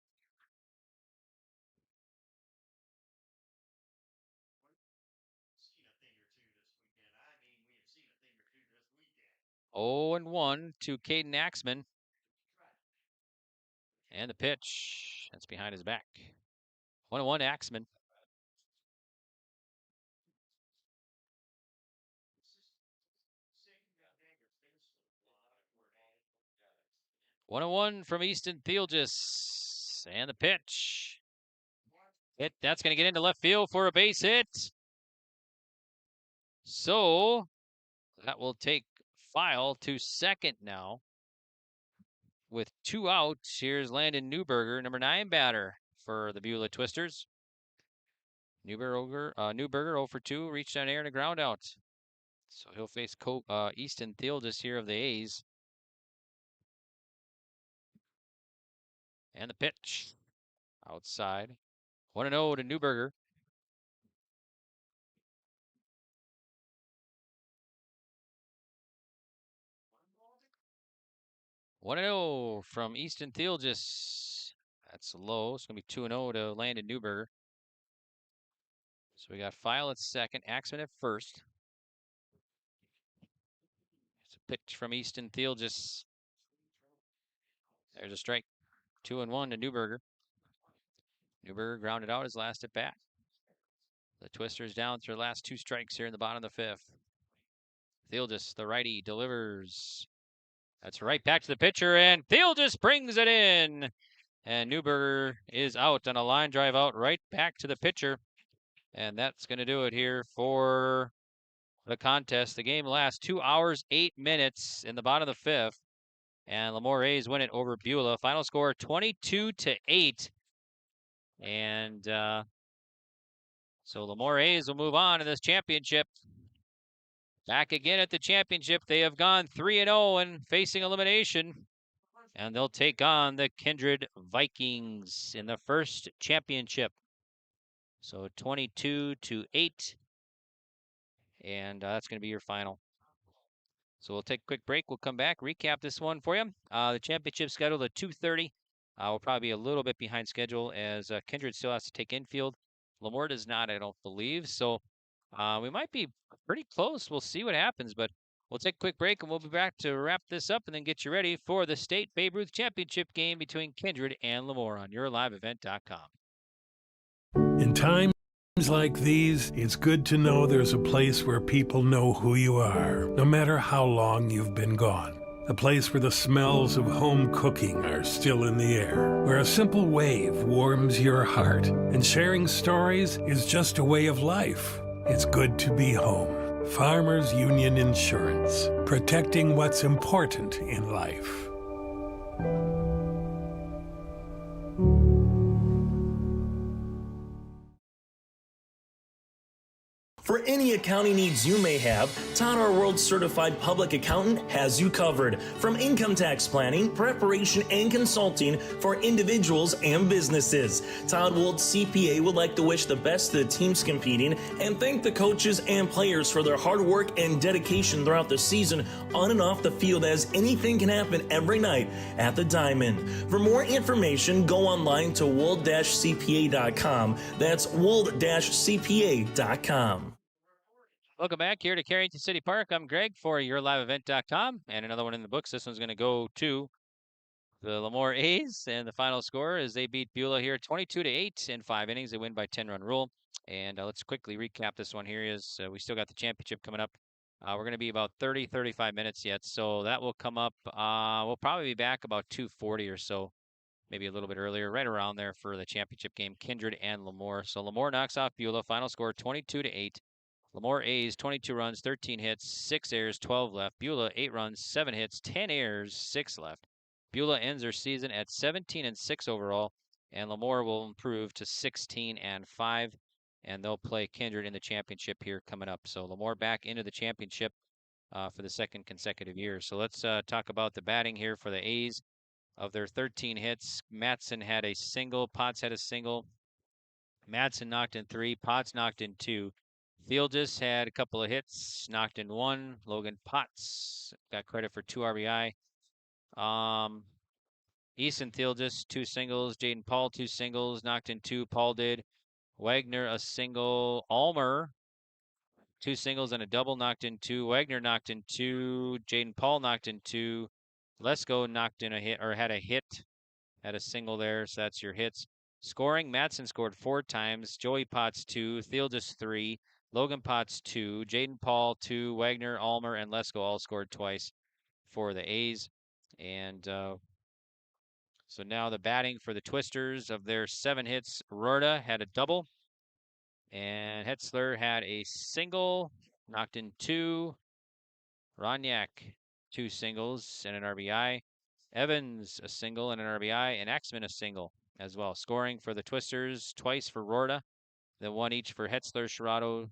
Oh, and 1 to Caden Axman. And the pitch. That's behind his back. 1-1 to Axman. One and 1 from Easton Thielges. And the pitch. That's going to get into left field for a base hit. So that will take File to second now. With 2 outs, here's Landon Newberger, number 9 batter for the Beulah Twisters. Newberger 0 for 2, reached on air and a ground out. So he'll face Easton Thielges here of the A's. And the pitch. Outside. 1-0 to Newberger. One 1-0 from Easton Thielges. That's low. It's going to be 2-0 to Landon Newberger. So we got File at second, Axman at first. It's a pitch from Easton Thielges. There's a strike. 2-1 to Newberger. Newberger grounded out his last at bat. The Twisters down through the last 2 strikes here in the bottom of the 5th. Thielges, the righty, delivers. That's right back to the pitcher, and Thielges brings it in. And Newberger is out on a line drive out right back to the pitcher. And that's going to do it here for the contest. The game lasts 2 hours, 8 minutes in the bottom of the 5th. And Lamoure A's win it over Beulah. Final score 22-8. And so Lamoure A's will move on to this championship. Back again at the championship. They have gone 3-0 and facing elimination. And they'll take on the Kindred Vikings in the first championship. So 22-8. And that's going to be your final. So we'll take a quick break. We'll come back, recap this one for you. The championship scheduled at 2:30. We'll probably be a little bit behind schedule as Kindred still has to take infield. Lamoure does not, I don't believe. So we might be pretty close. We'll see what happens, but we'll take a quick break and we'll be back to wrap this up and then get you ready for the state Babe Ruth Championship game between Kindred and Lamoure on yourliveevent.com. In times like these, it's good to know there's a place where people know who you are, no matter how long you've been gone. A place where the smells of home cooking are still in the air, where a simple wave warms your heart, and sharing stories is just a way of life. It's good to be home. Farmers Union Insurance, protecting what's important in life. For any accounting needs you may have, Todd R. World Certified Public Accountant has you covered. From income tax planning, preparation, and consulting for individuals and businesses. Todd Wold CPA would like to wish the best to the teams competing and thank the coaches and players for their hard work and dedication throughout the season on and off the field, as anything can happen every night at the Diamond. For more information, go online to wold-cpa.com. That's wold-cpa.com. Welcome back here to Carrington City Park. I'm Greg for yourliveevent.com, and another one in the books. This one's going to go to the Lamoure A's, and the final score is they beat Beulah here 22-8 in 5 innings. They win by 10-run rule. And let's quickly recap this one here. We still got the championship coming up. We're going to be about 35 minutes yet, so that will come up. We'll probably be back about 2:40 or so, maybe a little bit earlier, right around there for the championship game, Kindred and Lamoure. So Lamoure knocks off Beulah. Final score 22-8. Lamoure A's 22 runs, 13 hits, 6 errors, 12 left. Beulah 8 runs, 7 hits, 10 errors, 6 left. Beulah ends their season at 17-6 overall, and Lamoure will improve to 16-5, and they'll play Kindred in the championship here coming up. So Lamoure back into the championship for the second consecutive year. So let's talk about the batting here for the A's. Of their 13 hits, Matson had a single, Potts had a single. Madsen knocked in 3, Potts knocked in 2. Fieldus had a couple of hits, knocked in 1. Logan Potts got credit for 2 RBI. Eason Fieldus, 2 singles. Jaden Paul, 2 singles, knocked in 2. Paul did. Wagner, a single. Almer, 2 singles and a double, knocked in 2. Wagner knocked in 2. Jaden Paul knocked in 2. Lesko knocked in a hit, or had a hit, had a single there, so that's your hits. Scoring, Matson scored 4 times. Joey Potts 2. Fieldus 3. Logan Potts 2, Jaden Paul 2, Wagner, Almer, and Lesko all scored twice for the A's. And so now the batting for the Twisters. Of their 7 hits, Rorda had a double, and Hetzler had a single, knocked in 2. Ronyak, 2 singles and an RBI. Evans, a single and an RBI, and Axman, a single as well. Scoring for the Twisters, twice for Rorda, then 1 each for Hetzler, Sherrado,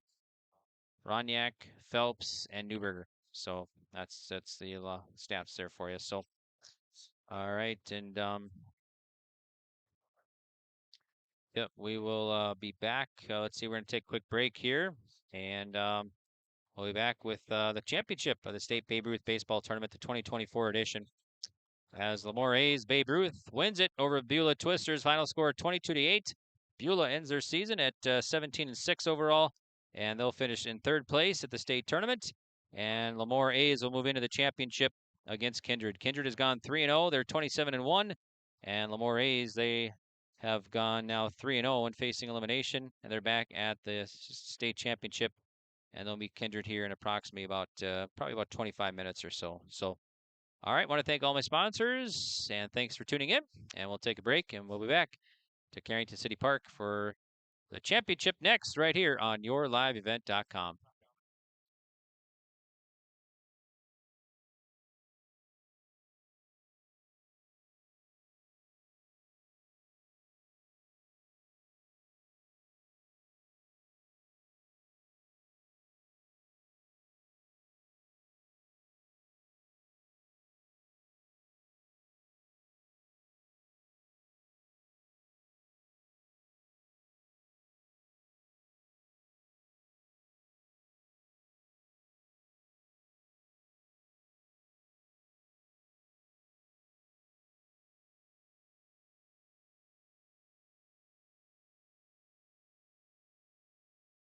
Ronyak, Phelps, and Newberger. So that's the stats there for you. So, all right, and yep, we will be back. Let's see, we're gonna take a quick break here, and we'll be back with the championship of the State Babe Ruth Baseball Tournament, the 2024 edition. As Lamoure A's Babe Ruth wins it over Beulah Twisters. Final score 22-8. Beulah ends their season at 17-6 overall, and they'll finish in 3rd place at the state tournament. And Lamoure A's will move into the championship against Kindred. Kindred has gone 3-0. They're 27-1. And Lamoure A's, they have gone now 3-0 and facing elimination. And they're back at the state championship. And they'll meet Kindred here in approximately probably about 25 minutes or so. So, all right, want to thank all my sponsors. And thanks for tuning in. And we'll take a break, and we'll be back to Carrington City Park for the championship next, right here on yourliveevent.com.